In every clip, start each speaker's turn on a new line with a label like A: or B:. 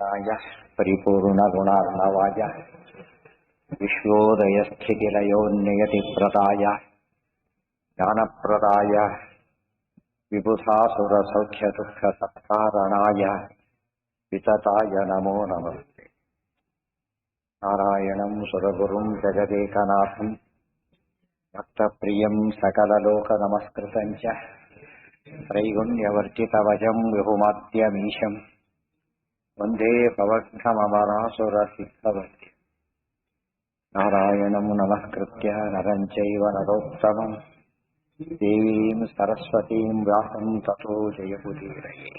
A: निर्गुणाय परिपूर्णगुणार्णवाय विश्वोदयस्थितिलयोन्नियतिप्रदाय ज्ञानप्रदाय विबुधासुरसौख्यदुःखसत्कारणाय वितताय नमो नमस्ते। नारायणं सुरगुरुं जगदेकनाथं भक्तप्रियं सकललोकनमस्कृतं च त्रैगुण्यवर्जितवजं विहुमाद्यमीशं वन्दे भवघ्नममरासुरसिद्धवन्द्यं। नारायणं नमस्कृत्य नरं चैव नरोत्तमं देवीं सरस्वतीं व्यासं ततो जयमुदीरये।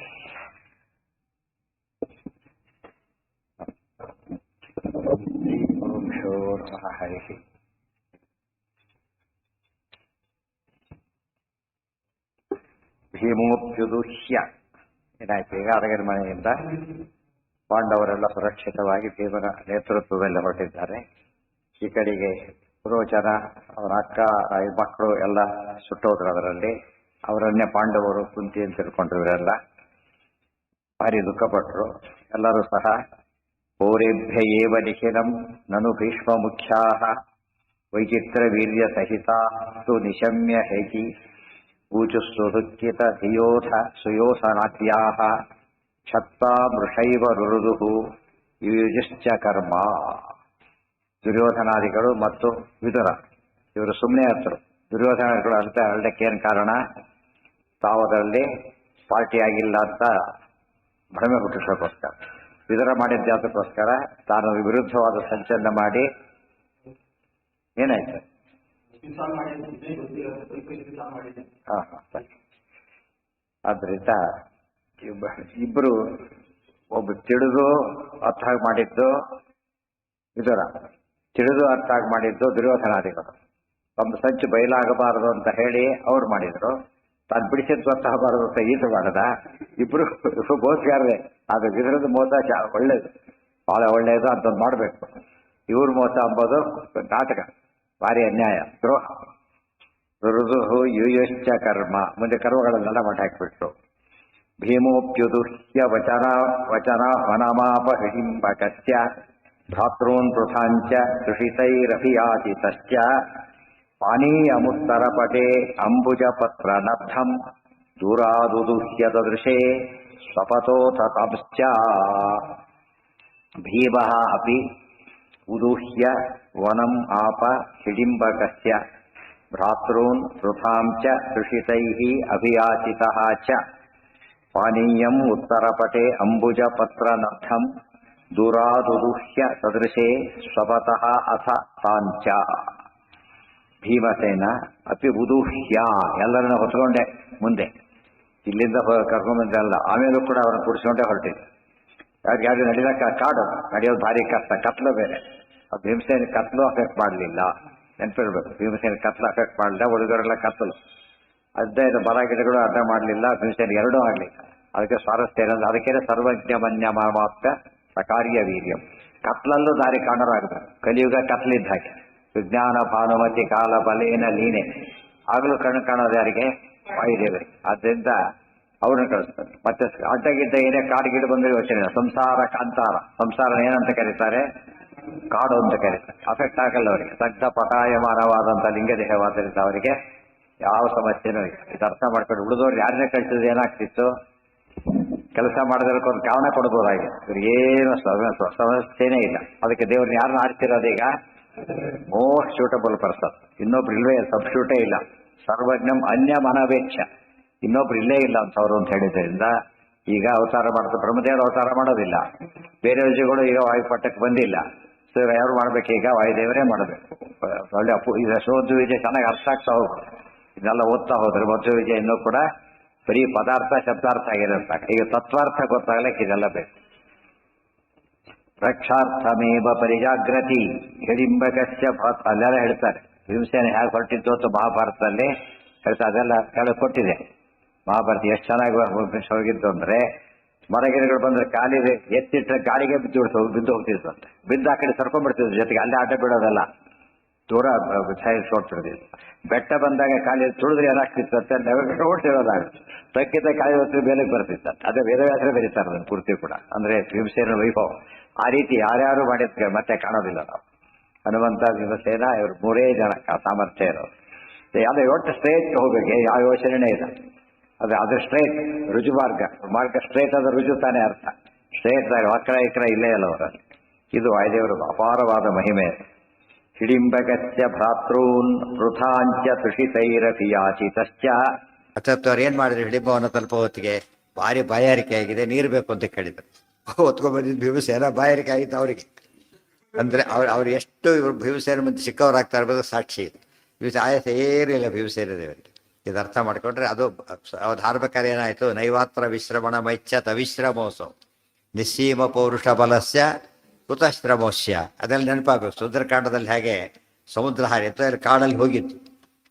A: श्रीगुरुभ्यो नमः। हरिः ಭೀಮೋಪ್ಯುದುಹ್ಯ ಏನಾಯ್ತು? ಈಗ ಅರಗರ ಮನೆಯಿಂದ ಪಾಂಡವರೆಲ್ಲ ಸುರಕ್ಷಿತವಾಗಿ ಭೀಮನ ನೇತೃತ್ವದಲ್ಲಿ ಹೊರಟಿದ್ದಾರೆ. ಈ ಕಡೆಗೆ ಪುರೋಚನ ಅವರ ಅಕ್ಕ ಮಕ್ಕಳು ಎಲ್ಲ ಸುಟ್ಟೋದ್ರು. ಅದರಲ್ಲಿ ಅವರನ್ನೇ ಪಾಂಡವರು ಕುಂತಿ ಅಂತ ತಿಳ್ಕೊಂಡ್ರು. ಇವರೆಲ್ಲ ಭಾರಿ ದುಃಖಪಟ್ಟರು. ಎಲ್ಲರೂ ಸಹ ಪೌರೇಭ್ಯ ಏವ ನಿಖಿಲಂ ನನು ಭೀಷ್ಮ ಮುಖ್ಯಾ ವೈಚಿತ್ರ ವೀರ್ಯ ಸಹಿತಾ ನಿಶಮ್ಯ ಹೇಗಿ ಊಚುಸ್ತುಕಿತ ಧಿಯೋಥ ಸುಯೋಧನಾದ್ಯಾಹ ಛತ್ತಾ ಮೃಷೈವ ರುರುದುಹು ಯುಯುಜಿಶ್ಚ ಕರ್ಮ. ದುರ್ಯೋಧನಾದಿಗಳು ಮತ್ತು ವಿದುರ ಇವರು ಸುಮ್ಮನೆ ಹತ್ತರು. ದುರ್ಯೋಧನಾದಿಗಳು ಅಲ್ಲದಕ್ಕೇನು ಕಾರಣ? ತಾವದರಲ್ಲಿ ಪಾರ್ಟಿ ಆಗಿಲ್ಲ ಅಂತ ಭ್ರಮೆ ಹುಟ್ಟಿಸೋಕ್ಕೋಸ್ಕರ. ವಿದುರ ಮಾಡಿದ್ದಾದಕ್ಕೋಸ್ಕರ ತಾನು ವಿರುದ್ಧವಾದ ಸಂಚಲನ ಮಾಡಿ ಏನಾಯ್ತು? ಆದ್ರಿಂದ ಇಬ್ರು ಒಬ್ಬ ತಿಳಿದು ಅರ್ಥ ಮಾಡಿದ್ದು ವಿದುರ, ತಿಳಿದು ಅರ್ಥ ಮಾಡಿದ್ದು ದುರ್ಯೋಧನಾದಿಗಳು. ತಮ್ಮ ಸಂಚು ಬಯಲಾಗಬಾರದು ಅಂತ ಹೇಳಿ ಅವ್ರು ಮಾಡಿದ್ರು. ತಾನು ಬಿಡಿಸಿದ್ ಗೊತ್ತಾಗಬಾರದು ಅಂತ ಈತ ಮಾಡದ. ಇಬ್ರು ಮೋಸಗಾರರೇ. ಅದು ವಿದುರದ ಮೋಸ ಒಳ್ಳೇದು, ಬಹಳ ಒಳ್ಳೆಯದು ಅಂತಂದು ಮಾಡಬೇಕು. ಇವ್ರ ಮೋಸ ಅಂಬೋದು ನಾಟಕ, ಭಾರಿ ಅನ್ಯಾಯ, ದ್ರೋಹ. ಋದುಹು ಯುಯುಶ್ಚ ಕರ್ಮ, ಮುಂದೆ ಕರ್ಮಗಳನ್ನೆಲ್ಲ ಮಠ ಹಾಕಿಬಿಟ್ರು. ಭೀಮೋಪ್ಯುದುಹ್ಯ ವಚನ ವನಮಾಪಹಿಂಬಕಸ್ಯ ಭ್ರಾತॄನ್ ಪೃಥಾಂಚ ಋಷಿತೈರಭಿಯಾಚಿತಶ್ಚ ಪಾನೀಯಮುತ್ತರಪಟೆ ಅಂಬುಜಪತ್ರ ನಬ್ಧಂ ದೂರಾದುದುಹ್ಯ ದದೃಶೇ ಸ್ವಪತೋಥ ತಾಂಶ್ಚ. ಭೀಮಃ ಅಪಿ ಉದುಹ್ಯ ವನಂ ಆಪ ಹಿಡಿಂಬಕಸ್ಯ ಭ್ರಾತॄನ್ ಪೃಥಾಂ ಚ ಋಷಿತೈಃ ಅಭಿಯಾಚಿತಃ ಚ ಪಾನೀಯಂ ಉತ್ತರಪಟೆ ಅಂಬುಜಪತ್ರ ನಬ್ಧಂ ದೂರಾದುದುಹ್ಯ ಸದೃಶೇ ಸ್ವಪತಃ ಅಥ ತಾಂಚ. ಭೀಮಸೇನ ಅಪಿ ಉದುಹ್ಯ, ಎಲ್ಲರನ್ನ ಹೊತ್ಕೊಂಡೆ ಮುಂದೆ ಇಲ್ಲಿಂದ ಕರ್ಕೊಂಡ್ಬಂದಲ್ಲ. ಆಮೇಲೂ ಕೂಡ ಅವರನ್ನು ಕುಡಿಸ್ಕೊಂಡೇ ಹೊರಟಿದ್ದೆ. ಯಾರು ನಡಿಲಕ್ಕ ಕಾಡು ನಡೆಯೋದು ಭಾರಿ ಕಷ್ಟ, ಕತ್ಲು ಬೇರೆ. ಭೀಮಸೇನ ಕತ್ಲು ಅಫೆಕ್ಟ್ ಮಾಡಲಿಲ್ಲ, ನೆನಪಿರ್ಬೇಕು. ಭೀಮಸೇನ ಕತ್ಲು ಅಫೆಕ್ಟ್ ಮಾಡಲಿಲ್ಲ, ಉಳಿದವರೆಲ್ಲ ಕತ್ತಲು. ಅದೇ ಮರ ಗಿಡಗಳು ಅಡ್ಡ ಮಾಡಲಿಲ್ಲ, ಭೀಮಸೇನ ಎರಡೂ ಆಗಲಿಲ್ಲ. ಅದಕ್ಕೆ ಸ್ವಾರಸ್ಯ ಏನಂದ್ರೆ ಅದಕ್ಕೆ ಸರ್ವಜ್ಞ ಮನ್ಯ ಮಾತ್ರ ಸಕಾರ್ಯ ವೀರ್ಯಂ. ಕತ್ಲಲ್ಲೂ ದಾರಿ ಕಾಣರಾಗಬೇಕು. ಕಲಿಯುಗ ಕತ್ಲಿದ್ದ ಹಾಗೆ. ವಿಜ್ಞಾನ ಭಾನುಮತಿ ಕಾಲ ಬಲೇನ ಲೀನೆ, ಆಗಲೂ ಕಣ್ಣು ಕಾಣೋದು ಯಾರಿಗೆ? ವಾಯುದೇವರಿಗೆ. ಆದ್ದರಿಂದ ಅವ್ರನ್ನ ಕಳಿಸ್ತಾರೆ. ಮತ್ತೆ ಅಡ್ಡಗಿದ್ದ ಏನೇ ಕಾಡು ಗಿಡ ಬಂದ್ರೆ ಯೋಚನೆ. ಸಂಸಾರ ಕಾಂತಾರ, ಸಂಸಾರ ಏನಂತ ಕರೀತಾರೆ? ಕಾಡು ಅಂತ ಕರೀತಾರೆ. ಅಫೆಕ್ಟ್ ಆಗಲ್ಲ ಅವರಿಗೆ. ದಗ್ಧ ಪಟಾಯಮಾನವಾದಂಥ ಲಿಂಗದೇಹವಾದ್ದರಿಂದ ಅವರಿಗೆ ಯಾವ ಸಮಸ್ಯೆನೂ ಇಲ್ಲ. ಇದು ಅರ್ಥ ಮಾಡ್ಕೊಂಡು ಉಳಿದವ್ರು ಯಾರನ್ನೇ ಕಳಿಸಿದ್ರೆ ಏನಾಗ್ತಿತ್ತು? ಕೆಲಸ ಮಾಡೋದಕ್ಕೆ ಒಂದು ಕಾರಣ ಕೊಡ್ಬೋದಾಗಿದೆ. ಇವ್ರಿಗೇನು ಸಮಸ್ಯೆನೇ ಇಲ್ಲ. ಅದಕ್ಕೆ ದೇವ್ರನ್ನ ಯಾರನ್ನ ಆಡ್ತಿರೋದೀಗ? Most suitable person. ಇನ್ನೊಬ್ರು ಇಲ್ವೇ ಸಬ್ಸ್ಟ್ಯೂಟೇ ಇಲ್ಲ. ಸರ್ವಜ್ಞಂ ಅನ್ಯ ಮನವೇಚ್ಛ, ಇನ್ನೊಬ್ರು ಇಲ್ಲೇ ಇಲ್ಲ ಅಂತವ್ರು ಅಂತ ಹೇಳಿದ್ರಿಂದ ಈಗ ಅವತಾರ ಮಾಡ್ತಾರೆ. ಬ್ರಹ್ಮದೇವರು ಅವತಾರ ಮಾಡೋದಿಲ್ಲ. ಬೇರೆ ವಿಷಯಗಳು ಈಗ ವಾಯುಪಟ್ಟಕ್ಕೆ ಬಂದಿಲ್ಲ. ಸೊ ಯಾರು ಮಾಡ್ಬೇಕೀಗ? ವಾಯುದೇವರೇ ಮಾಡಬೇಕು. ಒಳ್ಳೆ ಈಗ ಮಧ್ವ ವಿಜಯ ಚೆನ್ನಾಗಿ ಅರ್ಥ ಆಗ್ತಾ ಹೋಗ್ಬೋದು. ಇದನ್ನೆಲ್ಲ ಓದ್ತಾ ಹೋದ್ರೆ ಮಧ್ವ ವಿಜಯ ಇನ್ನೂ ಕೂಡ ಬರೀ ಪದಾರ್ಥ ಶಬ್ದಾರ್ಥ ಆಗಿರುತ್ತೆ. ಈಗ ತತ್ವಾರ್ಥ ಗೊತ್ತಾಗ್ಲಿಕ್ಕೆ ಇದೆಲ್ಲ ಬೇಕು. ರಕ್ಷಾರ್ಥಮೇವ ಪರಿಜಾಗ್ರತಿ ಹಿಡಿಂಬಕಸ್ಯ ಅಲ್ಲೆಲ್ಲ ಹೇಳ್ತಾರೆ. ಭೀಮಸೇನೆ ಹೇಗೆ ಹೊರಟಿದ್ದು ಅಂತ ಮಹಾಭಾರತದಲ್ಲಿ ಹೇಳ್ತಾರೆ. ಅದೆಲ್ಲ ಕೆಳಗೆ ಕೊಟ್ಟಿದೆ ಮಹಾಭಾರತ. ಎಷ್ಟು ಚೆನ್ನಾಗಿ ಹೋಗಿದ್ದು ಅಂದ್ರೆ ಮರಗಿರಿಗಳು ಬಂದ್ರೆ ಕಾಲಿಗೆ ಎತ್ತಿಟ್ರೆ ಗಾಳಿಗೆ ಬಿದ್ದು ಹೋಗ್ತಿದ್ವು ಅಂತೆ. ಬಿದ್ದು ಆ ಕಡೆ ಸರ್ಕೊಂಡ್ಬಿಡ್ತಿದ್ರು ಜೊತೆಗೆ. ಅಲ್ಲೇ ಆಟ ಬಿಡೋದಲ್ಲ. ದೂರ ಸೋಡ್ತಿರ್ತೀವಿ. ಬೆಟ್ಟ ಬಂದಾಗ ಕಾಲಿ ತುಳಿದ್ರೆ ಏನಾಗ್ತಿತ್ತು ಅಂತ ಓಡ್ತಿರೋದಾಗುತ್ತೆ. ತಕ್ಕಿದ್ದ ಕಾಯಿ ಹೊತ್ತು ಬೇಲೆಗೆ ಬರ್ತಿತ್ತ. ಅದೇ ವೇದವ್ಯಾಸರೇ ಬರೀತಾರೆ ಅದನ್ನು ಪೂರ್ತಿ ಕೂಡ. ಅಂದ್ರೆ ಭೀಮಸೇನ ವೈಭವ ಆ ರೀತಿ ಯಾರ್ಯಾರು ಮಾಡಿದ ಮತ್ತೆ ಕಾಣೋದಿಲ್ಲ ನಾವು. ಹನುಮಂತ, ಭೀಮಸೇನ ಇವರು ಮೂರೇ ಜನ ಸಾಮರ್ಥ್ಯ ಇರೋರು. ಯಾವುದೇ ಒಟ್ಟು ಸ್ಟ್ರೇಟ್ ಹೋಗೋಕೆ ಯಾವ ಯೋಚನೆ ಇಲ್ಲ. ಅದು ಸ್ಟ್ರೇಟ್ ರುಜು ಮಾರ್ಗ ಸ್ಟ್ರೇಟ್ ಅದ ರುಜು ತಾನೇ ಅರ್ಥ. ಸ್ಟ್ರೇಟ್ ವಕ್ರ ಇಕ್ರ ಇಲ್ಲೇ ಇಲ್ಲ ಅವರಲ್ಲಿ. ಇದು ವಾಯುದೇವರು ಅಪಾರವಾದ ಮಹಿಮೆ. ಹಿಡಿಂಬಗತ್ಯ ಭ್ರಾತೃನ್ ವೃಥಾಂಚ ತುಷಿತೈರಪಿ ಯಾಚಿತಶ್ಚ. ಅರ್ಥವ್ರು ಏನ್ ಮಾಡಿದ್ರು, ಹಿಡಿಂಬವನ್ನು ತಲುಪೋ ಹೊತ್ತಿಗೆ ಭಾರಿ ಬಾಯಾರಿಕೆ ಆಗಿದೆ, ನೀರು ಬೇಕು ಅಂತ ಕೇಳಿದ್ರು. ಹೊತ್ಕೊಂಡ್ಬಂದಿದ್ದು ಭೀಮಸೇನ, ಬಾಯಾರಿಕೆ ಆಗಿತ್ತು ಅವರಿಗೆ. ಅಂದ್ರೆ ಅವ್ರು ಎಷ್ಟು ಇವರು ಭೀಮಸೇನ ಮುಂದೆ ಸಿಕ್ಕವರಾಗ್ತಾ ಇರ್ಬೋದು ಸಾಕ್ಷಿ. ಆಯಸ ಏನಿಲ್ಲ ಭೀಮಸೇನ ದೇವರಿಗೆ. ಇದು ಅರ್ಥ ಮಾಡ್ಕೊಂಡ್ರೆ ಅದು ಹಾರ್ಬೇಕಾದ್ರೆ ಏನಾಯ್ತು, ನೈವಾತ್ರ ವಿಶ್ರಮಣ ಮೈಚ್ಛತ್ ಅವಿಶ್ರಮೋಸೋ ನಿಸ್ಸೀಮ ಪೌರುಷ ಬಲಸ್ಯ ಕೃತಶ್ರಮೋಸ್ಯ. ಅದೆಲ್ಲ ನೆನಪಾಗಬೇಕು. ಸುಂದರಕಾಂಡದಲ್ಲಿ ಹೇಗೆ ಸಮುದ್ರ ಹಾರಿತ್ತು, ಅಲ್ಲಿ ಕಾಡಲ್ಲಿ ಹೋಗಿತ್ತು,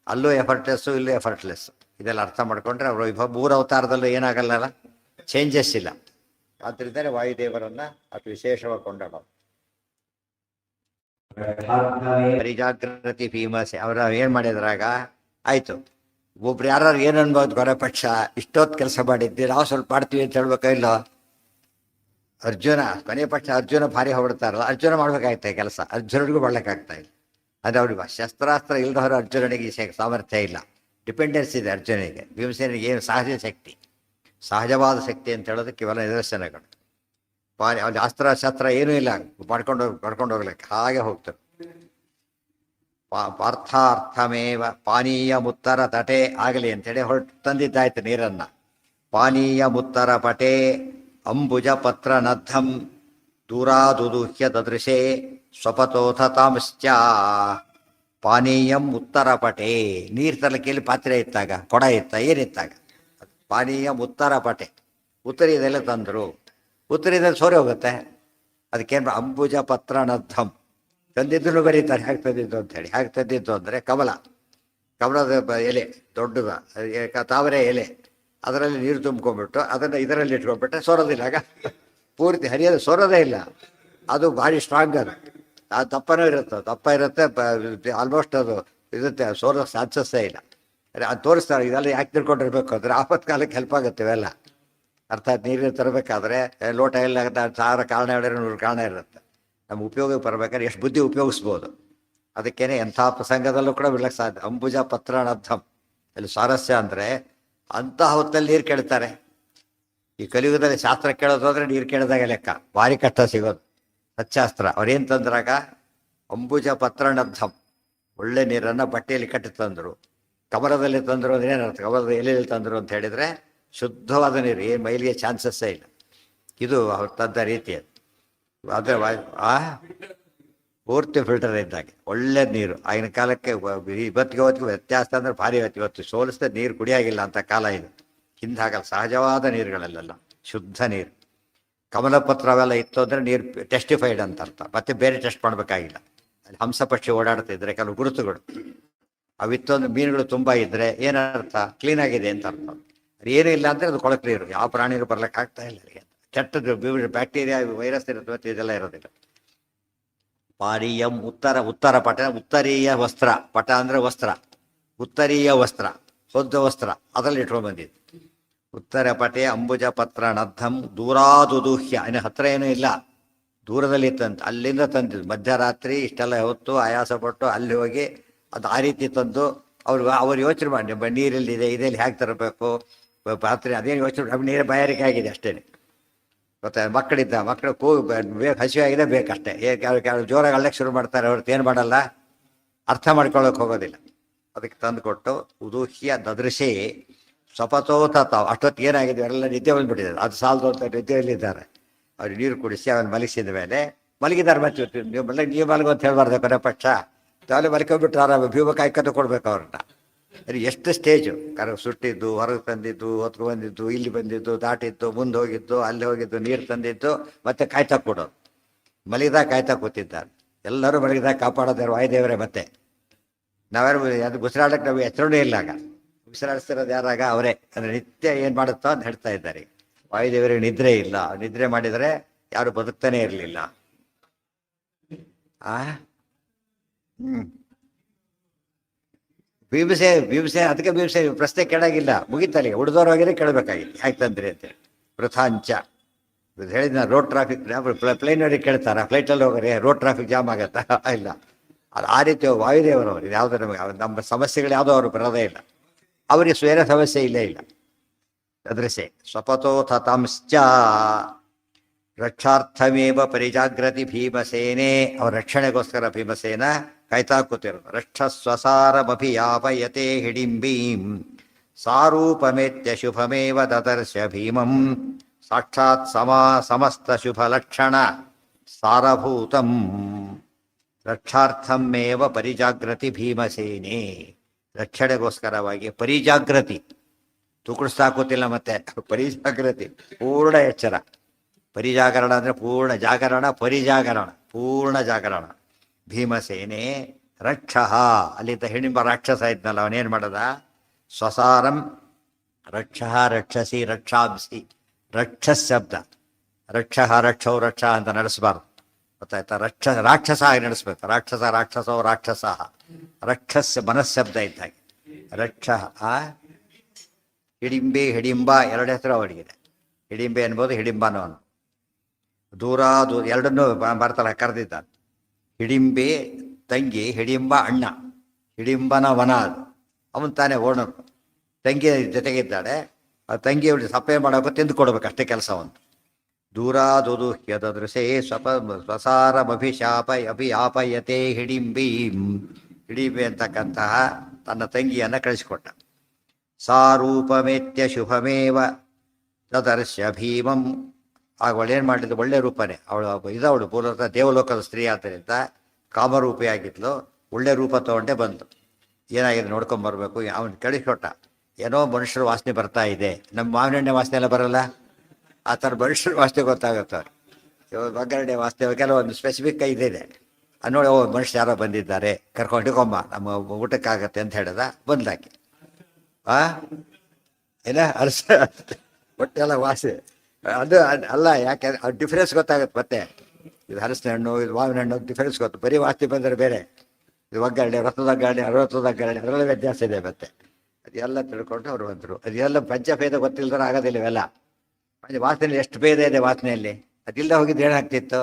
A: ಅಲ್ಲೂ ಎಫರ್ಟ್ಲೆಸ್ಸು ಇಲ್ಲೂ ಎಫರ್ಟ್ಲೆಸ್. ಇದೆಲ್ಲ ಅರ್ಥ ಮಾಡ್ಕೊಂಡ್ರೆ ಅವರು ಮೂರು ಅವತಾರದಲ್ಲೂ ಏನಾಗಲ್ಲ, ಚೇಂಜಸ್ ಇಲ್ಲ. ಆದ್ರಿಂದಲೇ ವಾಯುದೇವರನ್ನ ಅತಿ ವಿಶೇಷವಾಗಿ ಕೊಂಡಾಡ. ಪರಿಜಾಗೃತಿ ಭೀಮಸೆ ಅವರ ಏನ್ ಮಾಡಿದ್ರಾಗ ಆಯ್ತು. ಒಬ್ರು ಯಾರು ಏನ್ ಅನ್ಬೋದು, ಗೊರಪಕ್ಷ ಇಷ್ಟೊತ್ತು ಕೆಲಸ ಮಾಡಿದ್ವಿ, ನಾವು ಸ್ವಲ್ಪ ಮಾಡ್ತೀವಿ ಅಂತ ಹೇಳ್ಬೇಕ ಇಲ್ಲ. ಅರ್ಜುನ ಕೊನೆ ಪಕ್ಷ ಅರ್ಜುನ ಭಾರಿ ಹೊರಡ್ತಾರಲ್ಲ, ಅರ್ಜುನ ಮಾಡ್ಬೇಕಾಗ್ತಾ ಕೆಲಸ, ಅರ್ಜುನರಿಗೂ ಮಾಡ್ಲಿಕ್ಕಾಗ್ತಾ ಇಲ್ಲ. ಅದು ಅವ್ರಿಗೆ ಶಸ್ತ್ರಾಸ್ತ್ರ ಇಲ್ದವರು ಅರ್ಜುನನಿಗೆ ಸಾಮರ್ಥ್ಯ ಇಲ್ಲ, ಡಿಪೆಂಡೆನ್ಸ್ ಇದೆ ಅರ್ಜುನಿಗೆ. ಭೀಮಸೇನಿಗೆ ಏನು ಸಹಜ ಶಕ್ತಿ, ಸಹಜವಾದ ಶಕ್ತಿ ಅಂತ ಹೇಳೋದಕ್ಕೆ ಇವೆಲ್ಲ ನಿದರ್ಶನಗಳು. ಅವ್ರಿಗೆ ಅಸ್ತ್ರ ಏನೂ ಇಲ್ಲ, ಪಡ್ಕೊಂಡು ಹೋಗ್ಲಿಕ್ಕೆ ಹಾಗೆ ಹೋಗ್ತಾರೆ. ಪಾರ್ಥಾರ್ಥಮೇವ ಪಾನೀಯ ಮುತ್ತರ ತಟೆ ಆಗಲಿ ಅಂತೇಳಿ ತಂದಿದ್ದಾಯ್ತು ನೀರನ್ನ. ಪಾನೀಯ ಮುತ್ತರ ಪಟೆ ಅಂಬುಜ ಪತ್ರ ನದ್ಧಂ ದೂರಾದುದೂಹ್ಯ ದದೃಶೇ ಸ್ವಪತೋಥ ತಾಂಶ್ಚ. ಪಾನೀಯಂ ಉತ್ತರ ಪಟೆ, ನೀರು ತರಲಿಕ್ಕೆಯಲ್ಲಿ ಪಾತ್ರೆ ಇತ್ತಾಗ, ಕೊಡ ಇತ್ತ, ಏನಿತ್ತಾಗ ಪಾನೀಯ ಉತ್ತರ ಪಟೆ, ಉತ್ತರೀಯದೆಲ್ಲ ತಂದರು. ಉತ್ತರೀಯದಲ್ಲಿ ಸೋರಿ ಹೋಗುತ್ತೆ. ಅದಕ್ಕೇನು ಅಂಬುಜ ಪತ್ರ ನದ್ಧಂ ತಂದಿದ್ದನ್ನು ಬರೀತಾರೆ. ಹೇಗೆ ತಂದಿದ್ದು ಅಂತೇಳಿ, ಹೇಗೆ ತಂದಿದ್ದು ಅಂದರೆ ಕಮಲದ ಎಲೆ ದೊಡ್ಡದ ತಾವರೆ ಎಲೆ, ಅದರಲ್ಲಿ ನೀರು ತುಂಬ್ಕೊಂಡ್ಬಿಟ್ಟು ಅದನ್ನು ಇದರಲ್ಲಿ ಇಟ್ಕೊಂಡ್ಬಿಟ್ರೆ ಸೋರೋದಿಲ್ಲ. ಆಗ ಪೂರ್ತಿ ಹರಿಯೋದು ಸೋರೋದೇ ಇಲ್ಲ. ಅದು ಭಾರಿ ಸ್ಟ್ರಾಂಗ್. ಅದು ದಪ್ಪನೂ ಇರುತ್ತೆ, ದಪ್ಪ ಇರುತ್ತೆ, ಆಲ್ಮೋಸ್ಟ್ ಅದು ಇರುತ್ತೆ, ಸೋರೋ ಚಾನ್ಸಸ್ಸೇ ಇಲ್ಲ. ಅದು ತೋರಿಸ್ತಾರೆ. ಇದೆಲ್ಲ ಯಾಕೆ ತಿಳ್ಕೊಂಡಿರ್ಬೇಕು ಅಂದರೆ ಆಪತ್ಕಾಲಕ್ಕೆ ಹೆಲ್ಪ್ ಆಗುತ್ತೆ ಇವೆಲ್ಲ. ಅರ್ಥಾತ್ ನೀರು ತರಬೇಕಾದ್ರೆ ಲೋಟ ಎಲ್ಲ 1000 ಕಾರಣ ಹೇಳಿದ್ರೆ 100 ಕಾರಣ ಇರುತ್ತೆ. ನಮ್ಮ ಉಪಯೋಗಕ್ಕೆ ಬರಬೇಕಾದ್ರೆ ಎಷ್ಟು ಬುದ್ಧಿ ಉಪಯೋಗಿಸ್ಬೋದು. ಅದಕ್ಕೇನೆ ಎಂಥ ಪ್ರಸಂಗದಲ್ಲೂ ಕೂಡ ಬಿಡ್ಲಿಕ್ಕೆ ಸಾಧ್ಯ. ಅಂಬುಜ ಪತ್ರಾನರ್ಥಂ ಇಲ್ಲಿ ಸ್ವಾರಸ್ಯ ಅಂದರೆ ಅಂಥ ಹೊತ್ತಲ್ಲಿ ನೀರು ಕೇಳ್ತಾರೆ. ಈ ಕಲಿಯುಗದಲ್ಲಿ ಶಾಸ್ತ್ರ ಕೇಳೋದು ಅಂದರೆ ನೀರು ಕೇಳಿದಾಗ ಲೆಕ್ಕ, ಭಾರಿ ಕಷ್ಟ ಸಿಗೋದು. ಸಚ್ಚಾಸ್ತ್ರ ಅವ್ರೇನು ತಂದ್ರಾಗ ಅಂಬುಜ ಪತ್ರಾನರ್ಥಂ, ಒಳ್ಳೆ ನೀರನ್ನು ಬಟ್ಟೆಯಲ್ಲಿ ಕಟ್ಟಿ ತಂದರು. ಕಮಲದಲ್ಲಿ ತಂದರು ಅಂದ್ರೆ ಏನರ್ಥ, ಕಮಲದ ಎಲೆಯಲ್ಲಿ ತಂದರು ಅಂತ ಹೇಳಿದರೆ ಶುದ್ಧವಾದ ನೀರು, ಏನು ಮೈಲಿಗೆ ಚಾನ್ಸಸ್ಸೇ ಇಲ್ಲ. ಇದು ಅವ್ರು ತಂದ ರೀತಿ. ಅದು ಪೂರ್ತಿ ಫಿಲ್ಟರ್ ಇದ್ದಾಗೆ ಒಳ್ಳೆ ನೀರು. ಆಗಿನ ಕಾಲಕ್ಕೆ ಇವತ್ತಿಗೆ ವ್ಯತ್ಯಾಸ ಅಂದರೆ ಭಾರಿ ಇವತ್ತು ಸೋಲಿಸಿದ ನೀರು ಕುಡಿಯಾಗಿಲ್ಲ ಅಂತ ಕಾಲ ಇದು. ಹಿಂದೆ ಹಾಗಲ್ಲ, ಸಹಜವಾದ ನೀರುಗಳಲ್ಲೆಲ್ಲ ಶುದ್ಧ ನೀರು. ಕಮಲ ಪತ್ರ ಅವೆಲ್ಲ ಇತ್ತು ಅಂದರೆ ನೀರು ಟೆಸ್ಟಿಫೈಡ್ ಅಂತ ಅರ್ಥ. ಮತ್ತೆ ಬೇರೆ ಟೆಸ್ಟ್ ಮಾಡಬೇಕಾಗಿಲ್ಲ. ಅಲ್ಲಿ ಹಂಸ ಪಕ್ಷಿ ಓಡಾಡ್ತಿದ್ರೆ ಕೆಲವು ಗುರುತುಗಳು ಅವಿತ್ತು ಅಂದರೆ ಮೀನುಗಳು ತುಂಬ ಇದ್ದರೆ ಏನರ್ಥ, ಕ್ಲೀನಾಗಿದೆ ಅಂತ ಅರ್ಥ. ಏನೂ ಇಲ್ಲ ಅಂದರೆ ಅದು ಕೊಳಕು ನೀರು, ಯಾವ ಪ್ರಾಣಿಗಳು ಬರ್ಲಿಕ್ಕೆ ಆಗ್ತಾ ಇಲ್ಲ. ಕೆಟ್ಟದ್ದು ಬ್ಯಾಕ್ಟೀರಿಯಾ ವೈರಸ್ ಇರುತ್ತೆ, ಇದೆಲ್ಲ ಇರೋದಿಲ್ಲ. ಪಾನೀಯಂ ಉತ್ತರ ಪಟ, ಉತ್ತರೀಯ ವಸ್ತ್ರ. ಪಟ ಅಂದರೆ ವಸ್ತ್ರ, ಉತ್ತರೀಯ ವಸ್ತ್ರ, ಶುದ್ಧ ವಸ್ತ್ರ, ಅದರಲ್ಲಿ ಇಟ್ಕೊಂಡು ಬಂದಿದ್ದು. ಉತ್ತರ ಪಟೆ ಅಂಬುಜ ಪತ್ರ ನದ್ಧಂ ದೂರಾದುದೂಹ್ಯ, ಇನ್ನು ಹತ್ರ ಏನೂ ಇಲ್ಲ, ದೂರದಲ್ಲಿ ತಂದು ಅಲ್ಲಿಂದ ತಂದಿದ್ದು. ಮಧ್ಯರಾತ್ರಿ ಇಷ್ಟೆಲ್ಲ ಹೊತ್ತು ಆಯಾಸಪಟ್ಟು ಅಲ್ಲಿ ಹೋಗಿ ಅದು ಆ ರೀತಿ ತಂದು ಅವ್ರು ಯೋಚನೆ ಮಾಡಿ ನೀರಲ್ಲಿದೆ, ಇದೆಲ್ಲಿ ಹೇಗೆ ತರಬೇಕು ಪಾತ್ರೆ, ಅದೇನು ಯೋಚನೆ, ನೀರು ಬಾಯಾರಿಕೆ ಆಗಿದೆ ಅಷ್ಟೇ. ಗೊತ್ತಾ, ಮಕ್ಕಳು ಬೇಕು, ಹಸಿವಾಗಿದೆ ಬೇಕಷ್ಟೇ. ಕೆಲವು ಜೋರಾಗಿ ಅಳ್ಳಕ್ಕೆ ಶುರು ಮಾಡ್ತಾರೆ, ಹೊರತು ಏನು ಮಾಡಲ್ಲ, ಅರ್ಥ ಮಾಡ್ಕೊಳ್ಳೋಕೆ ಹೋಗೋದಿಲ್ಲ. ಅದಕ್ಕೆ ತಂದು ಕೊಟ್ಟು ಉದೂಹ್ಯ ದದೃಶೇ ಸ್ವಪತೋಥ ತಾವು. ಅಷ್ಟೊತ್ತಿಗೆ ಏನಾಗಿದೆ, ಅವರೆಲ್ಲ ನಿದ್ದೆ ಬಂದುಬಿಟ್ಟಿದ್ದಾರೆ. ಅದು ಸಾಲದು ಅಂತ ನಿದ್ದೆಯಲ್ಲಿದ್ದಾರೆ. ಅವ್ರು ನೀರು ಕುಡಿಸಿ ಅವನು ಮಲಗಿಸಿದ ಮೇಲೆ ಮಲಗಿದ್ದಾರೆ. ಮತ್ತೆ ನೀವು ಮಲಗು ಅಂತ ಹೇಳ್ಬಾರ್ದು ಕೊನೆ ಪಕ್ಷ. ತಾವೇ ಮಲ್ಕೊಂಡ್ಬಿಟ್ರೆ ಆರಾಮ ಭೀಮ ಕಾಯ್ಕೊಂಡು ಕೊಡ್ಬೇಕು ಅವ್ರನ್ನ. ಅದು ಎಷ್ಟು ಸ್ಟೇಜು, ಸುಟ್ಟಿದ್ದು, ಹೊರಗೆ ತಂದಿದ್ದು, ಹೊತ್ಕೊ ಬಂದಿದ್ದು, ಇಲ್ಲಿ ಬಂದಿದ್ದು, ದಾಟಿದ್ದು, ಮುಂದೆ ಹೋಗಿದ್ದು, ಅಲ್ಲಿ ಹೋಗಿದ್ದು, ನೀರು ತಂದಿದ್ದು, ಮತ್ತೆ ಕಾಯ್ತಾ ಕೊಡೋದು. ಮಲಗಿದಾಗ ಕಾಯ್ತಾ ಕೂತಿದ್ದಾರೆ. ಎಲ್ಲರೂ ಮಲಗಿದಾಗ ಕಾಪಾಡೋದಾರು ವಾಯುದೇವರೇ. ಮತ್ತೆ ನಾವ್ಯಾರು ಅದು ಉಸಿರಾಡಕ್ಕೆ ನಾವು ಎಚ್ಚರಣೆ ಇಲ್ಲ. ಆಗ ಉಸಿರಾಡಿಸ್ತಿರೋದು ಯಾರಾಗ ಅವರೇ. ಅಂದರೆ ನಿತ್ಯ ಏನು ಮಾಡುತ್ತೋ ಅಂತ ಹೇಳ್ತಾ ಇದ್ದಾರೆ. ವಾಯುದೇವರಿಗೆ ನಿದ್ರೆ ಇಲ್ಲ. ನಿದ್ರೆ ಮಾಡಿದರೆ ಯಾರು ಬದುಕ್ತಾನೆ ಇರಲಿಲ್ಲ. ಭೀಮಸೇನ ಅದಕ್ಕೆ ಭೀಮಸೇನ ಪ್ರಶ್ನೆ ಕೇಳಾಗಿಲ್ಲ, ಮುಗಿತಲ್ಲಿ ಉಳಿದವ್ರಾಗಿದ್ರೆ ಕೇಳಬೇಕಾಗಿತ್ತು ಯಾಕೆ ತಂದ್ರಿ ಅಂತೇಳಿ. ವೃಥಾಂಚ ಹೇಳಿದ ರೋಡ್ ಟ್ರಾಫಿಕ್ ಪ್ಲೇನವ್ರಿಗೆ ಕೇಳ್ತಾರ, ಫ್ಲೈಟಲ್ಲಿ ಹೋಗ್ರೆ ರೋಡ್ ಟ್ರಾಫಿಕ್ ಜಾಮ್ ಆಗತ್ತಾ? ಇಲ್ಲ. ಅದು ಆ ರೀತಿ ವಾಯುದೇವರವರು ಯಾವುದೋ ನಮಗೆ ನಮ್ಮ ಸಮಸ್ಯೆಗಳು ಯಾವುದೋ ಅವರು ಬರೋದೇ ಇಲ್ಲ, ಅವರಿಗೆ ಸ್ವಯಂ ಸಮಸ್ಯೆ ಇಲ್ಲೇ ಇಲ್ಲ. ಅದೃಶೆ ಸ್ವಪತೋಥ ತಂಶ್ಚ ರಕ್ಷಾರ್ಥಮೇವ ಪರಿಜಾಗ್ರತಿ ಭೀಮಸೇನೆ. ಅವರ ರಕ್ಷಣೆಗೋಸ್ಕರ ಭೀಮಸೇನ ಕಾಯ್ತಾ ಕೂತಿರೋದು. ರಕ್ಷಸ್ವಸಾರಮಭಿಯಾಪಯತೆ ಹಿಡಿಂಬೀಂ ಸಾರೂಪಮೇತ್ಯ ಶುಭಮೇವ ದದರ್ಶ ಭೀಮಂ ಸಾಕ್ಷಾತ್ ಸಮಸ್ತ ಶುಭಲಕ್ಷಣ ಸಾರಭೂತಂ ರಕ್ಷಾರ್ಥಮೇವ ಪರಿಜಾಗ್ರತಿ ಭೀಮಸೇನೆ. ರಕ್ಷಣೆಗೋಸ್ಕರವಾಗಿ ಪರಿಜಾಗ್ರತಿ, ತುಕುಡಿಸ್ತಾ ಕೂತಿಲ್ಲ ಮತ್ತೆ, ಪರಿಜಾಗ್ರತಿ ಪೂರ್ಣ ಎಚ್ಚರ. ಪರಿಜಾಗರಣ ಅಂದರೆ ಪೂರ್ಣ ಜಾಗರಣ, ಪರಿಜಾಗರಣ ಪೂರ್ಣ ಜಾಗರಣ. ಭೀಮಸೇನೆ ರಕ್ಷ, ಅಲ್ಲಿದ್ದ ಹಿಡಿಂಬ ರಾಕ್ಷಸ ಇದ್ನಲ್ಲ, ಅವನೇನು ಮಾಡದ? ಸ್ವಸಾರಂ ರಕ್ಷ ರಕ್ಷಸಿ ರಕ್ಷಾಂಸಿ. ರಕ್ಷಸ್ ಶಬ್ದ, ರಕ್ಷ ರಕ್ಷೌ ರಕ್ಷ ಅಂತ ನಡೆಸಬಾರ್ದು, ಗೊತ್ತಾಯ್ತಾ? ರಾಕ್ಷಸ ಆಗಿ ನಡೆಸ್ಬೇಕು. ರಾಕ್ಷಸೋ ರಾಕ್ಷಸ, ರಕ್ಷಸ್ ಮನಸ್ಶಬ್ದ ಇದ್ದಾಗೆ. ರಕ್ಷ ಹಿಡಿಂಬೆ ಹಿಡಿಂಬ ಎರಡು ಹೆಸರು ಅವರಿಗಿದೆ. ಹಿಡಿಂಬೆ ಅನ್ಬೋದು, ಹಿಡಿಂಬನೋ ಅನ್ನು. ದೂರ ಎರಡನ್ನೂ ಬರ್ತಾರ ಕರೆದಿದ್ದಾನೆ. ಹಿಡಿಂಬೆ ತಂಗಿ, ಹಿಡಿಂಬ ಅಣ್ಣ. ಹಿಡಿಂಬನ ವನ ಅದು, ಅವನು ತಾನೇ ಓಣರು. ತಂಗಿ ಜೊತೆಗಿದ್ದಾಳೆ, ಆ ತಂಗಿ ಅವಳು ಸಪ್ಲೈ ಮಾಡೋಕೆ ತಿಂದು ಕೊಡ್ಬೇಕು, ಅಷ್ಟೇ ಕೆಲಸ ಒಂದು. ದೂರಾದುದುಹ್ಯದೃಶೇ ಸ್ವಸಾರಮಭಿಶಾಪ ಅಭಿಯಾಪಯತೆ ಹಿಡಿಂಬೀಂ. ಹಿಡಿಂಬೆ ಅಂತಕ್ಕಂತಹ ತನ್ನ ತಂಗಿಯನ್ನು ಕಳಿಸಿಕೊಟ್ಟ. ಸಾರೂಪಮೇತ್ಯ ಶುಭಮೇವ ದದರ್ಶ ಭೀಮಂ. ಆಗ ಅವಳೇನು ಮಾಡಿದ್ದು? ಒಳ್ಳೆ ರೂಪನೇ ಅವಳು ಮೂಲತಃ ದೇವಲೋಕದ ಸ್ತ್ರೀ ಆದ್ದರಿಂದ ಕಾಮರೂಪಿಯಾಗಿದ್ಲು. ಒಳ್ಳೆ ರೂಪ ತಗೊಂಡೇ ಬಂದು ಏನಾಗಿದೆ ನೋಡ್ಕೊಂಬರ್ಬೇಕು. ಅವನು ಕಳಿಸ್ಕೊಟ್ಟ. ಏನೋ ಮನುಷ್ಯರ ವಾಸನೆ ಬರ್ತಾ ಇದೆ, ನಮ್ಮ ಮಾವಿನ ಹಣ್ಣೆ ವಾಸನೆ ಎಲ್ಲ ಬರಲ್ಲ, ಆ ಥರ ಮನುಷ್ಯರ ವಾಸನೆ ಗೊತ್ತಾಗುತ್ತೆ. ಒಗ್ಗರಣೆ ವಾಸನೆ ಕೆಲವೊಂದು ಸ್ಪೆಸಿಫಿಕ್ ಇದೆ. ನೋಡಿ, ಮನುಷ್ಯ ಯಾರೋ ಬಂದಿದ್ದಾರೆ, ಕರ್ಕೊಂಡು ಹಿಡ್ಕೊಂಬ, ನಮ್ಮ ಊಟಕ್ಕಾಗತ್ತೆ ಅಂತ ಹೇಳಿದ. ಬಂದ್ಲಾಕಿ ಏನ ಅರಸ ಹೊಟ್ಟೆಲ್ಲ ವಾಸನೆ ಅದು ಅಲ್ಲ. ಯಾಕೆ ಅದು ಡಿಫ್ರೆನ್ಸ್ ಗೊತ್ತಾಗುತ್ತೆ ಮತ್ತೆ. ಇದು ಹಲಸಿನ ಹಣ್ಣು, ಇದು ಮಾವಿನ ಹಣ್ಣು, ಡಿಫ್ರೆನ್ಸ್ ಗೊತ್ತು. ಬರೀ ವಾಸನೆ ಬಂದರೆ ಬೇರೆ, ಇದು ಒಗ್ಗರಣೆ, ರಸದ ಒಗ್ಗರಣೆ, ಅರವತ್ತದ ಒಗ್ಗರಣೆ, ಅದರಲ್ಲೇ ವ್ಯತ್ಯಾಸ ಇದೆ ಮತ್ತೆ. ಅದೆಲ್ಲ ತಿಳ್ಕೊಂಡು ಅವ್ರು ಬಂದರು. ಅದೆಲ್ಲ ಪಂಚಭೇದ ಗೊತ್ತಿಲ್ಲದ್ರೆ ಆಗೋದಿಲ್ಲ ಇವೆಲ್ಲ. ವಾಸನೆಯಲ್ಲಿ ಎಷ್ಟು ಭೇದ ಇದೆ ವಾಸನೆಯಲ್ಲಿ. ಅದಿಲ್ಲದೆ ಹೋಗಿದ್ದು ಏನಾಗ್ತಿತ್ತು?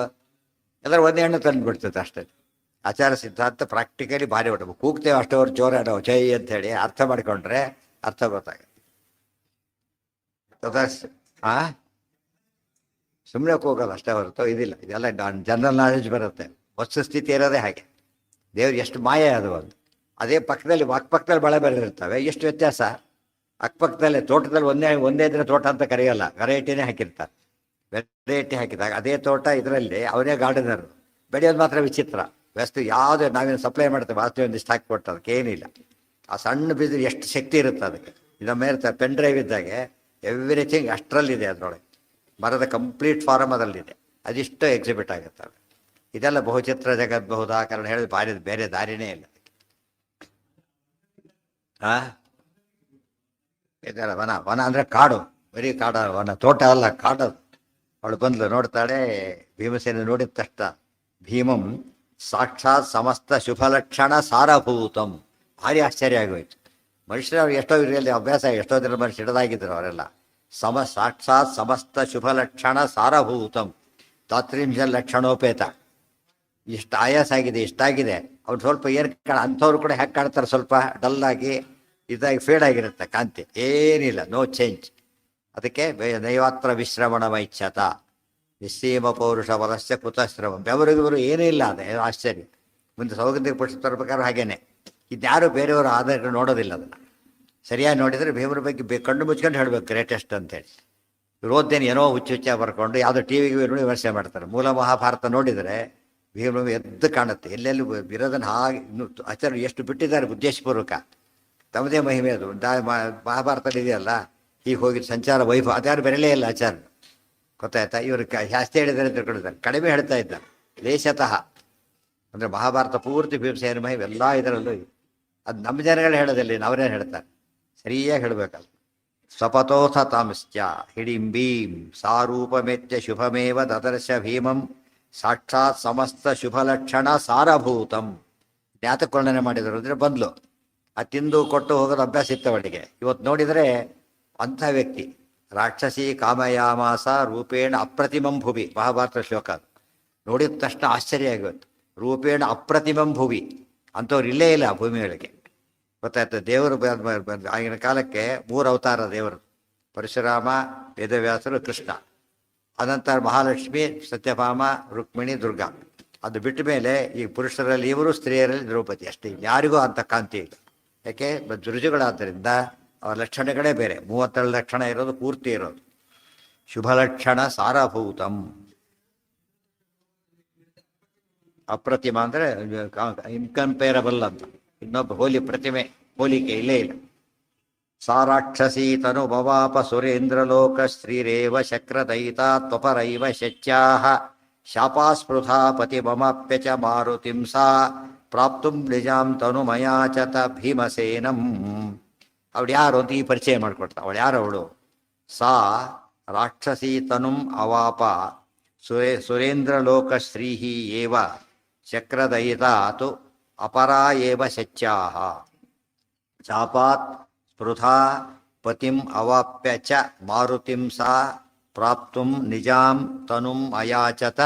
A: ಎಲ್ಲರೂ ಒಂದೇ ಹಣ್ಣು ತಂದು ಬಿಡ್ತೈತೆ ಅಷ್ಟೇ. ಆಚಾರ ಸಿದ್ಧಾಂತ ಪ್ರಾಕ್ಟಿಕಲಿ ಭಾರಿ ಹೊಟ್ಟವು. ಕೂಗ್ತೇವೆ ಅಷ್ಟೇ, ಅವ್ರು ಜೋರಾಡೋ ಜೈ ಅಂತೇಳಿ ಅರ್ಥ ಮಾಡಿಕೊಂಡ್ರೆ ಅರ್ಥ ಗೊತ್ತಾಗುತ್ತೆ. ಸುಮ್ಮನೆ ಹೋಗಲ್ಲ ಅಷ್ಟೇ ಹೊರತು ಇದಿಲ್ಲ. ಇದೆಲ್ಲ ಜನರಲ್ ನಾಲೆಜ್ ಬರುತ್ತೆ. ವಸ್ತುಸ್ಥಿತಿ ಇರೋದೇ ಹಾಗೆ. ದೇವ್ರು ಎಷ್ಟು ಮಾಯ ಅದು ಒಂದು. ಅದೇ ಪಕ್ಕದಲ್ಲಿ ಅಕ್ಕಪಕ್ಕದಲ್ಲಿ ಬಳೆ ಬೇರೆ ಇರ್ತವೆ, ಎಷ್ಟು ವ್ಯತ್ಯಾಸ. ಅಕ್ಕಪಕ್ಕದಲ್ಲೇ ತೋಟದಲ್ಲಿ ಒಂದೇ ದಿನ ತೋಟ ಅಂತ ಕರೆಯೋಲ್ಲ, ವೆರೈಟಿನೇ ಹಾಕಿರ್ತಾರೆ. ವೆರೈಟಿ ಹಾಕಿದಾಗ ಅದೇ ತೋಟ ಇದರಲ್ಲಿ ಅವರೇ ಗಾರ್ಡನರು, ಬೆಳೆಯೋದು ಮಾತ್ರ ವಿಚಿತ್ರ. ವಸ್ತು ಯಾವುದೇ ನಾವೇನು ಸಪ್ಲೈ ಮಾಡ್ತೇವೆ, ವಾಸ್ತು ಒಂದಿಷ್ಟು ಹಾಕಿಕೊಟ್ಟು ಅದಕ್ಕೇನಿಲ್ಲ. ಆ ಸಣ್ಣ ಬೀಜ ಎಷ್ಟು ಶಕ್ತಿ ಇರುತ್ತೆ ಅದಕ್ಕೆ. ಇದೊಮ್ಮೆ ಇರ್ತಾರೆ ಪೆನ್ ಡ್ರೈವ್ ಇದ್ದಾಗೆ ಎವ್ರಿಥಿಂಗ್ ಅಷ್ಟರಲ್ಲಿದೆ ಅದರೊಳಗೆ. ಮರದ ಕಂಪ್ಲೀಟ್ ಫಾರಮ್ ಅದರಲ್ಲಿದೆ, ಅದಿಷ್ಟು ಎಕ್ಸಿಬಿಟ್ ಆಗುತ್ತೆ. ಇದೆಲ್ಲ ಬಹುಚಿತ್ರ ಜಗದ್ಬಹುದಾ ಕಾರಣ ಹೇಳಿದ ಭಾರಿ ಬೇರೆ ದಾರಿನೇ ಇಲ್ಲ. ಇದೆಲ್ಲ ವನ. ವನ ಅಂದರೆ ಕಾಡು, ಬರೀ ಕಾಡ ವನ, ತೋಟ ಅಲ್ಲ, ಕಾಡದು. ಅವಳು ಬಂದ್ಲು, ನೋಡ್ತಾಳೆ. ಭೀಮಸೇನ ನೋಡಿದ ತಕ್ಷಣ ಭೀಮಂ ಸಾಕ್ಷಾತ್ ಸಮಸ್ತ ಶುಭಲಕ್ಷಣ ಸಾರಭೂತಂ. ಭಾರಿ ಆಶ್ಚರ್ಯ ಆಗೋಯ್ತು. ಮನುಷ್ಯರು ಎಷ್ಟೋ ಇದರಲ್ಲಿ ಅಭ್ಯಾಸ, ಎಷ್ಟೋ ದಿನ ಮನುಷ್ಯ ಹಿಡಿದಾಗಿದ್ರು ಅವರೆಲ್ಲ. ಸಾಕ್ಷಾತ್ ಸಮಸ್ತ ಶುಭಲಕ್ಷಣ ಸಾರಭೂತಂ ತಾತ್ರಿಂಶ ಲಕ್ಷಣೋಪೇತ. ಇಷ್ಟು ಆಯಾಸ ಆಗಿದೆ, ಇಷ್ಟಾಗಿದೆ. ಅವ್ರು ಸ್ವಲ್ಪ ಏನು ಅಂಥವ್ರು ಕೂಡ ಹೇಗೆ ಕಾಣ್ತಾರೆ, ಸ್ವಲ್ಪ ಡಲ್ಲಾಗಿ ಇದಾಗಿ ಫೇಡ್ ಆಗಿರುತ್ತೆ ಕಾಂತಿ, ಏನಿಲ್ಲ, ನೋ ಚೇಂಜ್. ಅದಕ್ಕೆ ನೈವಾತ್ರ ವಿಶ್ರಮಣ ವೈಚ್ಛತ ನಿಸ್ಸೀಮ ಪೌರುಷ ವಲಸ್ಯ ಕುತಶ್ರಮ. ಬೆವರಿಗಿವರು ಏನೂ ಇಲ್ಲ. ಅದೇ ಆಶ್ಚರ್ಯ. ಮುಂದೆ ಸೌಗಂಧಿಕ ಪುರುಷ ತರಬೇಕಾದ್ರೂ ಹಾಗೇನೆ. ಇದ್ಯಾರು ಬೇರೆಯವರು ಆಧಾರ ನೋಡೋದಿಲ್ಲ. ಅದನ್ನು ಸರಿಯಾಗಿ ನೋಡಿದರೆ ಭೀಮರ ಬಗ್ಗೆ ಕಣ್ಣು ಮುಚ್ಕೊಂಡು ಹೇಳಬೇಕು ಗ್ರೇಟೆಸ್ಟ್ ಅಂತೇಳಿ. ಇವ್ರು ಓದ್ದೇನು ಏನೋ ಹುಚ್ಚ ಬರ್ಕೊಂಡು ಯಾವುದೋ ಟಿ ವಿಗೆ ನೋಡಿ ವಿಮರ್ಶೆ ಮಾಡ್ತಾರೆ. ಮೂಲ ಮಹಾಭಾರತ ನೋಡಿದರೆ ಭೀಮರು ಎದ್ದು ಕಾಣುತ್ತೆ. ಎಲ್ಲೆಲ್ಲೂ ಇರೋದನ್ನು ಹಾಗೆ ಇನ್ನು ಆಚಾರ್ಯ ಎಷ್ಟು ಬಿಟ್ಟಿದ್ದಾರೆ ಉದ್ದೇಶಪೂರ್ವಕ. ತಮ್ಮದೇ ಮಹಿಮೆ ಅದು. ಮಹಾಭಾರತದಲ್ಲಿ ಇದೆಯಲ್ಲ, ಹೀಗೆ ಹೋಗಿ ಸಂಚಾರ ವೈಭವ, ಅದ್ಯಾರು ಬೆರಲೇ ಇಲ್ಲ ಆಚಾರ್ಯ, ಗೊತ್ತಾಯ್ತಾ? ಇವರು ಜಾಸ್ತಿ ಹೇಳಿದ್ದಾರೆ ಅಂತ ತಿಳ್ಕೊಂಡಿದ್ದಾರೆ, ಕಡಿಮೆ ಹೇಳ್ತಾ ಇದ್ದಾರೆ ಲೇಷತಃ. ಅಂದರೆ ಮಹಾಭಾರತ ಪೂರ್ತಿ ಭೀಮಸೇನ ಮಹಿಮೆ ಎಲ್ಲ ಇದರಲ್ಲೂ. ಅದು ನಮ್ಮ ಜನಗಳು ಹೇಳೋದಿಲ್ಲ, ಅವರೇನು ಹೇಳ್ತಾರೆ, ಸರಿಯಾಗಿ ಹೇಳಬೇಕಲ್ಲ. ಸ್ವಪತೋಥ ತಾಂಶ್ಚ ಹಿಡಿಂಬೀಂ ಸಾರೂಪಮೆತ್ಯ ಶುಭಮೇವ ದದರ್ಶ ಭೀಮಂ ಸಾಕ್ಷಾತ್ ಸಮಸ್ತ ಶುಭಲಕ್ಷಣ ಸಾರಭೂತಂ. ಜ್ಞಾತಕ ವರ್ಣನೆ ಮಾಡಿದರು ಅಂದರೆ ಬಂದ್ಲು.
B: ಆ ತಿಂದು ಕೊಟ್ಟು ಹೋಗೋದು ಅಭ್ಯಾಸ ಇತ್ತು ಅವಳಿಗೆ. ಇವತ್ತು ನೋಡಿದರೆ ಅಂಥ ವ್ಯಕ್ತಿ ರಾಕ್ಷಸಿ ಕಾಮಯಾಮಾಸ ರೂಪೇಣ ಅಪ್ರತಿಮಂ ಭುವಿ, ಮಹಾಭಾರತ ಶ್ಲೋಕ ಅದು. ನೋಡಿದ ತಕ್ಷಣ ಆಶ್ಚರ್ಯ ಆಗುತ್ತೆ. ರೂಪೇಣ ಅಪ್ರತಿಮಂ ಭುವಿ, ಅಂಥವ್ರು ಇಲ್ಲೇ ಇಲ್ಲ ಭೂಮಿಯೊಳಗೆ. ಗೊತ್ತಾಯ್ತು. ದೇವರು ಆಗಿನ ಕಾಲಕ್ಕೆ 3 ಅವತಾರ ದೇವರು: ಪರಶುರಾಮ, ವೇದವ್ಯಾಸರು, ಕೃಷ್ಣ. ಅನಂತರ ಮಹಾಲಕ್ಷ್ಮಿ, ಸತ್ಯಭಾಮ, ರುಕ್ಮಿಣಿ, ದುರ್ಗಾ. ಅದು ಬಿಟ್ಟ ಮೇಲೆ ಈ ಪುರುಷರಲ್ಲಿ ಇವರು, ಸ್ತ್ರೀಯರಲ್ಲಿ ದ್ರೌಪದಿ ಅಷ್ಟೇ. ಯಾರಿಗೂ ಅಂಥ ಕಾಂತಿ ಇಲ್ಲ. ಯಾಕೆ? ರುಜುಗಳಾದ್ದರಿಂದ ಅವರ ಲಕ್ಷಣಗಳೇ ಬೇರೆ. 32 ಲಕ್ಷಣ ಇರೋದು ಪೂರ್ತಿ ಇರೋದು. ಶುಭ ಲಕ್ಷಣ ಸಾರಭೂತಂ. ಅಪ್ರತಿಮ ಅಂದರೆ ಇನ್ಕಂಪೇರಬಲ್ ಅಂತ. ಇನ್ನೊಬ್ಬ ಪ್ರತಿಮೆ ಹೋಲಿಕೆ ಇಲ್ಲೇ ಇಲ್ಲ. ಸಾರಾಕ್ಷಸೀ ತನು ಭವಾಪ ಸುರೇಂದ್ರಲೋಕ ಸ್ತ್ರೀರೇವ ಶಕ್ರದಯಿತಾ ತ್ವಪರೈವ ಶಚ್ಯಾಹ ಶಾಪಾಸ್ಪೃಥಾ ಪತಿ ಮಮಾಪ್ಯ ಚ ಮಾರುತಿಂ ಸಾ ಪ್ರಾಪ್ತುಂ ನಿಜಾಂ ತನು ಮಯಾಚತ ಭೀಮಸೇನಂ. ಅವಳು ಯಾರು ಅಂತ ಈ ಪರಿಚಯ ಮಾಡಿಕೊಡ್ತಾ. ಅವಳು ಯಾರು? ಅವಳು ಸಾ ರಾಕ್ಷಸೀ ತನುಂ ಅವಾಪ ಸುರೇಂದ್ರಲೋಕ ಶ್ರೀಹಿ ಏವ ಶಕ್ರದಯಿತಾ ತು ಅಪರಾ ಏವ ಶಚ್ಯಾಹ ಶಾಪಾತ್ ಸ್ಪೃಥಾ ಪತಿಂ ಅವಾಪ್ಯ ಚ ಮಾರುತಿಂ ಸಾ ಪ್ರಾಪ್ತುಂ ನಿಜಾಂ ತನುಂ ಅಯಾಚತ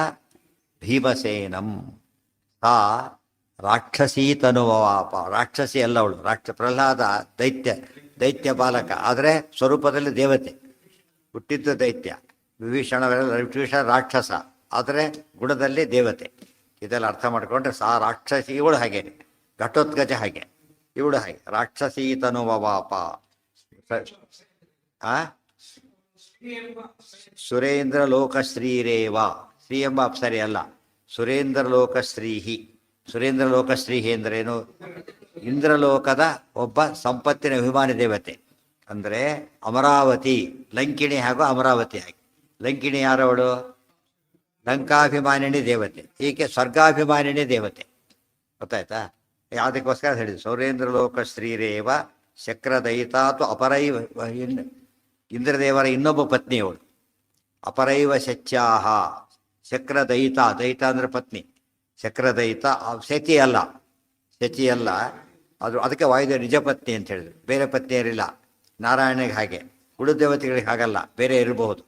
B: ಭೀಮಸೇನಂ. ಸಾ ರಾಕ್ಷಸೀ ತನುವಾಪ. ರಾಕ್ಷಸಿ ಅಲ್ಲ ಅವಳು. ಪ್ರಹ್ಲಾದ ದೈತ್ಯ ಬಾಲಕ, ಆದರೆ ಸ್ವರೂಪದಲ್ಲಿ ದೇವತೆ. ಹುಟ್ಟಿದ್ದು ದೈತ್ಯ. ವಿಭೀಷಣ ರಾಕ್ಷಸ, ಆದರೆ ಗುಣದಲ್ಲಿ ದೇವತೆ. ಇದೆಲ್ಲ ಅರ್ಥ ಮಾಡಿಕೊಂಡ್ರೆ ಸಾ ರಾಕ್ಷಸಿ. ಇವಳು ಹಾಗೆ, ಘಟೋತ್ಕಚ ಹಾಗೆ, ಇವಳು ಹಾಗೆ. ರಾಕ್ಷಸೀ ತನುವಾಪ. ಸುರೇಂದ್ರ ಲೋಕ ಶ್ರೀರೇವ. ಶ್ರೀ ಎಂಬ ಅಪ್ಸರೆ ಅಲ್ಲ, ಸುರೇಂದ್ರ ಲೋಕ ಶ್ರೀಹಿ. ಸುರೇಂದ್ರ ಲೋಕ ಶ್ರೀಹಿ ಅಂದ್ರೇನು? ಇಂದ್ರಲೋಕದ ಒಬ್ಬ ಸಂಪತ್ತಿನ ಅಭಿಮಾನಿ ದೇವತೆ. ಅಂದರೆ ಅಮರಾವತಿ, ಲಂಕಿಣಿ ಹಾಗೂ ಅಮರಾವತಿ ಹಾಗೆ. ಲಂಕಿಣಿ ಯಾರವಳು? ಲಂಕಾಭಿಮಾನಿನಿ ದೇವತೆ. ಈಕೆ ಸ್ವರ್ಗಾಭಿಮಾನಿನಿ ದೇವತೆ. ಗೊತ್ತಾಯ್ತಾ? ಯಾವುದಕ್ಕೋಸ್ಕರ ಹೇಳಿದ್ರು ಸೌರೇಂದ್ರ ಲೋಕ ಶ್ರೀರೇವ ಶಕ್ರದಯಿತಾತು ಅಪರೈವ. ಇಂದ್ರದೇವರ ಇನ್ನೊಬ್ಬ ಪತ್ನಿಯವಳು. ಅಪರೈವ ಶಚ್ಯಾಹ. ಶಕ್ರದಯಿತ, ದಯಿತ ಅಂದರೆ ಪತ್ನಿ. ಶಕ್ರದಯಿತ ಶಚಿ ಅಲ್ಲ, ಶಚಿ ಅಲ್ಲ ಅದು. ಅದಕ್ಕೆ ವಾಯುದೇವ ನಿಜ ಪತ್ನಿ ಅಂತ ಹೇಳಿದ್ರು. ಬೇರೆ ಪತ್ನಿಯರಿಲ್ಲ. ನಾರಾಯಣಿಗೆ ಹಾಗೆ, ಉಳಿದ ದೇವತೆಗಳಿಗೆ ಹಾಗಲ್ಲ, ಬೇರೆ ಇರಬಹುದು.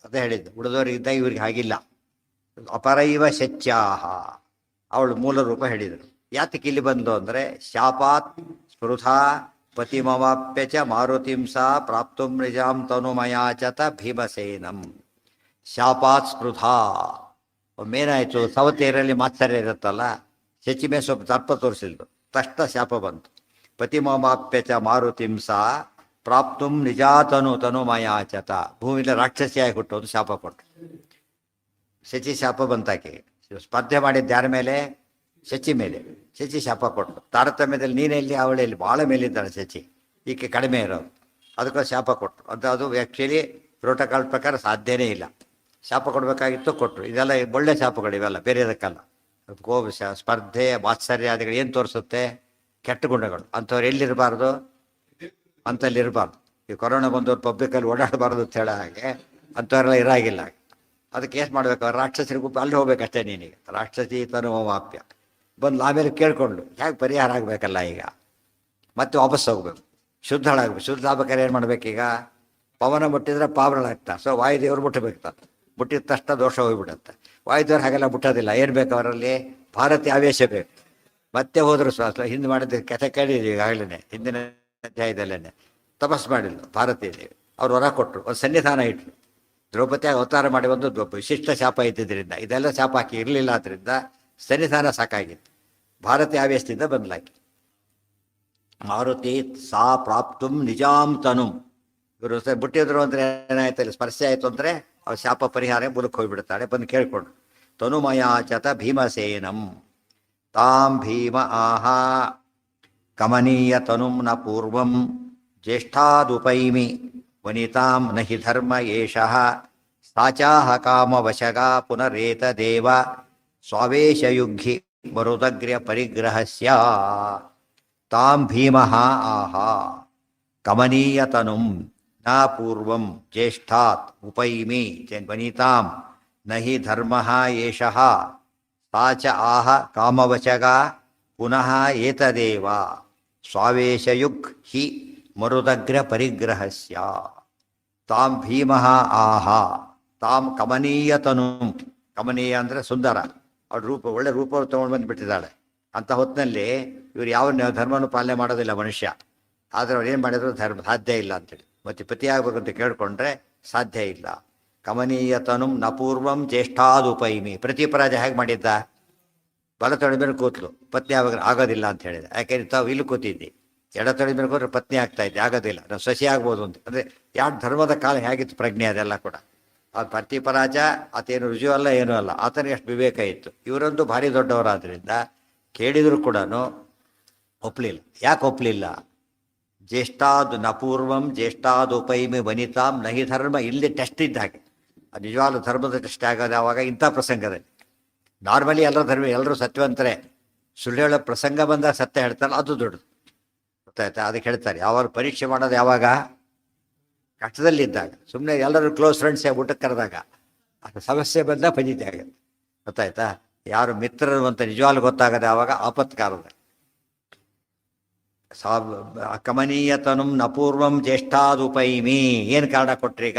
B: ಅದೇ ಹೇಳಿದ್ದು, ಉಳಿದವರಿಗಿದ್ದ ಇವ್ರಿಗೆ ಹಾಗಿಲ್ಲ. ಅಪರೈವ ಶಚ್ಯಾಹ, ಅವಳು ಮೂಲ ರೂಪ ಹೇಳಿದರು. ಯಾತಕ್ಕೆ ಇಲ್ಲಿ ಬಂದು ಅಂದರೆ ಶಾಪಾತ್ ಸ್ಪೃಥಾ ಪತಿಮವಾಪ್ಯ ಚ ಮಾರುತಿಂ ಸಾ ಪ್ರಾಪ್ತುಂ ನಿಜಾಂ ತನುಮಯಾಚತ ಭೀಮಸೇನಂ. ಶಾಪಾತ್ ಸ್ಪೃಥಾ. ಒಮ್ಮೇನಾಯಿತು, ಸವತೇರಲ್ಲಿ ಮಾತ್ಸರ್ಯ ಇರುತ್ತಲ್ಲ, ಶಚಿಮೆ ಸ್ವಲ್ಪ ದರ್ಪ ತೋರಿಸಿದ್ರು. ತಕ್ಷಣ ಶಾಪ ಬಂತು. ಪತಿಮವಾಪ್ಯ ಚ ಮಾರುತಿಂ ಸಾ ಪ್ರಾಪ್ತುಂ ನಿಜಾತನು ತನುಮಯಾಚತ. ಭೂಮಿಲಿ ರಾಕ್ಷಸಿಯಾಗಿ ಹುಟ್ಟೋದು ಶಾಪ ಕೊಟ್ಟು. ಶಚಿ ಶಾಪ ಬಂತಾಕೆ. ಸ್ಪರ್ಧೆ ಮಾಡಿದ್ದು ಯಾರ ಮೇಲೆ? ಶಚಿ ಮೇಲೆ. ಶಚಿ ಶಾಪ ಕೊಟ್ಟು. ತಾರತಮ್ಯದಲ್ಲಿ ನೀನೆಲ್ಲಿ ಅವಳೆಲ್ಲಿ ಭಾಳ ಮೇಲಿದ್ದಾಳೆ ಶಚಿ, ಈಕೆ ಕಡಿಮೆ ಇರೋದು. ಅದಕ್ಕೆ ಶಾಪ ಕೊಟ್ಟರು. ಅದು ಆ್ಯಕ್ಚುಲಿ ಪ್ರೋಟೋಕಾಲ್ ಪ್ರಕಾರ ಸಾಧ್ಯನೇ ಇಲ್ಲ. ಶಾಪ ಕೊಡಬೇಕಾಗಿತ್ತು, ಕೊಟ್ಟರು. ಇದೆಲ್ಲ ಒಳ್ಳೆ ಶಾಪಗಳು ಇವೆಲ್ಲ, ಬೇರೆದಕ್ಕಲ್ಲ. ಕೋಪ, ಸ್ಪರ್ಧೆ, ಮಾತ್ಸರ್ಯಾದಿಗಳು ಏನು ತೋರಿಸುತ್ತೆ? ಕೆಟ್ಟ ಗುಣಗಳು. ಅಂಥವ್ರು ಎಲ್ಲಿರಬಾರ್ದು? ಅಂತಲ್ಲಿರಬಾರ್ದು. ಈ ಕೊರೋನಾ ಬಂದವ್ರು ಪಬ್ಲಿಕಲ್ಲಿ ಓಡಾಡಬಾರ್ದು ಅಂತ ಹೇಳೋ ಹಾಗೆ ಅಂಥವರೆಲ್ಲ ಇರಾಗಿಲ್ಲ. ಅದಕ್ಕೆ ಏನು ಮಾಡಬೇಕು? ರಾಕ್ಷಸರಿಗೂ ಅಲ್ಲಿ ಹೋಗ್ಬೇಕಷ್ಟೇ ನೀನೀಗ. ರಾಕ್ಷಸಿ ತನುವಾಪ್ಯ ಬಂದು ಆಮೇಲೆ ಕೇಳಿಕೊಂಡು ಹೇಗೆ ಪರಿಹಾರ ಆಗಬೇಕಲ್ಲ. ಈಗ ಮತ್ತೆ ವಾಪಸ್ ಹೋಗ್ಬೇಕು, ಶುದ್ಧಳಾಗಬೇಕು. ಶುದ್ಧ ಆಗ್ಬೇಕಾದ್ರೆ ಏನು ಮಾಡ್ಬೇಕೀಗ? ಪವನ ಮುಟ್ಟಿದ್ರೆ ಪಾವನಳಾಗ್ತಾ. ಸೊ ವಾಯುದೇವರು ಮುಟ್ಟಬೇಕು. ಮುಟ್ಟಿದ ತಕ್ಷಣ ದೋಷ ಹೋಗ್ಬಿಡುತ್ತೆ. ವಾಯುದೇವರು ಹಾಗೆಲ್ಲ ಮುಟ್ಟೋದಿಲ್ಲ. ಏನು ಬೇಕು ಅವರಲ್ಲಿ? ಭಾರತಿ ಆವೇಶ ಬೇಕು. ಮತ್ತೆ ಹೋದ್ರು ಹಿಂದೆ ಮಾಡಿದ ಕಥೆ ಕೇಳಿದ್ವಿ ಈಗಾಗಲೇ, ಹಿಂದಿನ ಅಧ್ಯಾಯದಲ್ಲೇ. ತಪಸ್ ಮಾಡಿದ್ಲು ಭಾರತೀ ದೇವಿ. ಅವ್ರು ಹೊರ ಕೊಟ್ಟರು, ಒಂದು ಸನ್ನಿಧಾನ ಇಟ್ಟರು. ದ್ರೌಪದಿಯಾಗಿ ಅವತಾರ ಮಾಡಿ ಒಂದು ವಿಶಿಷ್ಟ ಶಾಪ ಇದ್ದಿದ್ದರಿಂದ, ಇದೆಲ್ಲ ಶಾಪ ಹಾಕಿ ಇರಲಿಲ್ಲ. ಆದ್ದರಿಂದ ಸನ್ನಿಧಾನ ಸಾಕಾಗಿತ್ತು. ಭಾರತೀಯ ಆವೇಶದಿಂದ ಬಂದ್ಲಾಕಿ. ಮಾರುತಿ ಸಾ ಪ್ರಾಪ್ತುಂ ನಿಜಾಂ ತನುಂ. ಇವರು ಬಿಟ್ಟಿದ್ರು ಅಂದರೆ ಏನಾಯ್ತು? ಅಲ್ಲಿ ಸ್ಪರ್ಶ ಆಯಿತು ಅಂದರೆ ಅವ್ರ ಶಾಪ ಪರಿಹಾರ ಮೂಲಕ ಹೋಗಿಬಿಡ್ತಾಳೆ. ಬಂದು ಕೇಳಿಕೊಂಡು ತನುಮಯಾಚತ ಭೀಮಸೇನಂ. ತಾಂ ಭೀಮ ಆಹಾ ಕಮನೀಯ ತನುಂ ನ ಪೂರ್ವಂ ಜ್ಯೇಷ್ಠಾದುಪೈಮಿ ವನಿತಾಂ ನ ಹಿ ಧರ್ಮ ಏಷಃ ಸಾಚಾಹ ಕಾಮವಶಗಾ ಪುನರೇತದೇವ ಸ್ವಾವೇಶಯುಗ್ಧಿ ಮರುದಗ್ರ್ಯ ಪರಿಗ್ರಹಸ್ಯ. ತಾಂ ಭೀಮಃ ಆಹಾ ಕಮನೀಯತನುಂ ನ ಪೂರ್ವಂ ಜ್ಯೇಷ್ಠಾತ್ ಉಪೈಮಿ ವನಿತಾಂ ನ ಹಿ ಧರ್ಮಃ ಏಷಃ ಸಾ ಚ ಆಹ ಕಾಮವಚಗಾ ಪುನಃ ಏತದೇವ ಸ್ವಾವೇಶಯುಗ್ ಹಿ ಮರುದಗ್ರ ಪರಿಗ್ರಹಸ್ಯ ತಾಂ ಭೀಮಃ ಆಹ ತಾಂ ಕಮನೀಯತನು. ಕಮನೀಯ ಅಂದರೆ ಸುಂದರ. ಅವಳು ರೂಪ ಒಳ್ಳೆ ರೂಪ ತೊಗೊಂಡು ಬಂದುಬಿಟ್ಟಿದ್ದಾಳೆ. ಅಂಥ ಹೊತ್ತಿನಲ್ಲಿ ಇವರು ಯಾವ ಧರ್ಮನೂ ಪಾಲನೆ ಮಾಡೋದಿಲ್ಲ ಮನುಷ್ಯ. ಆದರೆ ಅವ್ರು ಏನು ಮಾಡಿದ್ರು ಧರ್ಮ ಸಾಧ್ಯ ಇಲ್ಲ ಅಂತೇಳಿ ಮತ್ತೆ ಪತಿ ಆಗ್ಬೇಕು ಅಂತ ಕೇಳಿಕೊಂಡ್ರೆ ಸಾಧ್ಯ ಇಲ್ಲ. ಕಮನೀಯತನು ನಪೂರ್ವಂ ಜ್ಯೇಷ್ಠಾದುಪೈಮಿ. ಪ್ರತಿಪರಾಜ ಹೇಗೆ ಮಾಡಿದ್ದ? ಬಲ ತೊಡೆ ಮೇಲೆ ಕೂತ್ಲು, ಪತ್ನಿ ಆಗೋದಿಲ್ಲ ಅಂತ ಹೇಳಿದೆ. ಯಾಕೆಂದ್ರೆ ತಾವು ಇಲ್ಲಿ ಕೂತಿದ್ದಿ, ಎಡ ತೊಡೆ ಮೇಲೆ ಕೂತ್ರೆ ಪತ್ನಿ ಆಗ್ತಾ ಇದ್ದೆ, ಆಗೋದಿಲ್ಲ, ನಾವು ಸಸಿ ಆಗ್ಬೋದು ಅಂತ. ಅಂದರೆ ಯಾವ ಧರ್ಮದ ಕಾಲ ಹೇಗಿತ್ತು ಪ್ರಜ್ಞೆ ಅದೆಲ್ಲ ಕೂಡ. ಅದು ಪ್ರತಿಪರಾಜ ಆತೇನು ರುಜು ಅಲ್ಲ ಏನೂ ಅಲ್ಲ, ಆತನಿಗೆ ಎಷ್ಟು ವಿವೇಕ ಇತ್ತು. ಇವರೊಂದು ಭಾರಿ ದೊಡ್ಡವರಾದ್ರಿಂದ ಕೇಳಿದರೂ ಕೂಡ ಒಪ್ಪಲಿಲ್ಲ. ಯಾಕೆ ಒಪ್ಪಲಿಲ್ಲ? ಜ್ಯೇಷ್ಠಾದು ನಪೂರ್ವಂ ಜ್ಯೇಷ್ಠಾದುಪೈಮಿ ವನಿತಾಂ ನಹಿ ಧರ್ಮ. ಇಲ್ಲಿ ಟೆಸ್ಟ್ ಇದ್ದ ಹಾಗೆ, ಅದು ನಿಜವಾದ ಧರ್ಮದ ಟೆಸ್ಟ್ ಆಗೋದು ಯಾವಾಗ? ಇಂಥ ಪ್ರಸಂಗದಲ್ಲಿ. ನಾರ್ಮಲಿ ಎಲ್ಲರೂ ಸತ್ಯವಂತರೇ, ಸುಳ್ಳು ಹೇಳೋ ಪ್ರಸಂಗ ಬಂದಾಗ ಸತ್ಯ ಹೇಳ್ತಾರಲ್ಲ, ಅದು ದೊಡ್ಡದು. ಗೊತ್ತಾಯ್ತಾ? ಅದಕ್ಕೆ ಹೇಳ್ತಾರೆ ಯಾವಾಗ ಪರೀಕ್ಷೆ ಮಾಡೋದು ಯಾವಾಗ? ಕಷ್ಟದಲ್ಲಿದ್ದಾಗ. ಸುಮ್ಮನೆ ಎಲ್ಲರೂ ಕ್ಲೋಸ್ ಫ್ರೆಂಡ್ಸೇ ಊಟಕ್ಕೆ ಕರೆದಾಗ ಅದು ಸಮಸ್ಯೆ ಬಂದಾಗ ಫಜಿತಿ ಆಗುತ್ತೆ. ಗೊತ್ತಾಯ್ತಾ? ಯಾರು ಮಿತ್ರರು ಅಂತ ನಿಜವಾಗ್ಲೂ ಗೊತ್ತಾಗದೆ ಯಾವಾಗ? ಆಪತ್ಕಾಲದ. ಕಮನೀಯತನು ನಪೂರ್ವಂ ಜ್ಯೇಷ್ಠಾದುಪೈಮಿ. ಏನು ಕಾರಣ ಕೊಟ್ರೀಗ?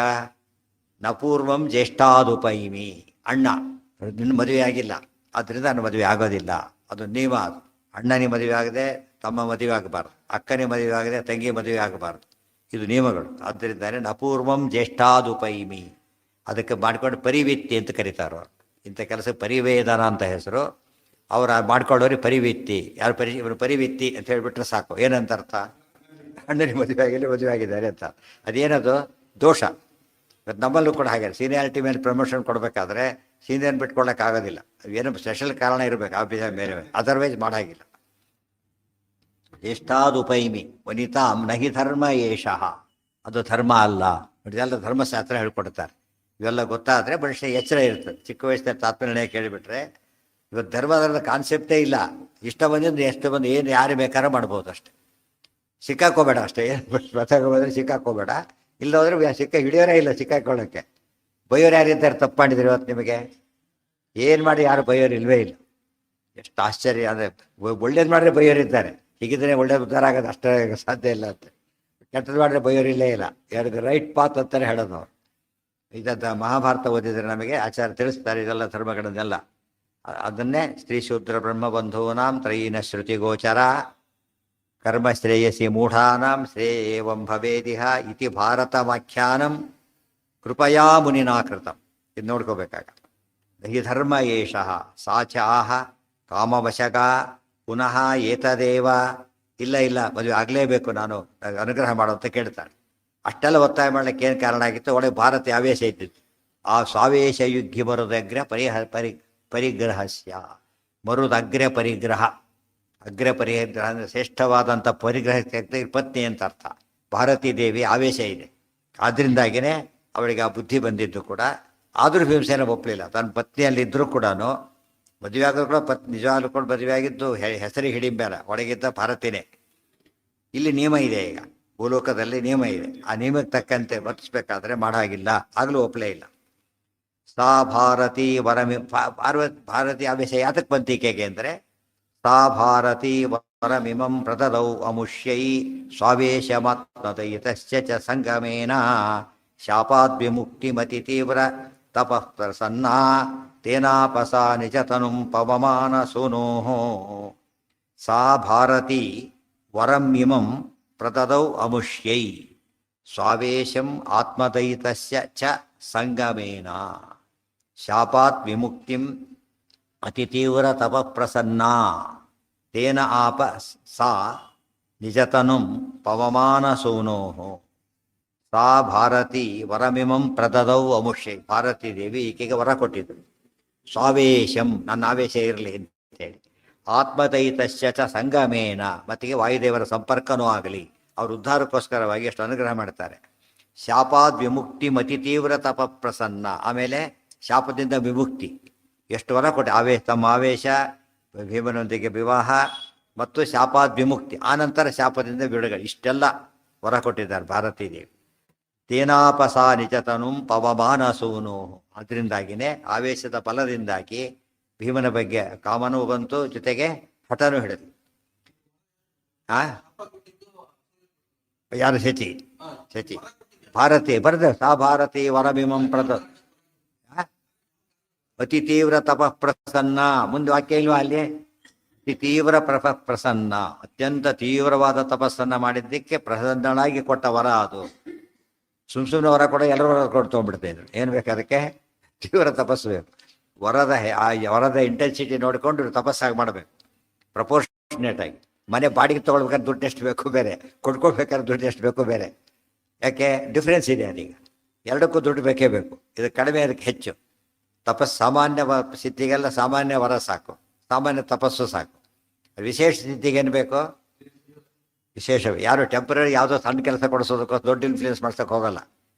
B: ನಪೂರ್ವಂ ಜ್ಯೇಷ್ಠಾದುಪೈಮಿ. ಅಣ್ಣ ನಿನ್ನ ಮದುವೆ ಆಗಿಲ್ಲ, ಆದ್ದರಿಂದ ನಾನು ಮದುವೆ ಆಗೋದಿಲ್ಲ. ಅದು ನಿಯಮ. ಅದು ಅಣ್ಣನಿಗೆ ಮದುವೆ ಆಗದೆ ತಮ್ಮ ಮದುವೆ ಆಗಬಾರ್ದು, ಅಕ್ಕನಿಗೆ ಮದುವೆ ಆಗದೆ ತಂಗಿ ಮದುವೆ ಆಗಬಾರ್ದು. ಇದು ನಿಯಮಗಳು. ಆದ್ದರಿಂದಾನೆ ನಪೂರ್ವಂ ಜ್ಯೇಷ್ಠಾದುಪೈಮಿ. ಅದಕ್ಕೆ ಮಾಡ್ಕೊಂಡು ಪರಿವಿತ್ತಿ ಅಂತ ಕರೀತಾರೆ. ಇಂಥ ಕೆಲಸ ಪರಿವೇದನ ಅಂತ ಹೆಸರು. ಅವರ ಮಾಡ್ಕೊಳ್ಳೋರಿಗೆ ಪರಿವಿತ್ತಿ. ಯಾರು ಇವರು ಪರಿವಿತ್ತಿ ಅಂತ ಹೇಳಿಬಿಟ್ರೆ ಸಾಕು. ಏನಂತ ಅರ್ಥ? ಅಣ್ಣನಿಗೆ ಮದುವೆ ಆಗಿಲ್ಲ, ಮದುವೆ ಆಗಿದ್ದಾರೆ ಅಂತ. ಅದೇನದು? ದೋಷ. ಇವತ್ತು ನಮ್ಮಲ್ಲೂ ಕೂಡ ಹಾಗೆ ಸೀನಿಯಾರಿಟಿ ಮೇಲೆ ಪ್ರಮೋಷನ್ ಕೊಡಬೇಕಾದ್ರೆ ಸೀನಿಯರ್ ಬಿಟ್ಕೊಳ್ಳೋಕ್ಕಾಗೋದಿಲ್ಲ. ಏನು ಸ್ಪೆಷಲ್ ಕಾರಣ ಇರಬೇಕು ಆಫೀಸ ಮೇಲೆ, ಅದರ್ವೈಸ್ ಮಾಡಾಗಿಲ್ಲ. ಜ್ಯೇಷ್ಠಾದುಪೈಮಿ ವನಿತಾಂ ನಹಿ ಧರ್ಮ ಏಷಃ. ಅದು ಧರ್ಮ ಅಲ್ಲ. ಇದೆಲ್ಲ ಧರ್ಮಶಾಸ್ತ್ರ ಹೇಳ್ಕೊಡ್ತಾರೆ. ಇವೆಲ್ಲ ಗೊತ್ತಾದರೆ ಮನುಷ್ಯ ಎಚ್ಚರ ಇರ್ತದೆ. ಚಿಕ್ಕ ವಯಸ್ಸಿನ ತಾತ್ಪರ್ಯ ಕೇಳಿಬಿಟ್ರೆ ಇವತ್ತು ಧರ್ಮದ ಕಾನ್ಸೆಪ್ಟೇ ಇಲ್ಲ. ಇಷ್ಟ ಬಂದಿದ್ದು ಎಷ್ಟು ಬಂದು ಏನು ಯಾರು ಬೇಕಾದ್ರೂ ಮಾಡ್ಬೋದು ಅಷ್ಟೆ. ಸಿಕ್ಕಾಕೋಬೇಡ ಅಷ್ಟೇ. ಏನು ಬಂದರೆ ಸಿಕ್ಕಾಕೋಬೇಡ. ಇಲ್ಲೋದ್ರೆ ಹಿಡಿಯೋರೇ ಇಲ್ಲ ಸಿಕ್ಕಾಕೊಳ್ಳೋಕ್ಕೆ. ಬೈಯೋರು ಯಾರಿದ್ದಾರೆ? ತಪ್ಪು ಮಾಡಿದ್ರು ಇವತ್ತು ನಿಮಗೆ ಏನು ಮಾಡಿ ಯಾರು ಬೈಯೋರು ಇಲ್ವೇ ಇಲ್ಲ. ಎಷ್ಟು ಆಶ್ಚರ್ಯ ಅಂದರೆ ಒಳ್ಳೇದು ಮಾಡಿದ್ರೆ ಬೈಯೋರಿದ್ದಾರೆ. ಹೀಗಿದ್ರೆ ಒಳ್ಳೇದು ಉದ್ಧಾರ ಆಗೋದು ಅಷ್ಟೇ ಸಾಧ್ಯ ಇಲ್ಲ ಅಂತ. ಕೆಟ್ಟದ್ದು ಮಾಡಿದ್ರೆ ಬೈಯೋರಿಲ್ಲೇ ಇಲ್ಲ. ಯಾರಿಗೆ ರೈಟ್ ಪಾತ್ ಅಂತಾನೆ ಹೇಳೋದು ಅವರು. ಇದಂತ ಮಹಾಭಾರತ ಓದಿದರೆ ನಮಗೆ ಆಚಾರ್ಯ ತಿಳಿಸ್ತಾರೆ ಇದೆಲ್ಲ ಧರ್ಮಗಳನ್ನೆಲ್ಲ. ಅದನ್ನೇ ಸ್ತ್ರೀ ಶೂದ್ರ ಬ್ರಹ್ಮಬಂಧೂನಾಂ ತ್ರಯೀನ ಶ್ರುತಿಗೋಚರ ಕರ್ಮ ಶ್ರೇಯಸಿ ಮೂಢಾನಾಂ ಶ್ರೇಯೇವಂ ಭವೇದಿಹ ಇತಿ ಭಾರತವಾಖ್ಯಾನಂ ಕೃಪಯಾ ಮುನಿನಾಕೃತಂ. ಇದು ನೋಡ್ಕೋಬೇಕಾಗ. ಹಿ ಧರ್ಮ ಏಷಃ ಸಾಚಾಹ ಕಾಮವಶಗ ಪುನಃ ಏತದೇವ. ಇಲ್ಲ ಮದುವೆ ಆಗಲೇಬೇಕು, ನಾನು ಅನುಗ್ರಹ ಮಾಡು ಅಂತ ಕೇಳ್ತಾಳೆ. ಅಷ್ಟೆಲ್ಲ ಒತ್ತಾಯ ಮಾಡಲಿಕ್ಕೆ ಏನು ಕಾರಣ ಆಗಿತ್ತು? ಒಳಗೆ ಭಾರತ ಆವೇಶ ಇದ್ದಿತ್ತು. ಆ ಸ್ವಾವೇಶ ಯುಗ್ಗಿ ಮರುದಗ್ರ ಪರಿಗ್ರಹಸ್ಯ. ಮರುದಗ್ರ ಪರಿಗ್ರಹ. ಅಗ್ರ ಪರಿಗ್ರಹ ಅಂದರೆ ಶ್ರೇಷ್ಠವಾದಂಥ ಪರಿಗ್ರಹಕ್ಕೆ ಪತ್ನಿ ಅಂತ ಅರ್ಥ. ಭಾರತೀ ದೇವಿ ಆವೇಶ ಇದೆ. ಆದ್ದರಿಂದಾಗಿಯೇ ಅವಳಿಗೆ ಆ ಬುದ್ಧಿ ಬಂದಿದ್ದು ಕೂಡ. ಆದರೂ ಭೀಮಸೇನ ಒಪ್ಪಲಿಲ್ಲ. ತನ್ನ ಪತ್ನಿಯಲ್ಲಿದ್ದರೂ ಕೂಡ ಮದುವೆ ಆಗೋದು ಕೂಡ ನಿಜವಾಗ್ಲೂ ಕೂಡ ಮದುವೆ ಆಗಿದ್ದು ಹೆಸರಿಗೆ ಹಿಡಿಬೇಡ, ಒಳಗಿದ್ದ ಭಾರತೀನೇ. ಇಲ್ಲಿ ನಿಯಮ ಇದೆ. ಈಗ ಭೂಲೋಕದಲ್ಲಿ ನಿಯಮ ಇದೆ. ಆ ನಿಯಮಕ್ಕೆ ತಕ್ಕಂತೆ ವರ್ತಿಸ್ಬೇಕಾದ್ರೆ ಮಾಡಾಗಿಲ್ಲ. ಆಗಲೂ ಒಪ್ಪಲೇ ಇಲ್ಲ. ಸಾ ಭಾರತೀ ಭಾರತೀ ಆವೇಶ ಯಾತಕ್ಕೆ ಬಂತೀಕೆಗೆ ಅಂದರೆ ಸಾ ಭಾರತೀ ವರಮಿಮಂ ಪ್ರದದೌ ಅಮುಷ್ಯೈ ಸ್ವಾವೇಶಮಾತ್ಮದಯಿತಶ್ಚ ಚ ಸಂಗಮೇನ ಶಾಪಾದ್ವಿಮುಕ್ತಿಮತಿ ತೀವ್ರ ತಪಃ ಪ್ರಸನ್ನಾ ತೇನಾಪಸಾ ನಿಜತನುಂ ಪವಮಾನ ಸೂನೋಃ. ಸಾ ಭಾರತೀ ವರಮಿಮಂ ಪ್ರದದೌ ಅಮುಷ್ಯೈ ಸ್ವಾವೇಶಂ ಆತ್ಮದಯಿತಸ್ಯ ಚ ಸಂಗಮೇನ ಶಾಪಾತ್ ವಿಮುಕ್ತಿಂ ಅತಿತೀವ್ರ ತಪಃಪ್ರಸನ್ನಾ ತೇನ ಆಪ ಸಾ ನಿಜತನುಂ ಪವಮಾನ ಸೂನೋಃ. ಸಾ ಭಾರತೀ ವರಮಿಮಂ ಪ್ರದದೌ ಅಮುಷ್ಯೈ. ಭಾರತೀ ದೇವಿ ಈಕೆಗೆ ವರ ಕೊಟ್ಟಿದ್ರು. ಸ್ವಾವೇಶಂ, ನನ್ನ ಆವೇಶ ಇರಲಿ ಅಂತೇಳಿ. ಆತ್ಮದಯಿತಶ್ಚ ಚ ಸಂಗಮೇನ, ಮತ್ತಿಗೆ ವಾಯುದೇವರ ಸಂಪರ್ಕನೂ ಆಗಲಿ. ಅವರು ಉದ್ಧಾರಕ್ಕೋಸ್ಕರವಾಗಿ ಎಷ್ಟು ಅನುಗ್ರಹ ಮಾಡ್ತಾರೆ. ಶಾಪಾದ್ ವಿಮುಕ್ತಿ ಮತಿ ತೀವ್ರ ತಪಃಪ್ರಸನ್ನ. ಆಮೇಲೆ ಶಾಪದಿಂದ ವಿಮುಕ್ತಿ. ಎಷ್ಟು ವರ ಕೊಟ್ಟೆ. ತಮ್ಮ ಆವೇಶ, ಭೀಮನೊಂದಿಗೆ ವಿವಾಹ ಮತ್ತು ಶಾಪಾದ್ ವಿಮುಕ್ತಿ. ಆನಂತರ ಶಾಪದಿಂದ ಬಿಡುಗಡೆ. ಇಷ್ಟೆಲ್ಲ ವರ ಕೊಟ್ಟಿದ್ದಾರೆ ಭಾರತೀ ದೇವಿ. ತೇನಾಪಸಾ ನಿಜತನುಂ ಪವಮಾನ ಸೂನು. ಅದರಿಂದಾಗಿಯೇ ಆವೇಶದ ಫಲದಿಂದಾಗಿ ಭೀಮನ ಬಗ್ಗೆ ಕಾಮನೂ ಬಂತು, ಜೊತೆಗೆ ಹಠನೂ ಹಿಡಿದು. ಆ ಯಾರು ಶಚಿ ಶಚಿ ಭಾರತಿ ಬರೆದ ಸಾ ಭಾರತಿ ವರಮಿಮಂ ಪ್ರದ ಅತಿ ತೀವ್ರ ತಪ ಪ್ರಸನ್ನ ಮುಂದೆ ವಾಕ್ಯ ಇಲ್ವಾ ಅಲ್ಲಿ ಅತಿ ತೀವ್ರ ಪ್ರಸನ್ನ ಅತ್ಯಂತ ತೀವ್ರವಾದ ತಪಸ್ಸನ್ನ ಮಾಡಿದ್ದಕ್ಕೆ ಪ್ರಸನ್ನನಾಗಿ ಕೊಟ್ಟ ವರ ಅದು. ಸುಮ್ಮನೆ ವರ ಕೂಡ ಎಲ್ಲರೂ ವರ ಕೊಡ್ತೊಂಡ್ಬಿಡ್ತಾ ಇದ್ರು. ಏನು ಬೇಕು ಅದಕ್ಕೆ? ತೀವ್ರ ತಪಸ್ಸು ಬೇಕು. ಆ ವರದ ಇಂಟೆನ್ಸಿಟಿ ನೋಡಿಕೊಂಡು ತಪಸ್ಸಾಗಿ ಮಾಡಬೇಕು, ಪ್ರಪೋರ್ಷನೇಟ್ ಆಗಿ. ಮನೆ ಬಾಡಿಗೆ ತೊಗೊಳ್ಬೇಕಾದ್ರೆ ದುಡ್ಡು ಎಷ್ಟು ಬೇಕು ಬೇರೆ, ಕೊಡ್ಕೊಳ್ಬೇಕಾದ್ರೆ ದುಡ್ಡು ಎಷ್ಟು ಬೇಕು ಬೇರೆ. ಯಾಕೆ? ಡಿಫ್ರೆನ್ಸ್ ಇದೆ ಅದೀಗ. ಎರಡಕ್ಕೂ ದುಡ್ಡು ಬೇಕೇ ಬೇಕು. ಇದು ಕಡಿಮೆ, ಅದಕ್ಕೆ ಹೆಚ್ಚು. ಸಾಮಾನ್ಯ ಸ್ಥಿತಿಗೆಲ್ಲ ಸಾಮಾನ್ಯ ವರ ಸಾಕು, ಸಾಮಾನ್ಯ ತಪಸ್ಸು ಸಾಕು. ವಿಶೇಷ ಸ್ಥಿತಿಗೆ ಏನು ಬೇಕು? ವಿಶೇಷವೇ. ಯಾರು ಟೆಂಪ್ರರಿ ಯಾವುದೋ ಸಣ್ಣ ಕೆಲಸ ಕೊಡಿಸೋದಕ್ಕೋ ದೊಡ್ಡ ಇನ್ಫ್ಲೂಯೆನ್ಸ್ ಮಾಡ್ಸೋಕೆ ಹೋಗಲ್ಲ,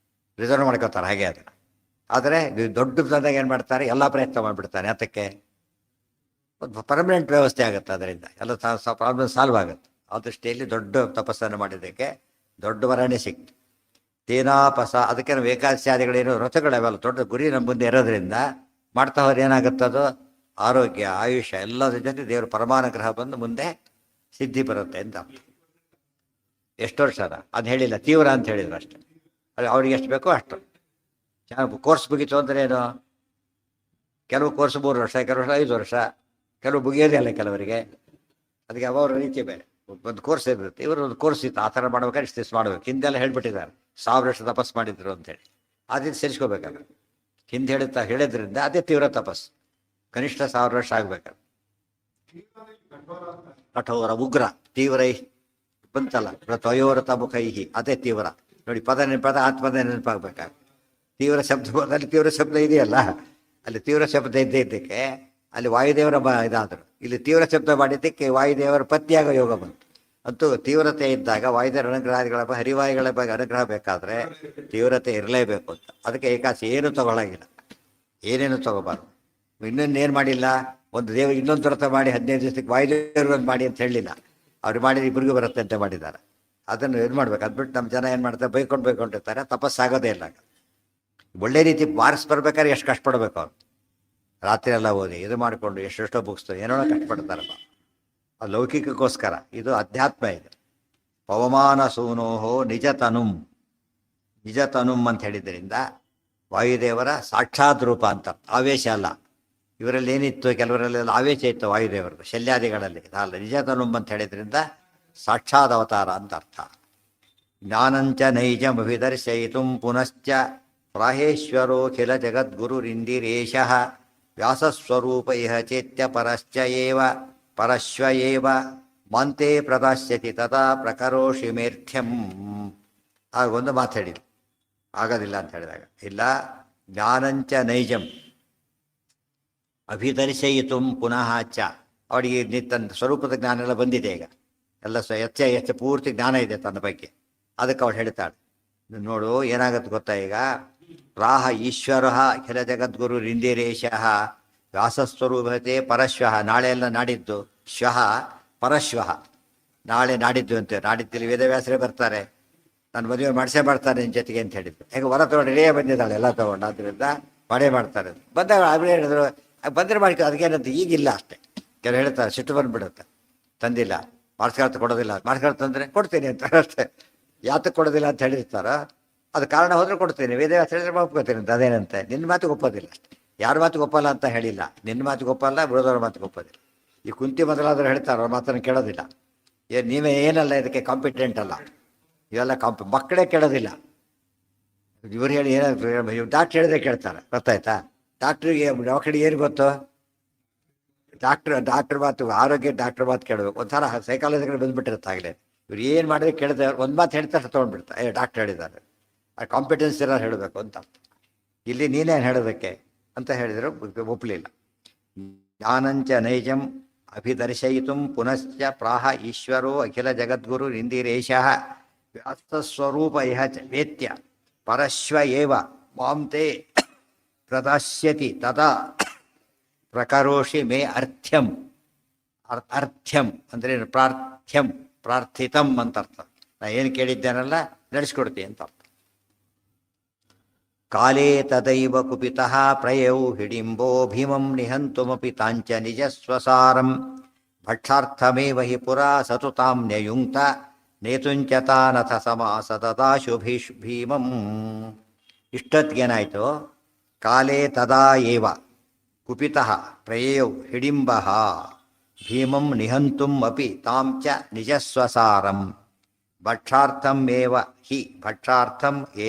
B: ರಿಸರ್ವ್ ಮಾಡ್ಕೋತಾರೆ ಹಾಗೆ ಅದನ್ನು. ಆದರೆ ದೊಡ್ಡ ತಂದಾಗ ಏನು ಮಾಡ್ತಾರೆ? ಎಲ್ಲ ಪ್ರಯತ್ನ ಮಾಡಿಬಿಡ್ತಾನೆ. ಅದಕ್ಕೆ ಒಂದು ಪರ್ಮನೆಂಟ್ ವ್ಯವಸ್ಥೆ ಆಗುತ್ತೆ, ಅದರಿಂದ ಎಲ್ಲ ಪ್ರಾಬ್ಲಮ್ ಸಾಲ್ವ್ ಆಗುತ್ತೆ. ಆ ದೃಷ್ಟಿಯಲ್ಲಿ ದೊಡ್ಡ ತಪಸ್ಸನ್ನು ಮಾಡಿದ್ದಕ್ಕೆ ದೊಡ್ಡ ವರನೇ ಸಿಕ್ತು. ತೇನಾಪಸ, ಅದಕ್ಕೆ ನಾವು ಏಕಾದಶಾದಿಗಳೇನು ವ್ರತಗಳವೆಲ್ಲ ದೊಡ್ಡ ಗುರಿ ನಮ್ಮ ಮುಂದೆ ಇರೋದ್ರಿಂದ ಮಾಡ್ತಾ ಹೋದ್ರೆ ಏನಾಗುತ್ತದು? ಆರೋಗ್ಯ, ಆಯುಷ್ಯ ಎಲ್ಲದ್ರ ಜೊತೆ ದೇವರು ಪರಮಾನುಗ್ರಹ ಬಂದು ಮುಂದೆ ಸಿದ್ಧಿ ಬರುತ್ತೆ ಅಂತ. ಎಷ್ಟು ವರ್ಷ ಅದು ಹೇಳಿಲ್ಲ, ತೀವ್ರ ಅಂತ ಹೇಳಿದ್ರು ಅಷ್ಟೆ. ಅದು ಅವ್ರಿಗೆ ಎಷ್ಟು ಬೇಕೋ ಅಷ್ಟು. ಚೆನ್ನಾಗಿ ಕೋರ್ಸ್ ಮುಗೀತು ಅಂದರೆ ಏನು? ಕೆಲವು ಕೋರ್ಸ್ 3 ವರ್ಷ, ಕೆಲವು ವರ್ಷ 5 ವರ್ಷ, ಕೆಲವು ಮುಗಿಯೋದೇ ಅಲ್ಲ ಕೆಲವರಿಗೆ. ಅದಕ್ಕೆ ಅವರ ರೀತಿ ಬೇರೆ. ಒಂದು ಕೋರ್ಸ್ ಇರುತ್ತೆ, ಇವರು ಒಂದು ಕೋರ್ಸ್ ಇತ್ತು, ಆ ಥರ ಮಾಡ್ಬೇಕಾದ್ರೆ ಇಷ್ಟು ದಿವಸ ಮಾಡಬೇಕು. ಹಿಂದೆಲ್ಲ ಹೇಳ್ಬಿಟ್ಟಿದ್ದಾರೆ 1000 ವರ್ಷ ತಪಸ್ಸು ಮಾಡಿದ್ರು ಅಂತೇಳಿ. ಅದೇ ಸೇರಿಸ್ಕೋಬೇಕಲ್ಲ. ಹಿಂದೆ ಹೇಳಿದ್ರಿಂದ ಅದೇ ತೀವ್ರ ತಪಸ್ಸು. ಕನಿಷ್ಠ 1000 ವರ್ಷ ಆಗ್ಬೇಕಲ್ಲ. ಕಠೋರ, ಉಗ್ರ, ತೀವ್ರ ಬಂತಲ್ಲ, ತ್ವಯೋರತ ಮುಖೈಹಿ, ಅದೇ ತೀವ್ರ. ನೋಡಿ, ಪದ ಆತ್ಮದ ನೆನಪಾಗಬೇಕಾಗ ತೀವ್ರ ಶಬ್ದದಲ್ಲಿ ತೀವ್ರ ಶಬ್ದ ಇದೆಯಲ್ಲ, ಅಲ್ಲಿ ತೀವ್ರ ಶಬ್ದ ಇದ್ದಕ್ಕೆ ಅಲ್ಲಿ ವಾಯುದೇವರ ಇದಾದರು. ಇಲ್ಲಿ ತೀವ್ರ ಶಬ್ದ ಮಾಡಿದ್ದಕ್ಕೆ ವಾಯುದೇವರ ಪತ್ಯಾಗ ಯೋಗ ಬಂತು. ಅಂತೂ ತೀವ್ರತೆ ಇದ್ದಾಗ ವಾಯುದೇವರ ಅನುಗ್ರಹಗಳ ಹರಿವಾಯುಗಳ ಬಗ್ಗೆ ಅನುಗ್ರಹ ಬೇಕಾದರೆ ತೀವ್ರತೆ ಇರಲೇಬೇಕು ಅಂತ. ಅದಕ್ಕೆ ಏಕಾಸಿ ಏನು ತಗೊಳ್ಳಂಗಿಲ್ಲ, ಏನೇನು ತಗೋಬಾರ್ದು. ಇನ್ನೊಂದೇನು ಮಾಡಿಲ್ಲ, ಒಂದು ದೇವರು ಇನ್ನೊಂದು ವ್ರತ ಮಾಡಿ 15 ದಿವಸಕ್ಕೆ ವಾಯುದೇವರು ಒಂದು ಮಾಡಿ ಅಂತ ಹೇಳಲಿಲ್ಲ. ಅವ್ರು ಮಾಡಿದ್ರೆ ಇಬ್ಬರಿಗೂ ಬರುತ್ತೆ ಅಂತ ಮಾಡಿದ್ದಾರೆ. ಅದನ್ನು ಇದು ಮಾಡ್ಬೇಕು. ಅದು ಬಿಟ್ಟು ನಮ್ಮ ಜನ ಏನು ಮಾಡ್ತಾರೆ, ಬೈಕೊಂಡಿರ್ತಾರೆ, ತಪಸ್ಸಾಗೋದೇ ಇಲ್ಲ. ಒಳ್ಳೆ ರೀತಿ ಮಾರ್ಕ್ಸ್ ಬರ್ಬೇಕಾದ್ರೆ ಎಷ್ಟು ಕಷ್ಟಪಡ್ಬೇಕು ಅವ್ರು. ರಾತ್ರಿ ಎಲ್ಲ ಓದಿ ಇದು ಮಾಡಿಕೊಂಡು ಎಷ್ಟೆಷ್ಟೋ ಬುಕ್ಸ್ ಏನೋ ಕಷ್ಟಪಡ್ತಾರಪ್ಪ. ಅದು ಲೌಕಿಕಕ್ಕೋಸ್ಕರ, ಇದು ಅಧ್ಯಾತ್ಮ. ಇದೆ ಪವಮಾನ ಸೂನೋಹೋ ನಿಜತನುಂ. ನಿಜತನುಂ ಅಂತ ಹೇಳಿದ್ದರಿಂದ ವಾಯುದೇವರ ಸಾಕ್ಷಾತ್ ರೂಪ ಅಂತ. ಆವೇಶ ಅಲ್ಲ. ಇವರಲ್ಲಿ ಏನಿತ್ತು, ಕೆಲವರಲ್ಲೆಲ್ಲ ಆವೇಶ ಇತ್ತು ವಾಯುದೇವರದು, ಶಲ್ಯಾದಿಗಳಲ್ಲಿ. ಅಲ್ಲ, ನಿಜತನುಂ ಅಂತ ಹೇಳಿದ್ರಿಂದ ಸಾಕ್ಷಾತ್ ಅವತಾರ ಅಂತ ಅರ್ಥ. ಜ್ಞಾನಂಚ ನೈಜಮಭಿದರ್ಶಯಿತು ಪುನಶ್ಚ ಪ್ರಾಹೇಶ್ವರೋಖಿಲ ಜಗದ್ಗುರುರಿಂದಿರೇಶಃ ವ್ಯಾಸಸ್ವರೂಪ ಇಹ ಚೇತ್ಯ ಪರಶ್ವ ಏವ ಮಾಂತೆ ಪ್ರದಾಶ್ಯತಿ ತಥಾ ಪ್ರಕರೋಷಿ ಮೇರ್ಥ್ಯಂ. ಆಗೊಂದು ಮಾತಾಡಿದ್ರು, ಆಗೋದಿಲ್ಲ ಅಂತ ಹೇಳಿದಾಗ ಇಲ್ಲ. ಜ್ಞಾನಂಚ ನೈಜಂ ಅಭಿದರ್ಶಯಿತು ಪುನಃ ಚ. ಅವಳಿಗೆ ತನ್ನ ಸ್ವರೂಪದ ಜ್ಞಾನ ಎಲ್ಲ ಬಂದಿದೆ ಈಗ, ಎಲ್ಲ ಹೆಚ್ಚ ಪೂರ್ತಿ ಜ್ಞಾನ ಇದೆ ತನ್ನ ಬಗ್ಗೆ. ಅದಕ್ಕೆ ಅವಳು ಹೇಳ್ತಾಳೆ, ನೋಡು ಏನಾಗತ್ತೆ ಗೊತ್ತಾ, ಈಗ ಪ್ರಾಹ ಈಶ್ವರ ಅಖಿಲ ಜಗದ್ಗುರು ರಿಂದಿರೇಶಃ ವ್ಯಾಸಸ್ವರೂಪತೆ ಪರಶ್ವಃ. ನಾಳೆ ಎಲ್ಲ ನಾಡಿದ್ದು, ಶ್ವಃ ಪರಶ್ವಃ, ನಾಳೆ ನಾಡಿದ್ದು ಅಂತ. ನಾಡಿದ್ದಲ್ಲಿ ವೇದವ್ಯಾಸರೇ ಬರ್ತಾರೆ, ನಾನು ಮದುವೆ ಮಾಡಿಸೇ ಮಾಡ್ತಾರೆ ನಿನ್ನ ಜೊತೆಗೆ ಅಂತ ಹೇಳಿದ್ದು. ಈಗ ವರ ತೊಗೊಂಡು ರೆಡಿಯೇ ಬಂದಿದ್ದಾಳೆ ಎಲ್ಲ ತೊಗೊಂಡು, ಆದ್ದರಿಂದ ಮಾಡೇ ಮಾಡ್ತಾರೆ. ಬಂದಾಗ ಅವರೇ ಹೇಳಿದ್ರು, ಬಂದರೆ ಮಾಡ್ಕೊ, ಅದಕ್ಕೇನಂತ ಈಗಿಲ್ಲ ಅಷ್ಟೇ. ಕೆಲವು ಹೇಳ್ತಾರೆ ಸಿಟ್ಟು ಬಂದುಬಿಡುತ್ತೆ, ತಂದಿಲ್ಲ ಮಾರ್ಕ್ಸ್ ಕೊಡೋದಿಲ್ಲ, ಮಾರ್ಕ್ಸ್ ತಂದರೆ ಕೊಡ್ತೀನಿ ಅಂತ ಅಷ್ಟೇ. ಯಾತಕ್ಕೆ ಕೊಡೋದಿಲ್ಲ ಅಂತ ಹೇಳಿರ್ತಾರ, ಅದು ಕಾರಣ ಹೋದರೆ ಕೊಡ್ತೀನಿ, ವೇದವ್ಯಾಸ ಹೇಳಿದ್ರೆ ಒಪ್ಕೋತೀನಿ ಅಂತ. ಅದೇನಂತೆ, ನಿನ್ನ ಮಾತಿಗೆ ಒಪ್ಪೋದಿಲ್ಲ ಅಷ್ಟೇ. ಯಾರ ಮಾತಿಗೆ ಒಪ್ಪಲ್ಲ ಅಂತ ಹೇಳಿಲ್ಲ, ನಿನ್ನ ಮಾತಿಗೆ ಒಪ್ಪಲ್ಲ, ಬಿಡೋದವ್ರ ಮಾತಿಗೆ ಒಪ್ಪೋದಿಲ್ಲ. ಈ ಕುಂತಿ ಮೊದಲಾದರೂ ಹೇಳ್ತಾರೆ, ಅವ್ರ ಮಾತನ್ನು ಕೇಳೋದಿಲ್ಲ. ನೀವೇ ಏನಲ್ಲ ಇದಕ್ಕೆ ಕಾಂಪಿಟೆಂಟ್ ಅಲ್ಲ, ಇವೆಲ್ಲ ಮಕ್ಕಳೇ ಕೇಳೋದಿಲ್ಲ. ಇವ್ರು ಹೇಳಿ ಏನಾದ್ರು ಡಾಕ್ಟ್ರ್ ಹೇಳಿದ್ರೆ ಕೇಳ್ತಾರೆ, ಗೊತ್ತಾಯ್ತಾ? ಡಾಕ್ಟ್ರಿಗೆ ಮಕ್ಕಳಿಗೆ ಏನು ಗೊತ್ತು? ಡಾಕ್ಟ್ರ್ ಮಾತು, ಆರೋಗ್ಯ ಡಾಕ್ಟ್ರ್ ಮಾತು ಕೇಳಬೇಕು. ಒಂಥರ ಸೈಕಾಲಜಿಗಳು ಬಂದುಬಿಟ್ಟಿರುತ್ತೆ ಆಗಲೇ. ಇವ್ರು ಏನು ಮಾಡಿದ್ರೆ ಕೇಳಿದ್ರೆ ಒಂದು ಮಾತು ಹೇಳ್ತಾರೆ ತೊಗೊಂಡ್ಬಿಡ್ತಾರೆ, ಡಾಕ್ಟ್ರ್ ಹೇಳಿದ್ದಾರೆ. ಆ ಕಾಂಪಿಟೆನ್ಸ್ ಇರೋರು ಹೇಳಬೇಕು ಅಂತ. ಇಲ್ಲಿ ನೀನೇನು ಹೇಳೋದಕ್ಕೆ ಅಂತ ಹೇಳಿದ್ರು ಒಪ್ಪಲಿಲ್ಲ. ಜ್ಞಾನಂಚ ನೈಜಂ ಅಭಿದರ್ಶಯಿತು ಪುನಶ್ಚ ಪ್ರಾಹ ಈಶ್ವರೋ ಅಖಿಲ ಜಗದ್ಗುರು ಇಂದಿರೇಶಃ ವ್ಯಾಸಸ್ವರೂಪ ಇಹ ವೇತ್ಯ ಪರಶ್ವ ಏವ ಮಾಂತೆ ಪ್ರದಾಶ್ಯತಿ ತದಾ ಪ್ರಕರೋಷಿ ಮೇ ಅರ್ಥ್ಯಂ. ಅರ್ಥ್ಯಂ ಅಂದರೆ ಪ್ರಾರ್ಥ್ಯಂ, ಪ್ರಾರ್ಥಿತಂ ಅಂತ ಅರ್ಥ. ನಾ ಏನು ಕೇಳಿದ್ದೇನಲ್ಲ ನಡೆಸ್ಕೊಡ್ತೀನಿ ಅಂತ ಅರ್ಥ. ಕಾಲೇ ತದೈವ ಕುಪಿತಃ ಪ್ರಯೌ ಹಿಡಿಂಬೋ ಭೀಮಂ ನಿಹಂತುಮಪಿ ತಾಂಚ ನಿಜಸ್ವಸಾರಂ ಭಕ್ಷಾರ್ಥಮೇವ ಹಿ ಪುರಾ ಸತು ತಾಂ ನ್ಯಯುಂಕ್ತ ನೇತುಂಚತಾನಥ ಸಮಾಸ ತದಾಶು ಭೀಮಂ. ಇಷ್ಟೊತ್ತಿಗೇನಾಯಿತು, ಕಾಲೇ ತದಾ ಏವ ಕುಪಿತಃ ಪ್ರಯಯೌ ಹಿಡಿಂಬಃ ಭೀಮಂ ನಿಹಂತುಂ ಅಪಿ ತಾಂ ಚ ನಿಜಸ್ವಸಾರಂ ಭಕ್ಷಾರ್ಥಂ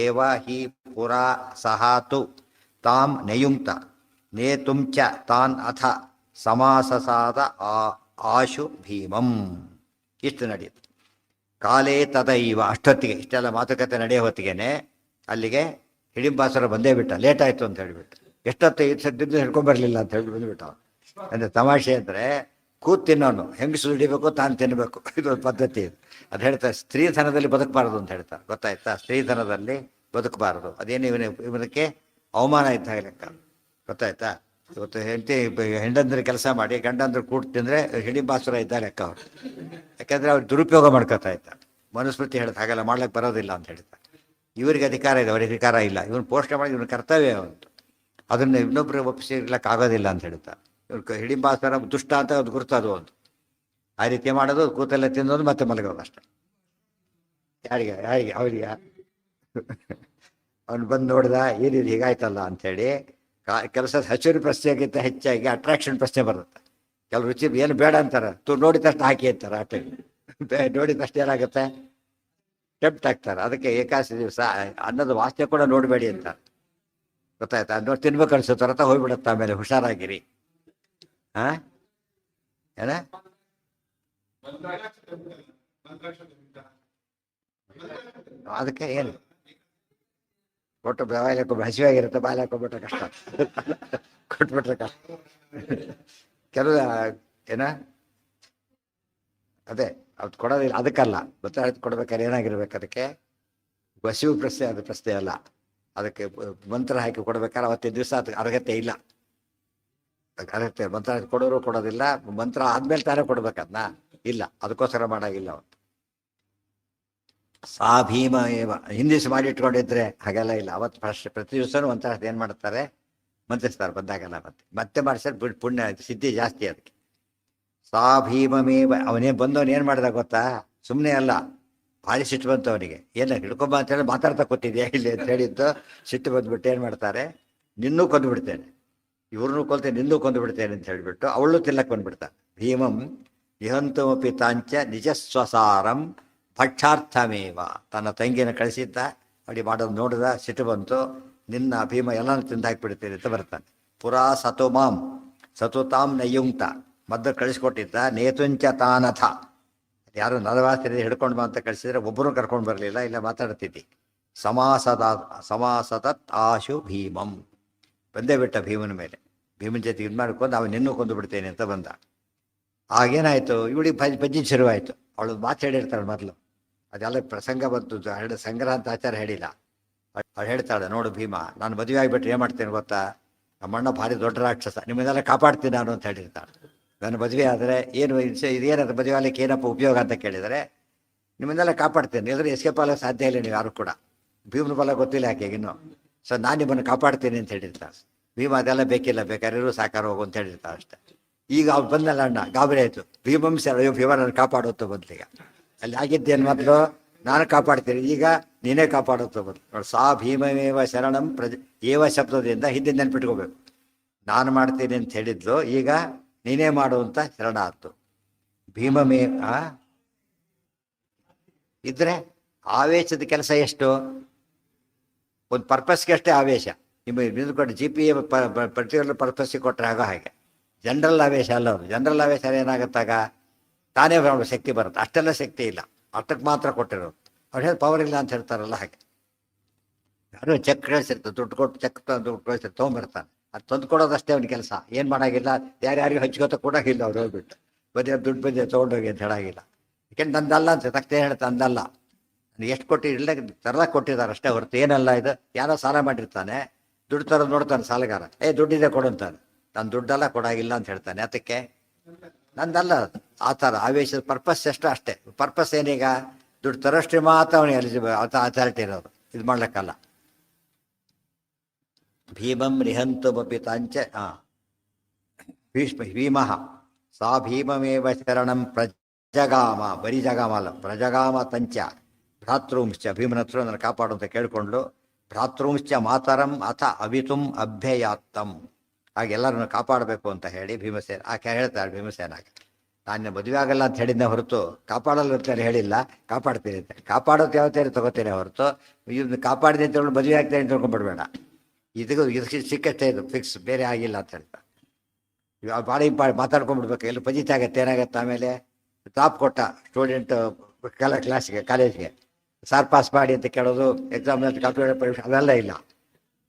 B: ಏವ ಹಿ ಪುರಾ ಸಹ ತು ತಾಂ ನಯುಂಕ್ತ ನೇತುಂ ಚ ತಾನ್ ಅಥ ಸಮಾಸಸಾದ ಆಶು ಭೀಮಂ. ಇಷ್ಟು ನಡೆಯಿತು. ಕಾಲೇ ತದೈವ, ಅಷ್ಟೊತ್ತಿಗೆ ಇಷ್ಟೆಲ್ಲ ಮಾತುಕತೆ ನಡೆಯೋ ಹೊತ್ತಿಗೆನೆ ಅಲ್ಲಿಗೆ ಹಿಡಿಂಬಾಸುರ ಬಂದೇ ಬಿಟ್ಟ. ಲೇಟ್ ಆಯಿತು ಅಂತ ಹೇಳಿಬಿಟ್ಟು, ಎಷ್ಟೊತ್ತು ಸದ್ಯದ್ದು ಹಿಡ್ಕೊಂಡ್ಬರ್ಲಿಲ್ಲ ಅಂತ ಹೇಳಿ ಬಂದುಬಿಟ್ಟ. ಅಂದರೆ ತಮಾಷೆ ಅಂದರೆ ಕೂತ್ ತಿನ್ನೋನು ಹೆಂಗಸು ಹಿಡಿಬೇಕು, ತಾನು ತಿನ್ನಬೇಕು, ಇದೊಂದು ಪದ್ಧತಿ ಇದು. ಅದು ಹೇಳ್ತಾರೆ ಸ್ತ್ರೀಧನದಲ್ಲಿ ಬದುಕಬಾರದು ಅಂತ ಹೇಳ್ತಾರೆ, ಗೊತ್ತಾಯ್ತಾ? ಸ್ತ್ರೀಧನದಲ್ಲಿ ಬದುಕಬಾರದು, ಅದೇನು ಇವನಕ್ಕೆ ಅವಮಾನ ಇದ್ದ ಹಾಗೆ ಲೆಕ್ಕ, ಗೊತ್ತಾಯ್ತಾ? ಇವತ್ತು ಹೆಂಡಂದ್ರೆ ಕೆಲಸ ಮಾಡಿ ಗಂಡಂದ್ರೆ ಕೂಟ್ ತಿಂದರೆ ಹಿಡಿಂಬಾಸುರ ಇದ್ದ ಲೆಕ್ಕ ಅವರು. ಯಾಕೆಂದರೆ ಅವ್ರು ದುರುಪಯೋಗ ಮಾಡ್ಕೊತಾ ಇದ್ದಾರೆ. ಮನುಸ್ಮೃತಿ ಹೇಳ್ತಾ ಹಾಗೆಲ್ಲ ಮಾಡ್ಲಿಕ್ಕೆ ಬರೋದಿಲ್ಲ ಅಂತ ಹೇಳ್ತಾರೆ. ಇವರಿಗೆ ಅಧಿಕಾರ ಇದೆ, ಅವ್ರಿಗೆ ಅಧಿಕಾರ ಇಲ್ಲ. ಇವನು ಪೋಷಣೆ ಮಾಡಿ ಇವನ ಕರ್ತವ್ಯ ಉಂಟು, ಅದನ್ನು ಇನ್ನೊಬ್ಬರು ಒಪ್ಪಿಸಿರ್ಲಿಕ್ಕೆ ಆಗೋದಿಲ್ಲ ಅಂತ ಹೇಳ್ತಾರೆ. ಇವ್ರು ಹಿಡಿಂಬಾಸುರ ದುಷ್ಟ ಅಂತ ಅದು ಗುರುತದು ಒಂದು. ಆ ರೀತಿ ಮಾಡೋದು, ಕೂತಲ್ಲೇ ತಿನ್ನೋದು ಮತ್ತೆ ಮಲಗೋದು ಅಷ್ಟೆ. ಯಾರಿಗೆ ಅವರಿಗೆ ಅವನು ಬಂದು ನೋಡಿದ, ಏನಿದು ಹೀಗಾಯ್ತಲ್ಲ ಅಂಥೇಳಿ. ಕೆಲಸದ ಹಸಿರು ಪ್ರಶ್ನೆಗಿಂತ ಹೆಚ್ಚಾಗಿ ಅಟ್ರಾಕ್ಷನ್ ಪ್ರಶ್ನೆ ಬರುತ್ತೆ. ಕೆಲವು ರುಚಿ ಏನು ಬೇಡ ಅಂತಾರೆ, ನೋಡಿದ ತಕ್ಷಣ ಹಾಕಿ ಅಂತಾರೆ. ಅಷ್ಟೇ ನೋಡಿದ ತಕ್ಷಣ ಏನಾಗುತ್ತೆ, ಟೆಂಪ್ಟ್ ಆಗ್ತಾರೆ. ಅದಕ್ಕೆ ಏಕಾದಶಿ ದಿವಸ ಅನ್ನದ ವಾಸನೆ ಕೂಡ ನೋಡಬೇಡಿ ಅಂತಾರೆ, ಗೊತ್ತಾಯ್ತಾ? ನೋಡಿ ತಿನ್ಬೇಕು ಅನ್ಸುತ್ತೆ, ಹೊರತ ಹೋಗ್ಬಿಡುತ್ತೆ. ಆಮೇಲೆ ಹುಷಾರಾಗಿರಿ. ಹಾಂ ಏನ ಅದಕ್ಕೆ ಏನು ಕೊಟ್ಟು ಬಾಯಲ್ಲಿ ಹಾಕೊ, ಹಸಿವಾಗಿರುತ್ತೆ, ಬಾಯಲ್ಲಿ ಹಾಕೊಂಡ್ಬಿಟ್ರೆ ಕಷ್ಟ, ಕೊಟ್ಬಿಟ್ರೆ ಕಷ್ಟ. ಕೆಲವು ಏನ ಅದೇ ಅದು ಕೊಡೋದಿಲ್ಲ, ಅದಕ್ಕಲ್ಲ, ಗೊತ್ತಾಯ್ತು. ಕೊಡ್ಬೇಕಾದ್ರೆ ಏನಾಗಿರ್ಬೇಕು, ಅದಕ್ಕೆ ಹಸಿವು ಪ್ರಶ್ನೆ, ಅದು ಪ್ರಶ್ನೆ ಅಲ್ಲ. ಅದಕ್ಕೆ ಮಂತ್ರ ಹಾಕಿ ಕೊಡ್ಬೇಕಾದ್ರೆ ಅವತ್ತಿನ ದಿವಸ ಅದಕ್ಕೆ ಅರ್ಹತೆ ಇಲ್ಲ. ಅರ್ಹತೆ ಮಂತ್ರ ಕೊಡೋರು ಕೊಡೋದಿಲ್ಲ, ಮಂತ್ರ ಆದ್ಮೇಲೆ ತಾನೇ ಕೊಡ್ಬೇಕದ್ನ, ಇಲ್ಲ, ಅದಕ್ಕೋಸ್ಕರ ಮಾಡಾಗಿಲ್ಲ ಅವತ್ತು. ಸಾ ಭೀಮ ಏವ ಹಿಂದಿಸ್ ಮಾಡಿ ಇಟ್ಕೊಂಡಿದ್ರೆ ಹಾಗೆಲ್ಲ ಇಲ್ಲ. ಅವತ್ತು ಪ್ರತಿ ದಿವಸನೂ ಒಂಥರ ಏನು ಮಾಡ್ತಾರೆ, ಮಂತ್ರಿಸ್ತಾರೆ ಬಂದಾಗೆಲ್ಲ. ಮತ್ತೆ ಮಾಡಿಸಿದ್ರೆ ಪುಣ್ಯ ಸಿದ್ಧಿ ಜಾಸ್ತಿ ಅದಕ್ಕೆ. ಸಾ ಭೀಮಮೇವ, ಅವನೇನು ಏನು ಮಾಡ್ದ ಗೊತ್ತಾ? ಸುಮ್ಮನೆ ಅಲ್ಲ, ಭಾರಿ ಸಿಟ್ಟು ಬಂತು ಅವನಿಗೆ. ಏನು ಹಿಡ್ಕೊಂಬ ಅಂತೇಳಿ ಮಾತಾಡ್ತಾ ಕೂತಿದ್ಯಾ ಇಲ್ಲಿ ಅಂತ ಹೇಳಿದ್ದು. ಸಿಟ್ಟು ಬಂದ್ಬಿಟ್ಟು ಏನು ಮಾಡ್ತಾರೆ, ನಿನ್ನೂ ಕೊಂದುಬಿಡ್ತೇನೆ, ಇವ್ರನ್ನೂ ಕೊಲ್ತೇನೆ, ನಿನ್ನೂ ಕೊಂದುಬಿಡ್ತೇನೆ ಅಂತ ಹೇಳಿಬಿಟ್ಟು ಅವಳು ತಿಲ್ಲಕ್ಕೆ ಬಂದ್ಬಿಡ್ತಾನೆ. ಭೀಮಂ ನಿಹಂತಮಪಿ ತಾಂಚ ನಿಜಸ್ವಸಾರಂ ಭಕ್ಷಾರ್ಥಮೇವ. ತನ್ನ ತಂಗಿನ ಕಳಿಸಿದ್ದ, ಅಡಿ ಮಾಡೋದು ನೋಡಿದ, ಸಿಟ್ಟು ಬಂತು, ನಿನ್ನ ಭೀಮ ಎಲ್ಲನೂ ತಿಂದಾಕ್ಬಿಡ್ತೇನೆ ಅಂತ ಬರ್ತಾನೆ. ಪುರಾ ಸತು ತಾಂ ನಯುಂಕ್ತ, ಮದ್ದು ಕಳಿಸ್ಕೊಟ್ಟಿದ್ದ. ನೇತುಂಚ ತಾನಥ, ಯಾರು ನಲವಾಸ್ತ್ರಿ ಹಿಡ್ಕೊಂಡು ಬಾ ಅಂತ ಕಳಿಸಿದ್ರೆ ಒಬ್ಬರೂ ಕರ್ಕೊಂಡು ಬರಲಿಲ್ಲ, ಇಲ್ಲ ಮಾತಾಡ್ತಿದ್ದಿ. ಸಮಾಸದತ್ ಆಶು ಭೀಮಂ, ಬಂದೇ ಬಿಟ್ಟ ಭೀಮನ ಮೇಲೆ. ಭೀಮನ ಜೊತೆ ಇದು ಮಾಡ್ಕೊಂಡು ಅವನು ನಿನ್ನೂ ಕೊಂದು ಬಿಡ್ತೇನೆ ಅಂತ ಬಂದ. ಆಗೇನಾಯಿತು, ಇವಳಿಗೆ ಬಜ್ಜಿ ಶುರುವಾಯಿತು. ಅವಳು ಮಾತು ಹೇಳಿರ್ತಾಳೆ ಮೊದಲು, ಅದೆಲ್ಲ ಪ್ರಸಂಗ ಬಂತು, ಸಂಗ್ರಹ ಅಂತ ಆಚಾರ ಹೇಳಿಲ್ಲ. ಅವಳು ಹೇಳ್ತಾಳೆ, ನೋಡು ಭೀಮ, ನಾನು ಮದುವೆ ಆಗಿಬಿಟ್ರೆ ಏನು ಮಾಡ್ತೇನೆ ಗೊತ್ತಾ, ನಮ್ಮಣ್ಣ ಭಾರಿ ದೊಡ್ಡ ರಾಕ್ಷಸ, ನಿಮ್ಮನ್ನೆಲ್ಲ ಕಾಪಾಡ್ತೀನಿ ನಾನು ಅಂತ ಹೇಳಿರ್ತಾಳೆ. ನನ್ನ ಮದುವೆ ಆದರೆ ಏನು ಇದೇನದು ಮದುವೆ ಆಗಲಿಕ್ಕೆ ಏನಪ್ಪ ಉಪಯೋಗ ಅಂತ ಕೇಳಿದರೆ, ನಿಮ್ಮನ್ನೆಲ್ಲ ಕಾಪಾಡ್ತೇನೆ, ಇಲ್ಲದ್ರೆ ಎಸ್ಕೇಪ್ ಆಗಕ್ಕೆ ಸಾಧ್ಯ ಇಲ್ಲ ನೀವು ಯಾರು ಕೂಡ. ಭೀಮನ ಬಲ ಗೊತ್ತಿಲ್ಲ ಯಾಕೆ ಇನ್ನು. ಸೊ ನಾನು ನಿಮ್ಮನ್ನು ಕಾಪಾಡ್ತೀನಿ ಅಂತ ಹೇಳಿರ್ತಾಳೆ. ಭೀಮ ಅದೆಲ್ಲ ಬೇಕಿಲ್ಲ, ಬೇಕಾದ್ರೂ ಸಾಕಾರ ಹೋಗು ಅಂತ ಹೇಳಿರ್ತಾಳೆ ಅಷ್ಟೇ. ಈಗ ಅವ್ರು ಬಂದಲ್ಲ ಅಣ್ಣ, ಗಾಬರಿ ಆಯಿತು. ಭೀಮಂಶ, ಅಯ್ಯೋ ಭೀಮ ನಾನು ಕಾಪಾಡುತ್ತೋ ಬಂದ್ಲೀಗ. ಅಲ್ಲಿ ಆಗಿದ್ದೇನು ಮೊದಲು ನಾನು ಕಾಪಾಡ್ತೀನಿ, ಈಗ ನೀನೇ ಕಾಪಾಡುತ್ತೋ ಬಂದು ನೋಡಿ. ಸಾ ಭೀಮಮೇವ ಶರಣಂ ಏವ ಶಬ್ದದಿಂದ ಹಿಂದೆ ನೆನ್ಪಿಟ್ಕೋಬೇಕು. ನಾನು ಮಾಡ್ತೀನಿ ಅಂತ ಹೇಳಿದ್ಲು, ಈಗ ನೀನೇ ಮಾಡು ಅಂತ ಶರಣ ಆಯ್ತು. ಭೀಮಮೇವ ಇದ್ರೆ ಆವೇಶದ ಕೆಲಸ ಎಷ್ಟು, ಒಂದು ಪರ್ಪಸ್ಗೆ ಅಷ್ಟೇ ಆವೇಶ. ನಿಮಗೆ ಕೊಟ್ಟು GPA ಪರ್ಟಿಕ್ಯುಲರ್ ಪರ್ಪಸ್ಸಿಗೆ ಕೊಟ್ಟರೆ ಆಗೋ ಹಾಗೆ. ಜನರಲ್ ಆವೇಶ ಅಲ್ಲ ಅದು. ಜನರಲ್ ಆವೇಶ ಏನಾಗುತ್ತಾಗ ತಾನೇ ಶಕ್ತಿ ಬರುತ್ತೆ, ಅಷ್ಟೆಲ್ಲ ಶಕ್ತಿ ಇಲ್ಲ, ಅಷ್ಟಕ್ಕೆ ಮಾತ್ರ ಕೊಟ್ಟಿರೋದು. ಅವ್ರು ಹೇಳಿ ಪವರ್ ಇಲ್ಲ ಅಂತ ಹೇಳ್ತಾರಲ್ಲ ಹಾಗೆ. ಯಾರು ಚೆಕ್ ಕಳಿಸಿರ್ತಾರೆ, ದುಡ್ಡು ಕೊಟ್ಟು ಚೆಕ್ ದುಡ್ಡು ಕಳಿಸಿರ್ತಾರೆ, ತೊಗೊಂಬರ್ತಾನೆ. ಅದು ತಂದು ಕೊಡೋದಷ್ಟೇ ಅವ್ನ ಕೆಲಸ, ಏನು ಮಾಡೋಂಗಿಲ್ಲ. ಯಾರ್ಯಾರಿಗೂ ಹಂಚ್ಕೋತ ಕೊಡೋಂಗಿಲ್ಲ, ಅವ್ರು ಹೋಗ್ಬಿಟ್ಟು ಬರೀ ದುಡ್ಡು ಬಂದು ತೊಗೊಂಡೋಗಿ ಅಂತ ಹೇಳೋಂಗಿಲ್ಲ. ಯಾಕೆಂದ್ರೆ ನಂದಲ್ಲ ಅಂತ ತಕ್ಷಣ ಹೇಳ್ತಾ, ಅಂದಲ್ಲ, ಎಷ್ಟು ಕೊಟ್ಟು ಇಲ್ಲ ತರಲಾಕ್ ಕೊಟ್ಟಿದ್ದಾರೆ ಅಷ್ಟೇ ಹೊರತು ಏನಲ್ಲ. ಇದು ಯಾರೋ ಸಾಲ ಮಾಡಿರ್ತಾನೆ, ದುಡ್ಡು ತರೋದು ನೋಡ್ತಾನೆ ಸಾಲಗಾರ, ದುಡ್ಡಿದೆ ಕೊಡುಂತಾನೆ. ನಾನು ದುಡ್ಡೆಲ್ಲ ಕೊಡಾಗಿಲ್ಲ ಅಂತ ಹೇಳ್ತಾನೆ. ಅದಕ್ಕೆ ನಂದಲ್ಲ ಆ ಥರ ಆವೇಶದ ಪರ್ಪಸ್ ಎಷ್ಟು ಅಷ್ಟೇ. ಪರ್ಪಸ್ ಏನೀಗ ದುಡ್ಡು ತರೋಷ್ಟೇ ಮಾತ್ರ ಅವನಿಗೆ ಎಲಿಜಿಬಲ್ ಅಥಾರಿಟಿ ಇರೋದು, ಇದು ಮಾಡ್ಲಿಕ್ಕಲ್ಲ. ಭೀಮಂ ನಿಹಂತಮಪಿ ತಾಂಚ ಭೀಮಃ ಸಾ ಭೀಮಮೇವ ಶರಣಂ ಪ್ರಜಗಾಮ, ಬರೀ ಜಗಾಮ ಅಲ್ಲ, ಪ್ರಜಗಾಮ ತಂಚ ಭ್ರಾತೃಂಶ್ಚ, ಭೀಮನ ಹತ್ರ ನನ್ನ ಕಾಪಾಡು ಅಂತ ಕೇಳಿಕೊಂಡು, ಭ್ರಾತೃಂಶ್ಚ ಮಾತರಂ ಅಥ ಅವಿತುಂ ಅಭ್ಯಯಾತ್ತಂ, ಹಾಗೆಲ್ಲರನ್ನು ಕಾಪಾಡಬೇಕು ಅಂತ ಹೇಳಿ ಭೀಮಸೇನ ಆಕೆ ಹೇಳ್ತಾಳೆ ಭೀಮಸೇನಾಗ, ನಾನು ಮದುವೆ ಆಗಲ್ಲ ಅಂತ ಹೇಳಿದ್ದೆ ಹೊರತು ಕಾಪಾಡಲ್ಲ ಅಂತ ಹೇಳಿಲ್ಲ, ಕಾಪಾಡ್ತೀನಿ ಅಂತ. ಕಾಪಾಡೋದು ಯಾವ ಥರ ತಗೋತೇನೆ ಹೊರತು ಇದನ್ನು ಕಾಪಾಡಿದೆ ಅಂತ ಹೇಳಿ ಮದುವೆ ಆಗ್ತೇನೆ ಅಂತ ತಿಳ್ಕೊಂಡ್ಬಿಡ್ಬೇಡ. ಇದಕ್ಕೆ ಸಿಕ್ಕಷ್ಟೇ ಇದು ಫಿಕ್ಸ್, ಬೇರೆ ಆಗಿಲ್ಲ ಅಂತ ಹೇಳ್ತಾ. ಇವಾಗ ಭಾಳ ಮಾತಾಡ್ಕೊಂಡ್ಬಿಡ್ಬೇಕು, ಎಲ್ಲಿ ಪಜಿತ ಆಗತ್ತೆ, ಏನಾಗತ್ತೆ ಆಮೇಲೆ ಟಾಪ್ ಕೊಟ್ಟ ಸ್ಟೂಡೆಂಟ್ ಕಾಲೇಜ್ಗೆ ಸಾರ್ ಪಾಸ್ ಮಾಡಿ ಅಂತ ಕೇಳೋದು, ಎಕ್ಸಾಮ್ ಕಂಪ್ಯೂಟರ್ ಪರೀಕ್ಷೆ ಅವೆಲ್ಲ ಇಲ್ಲ.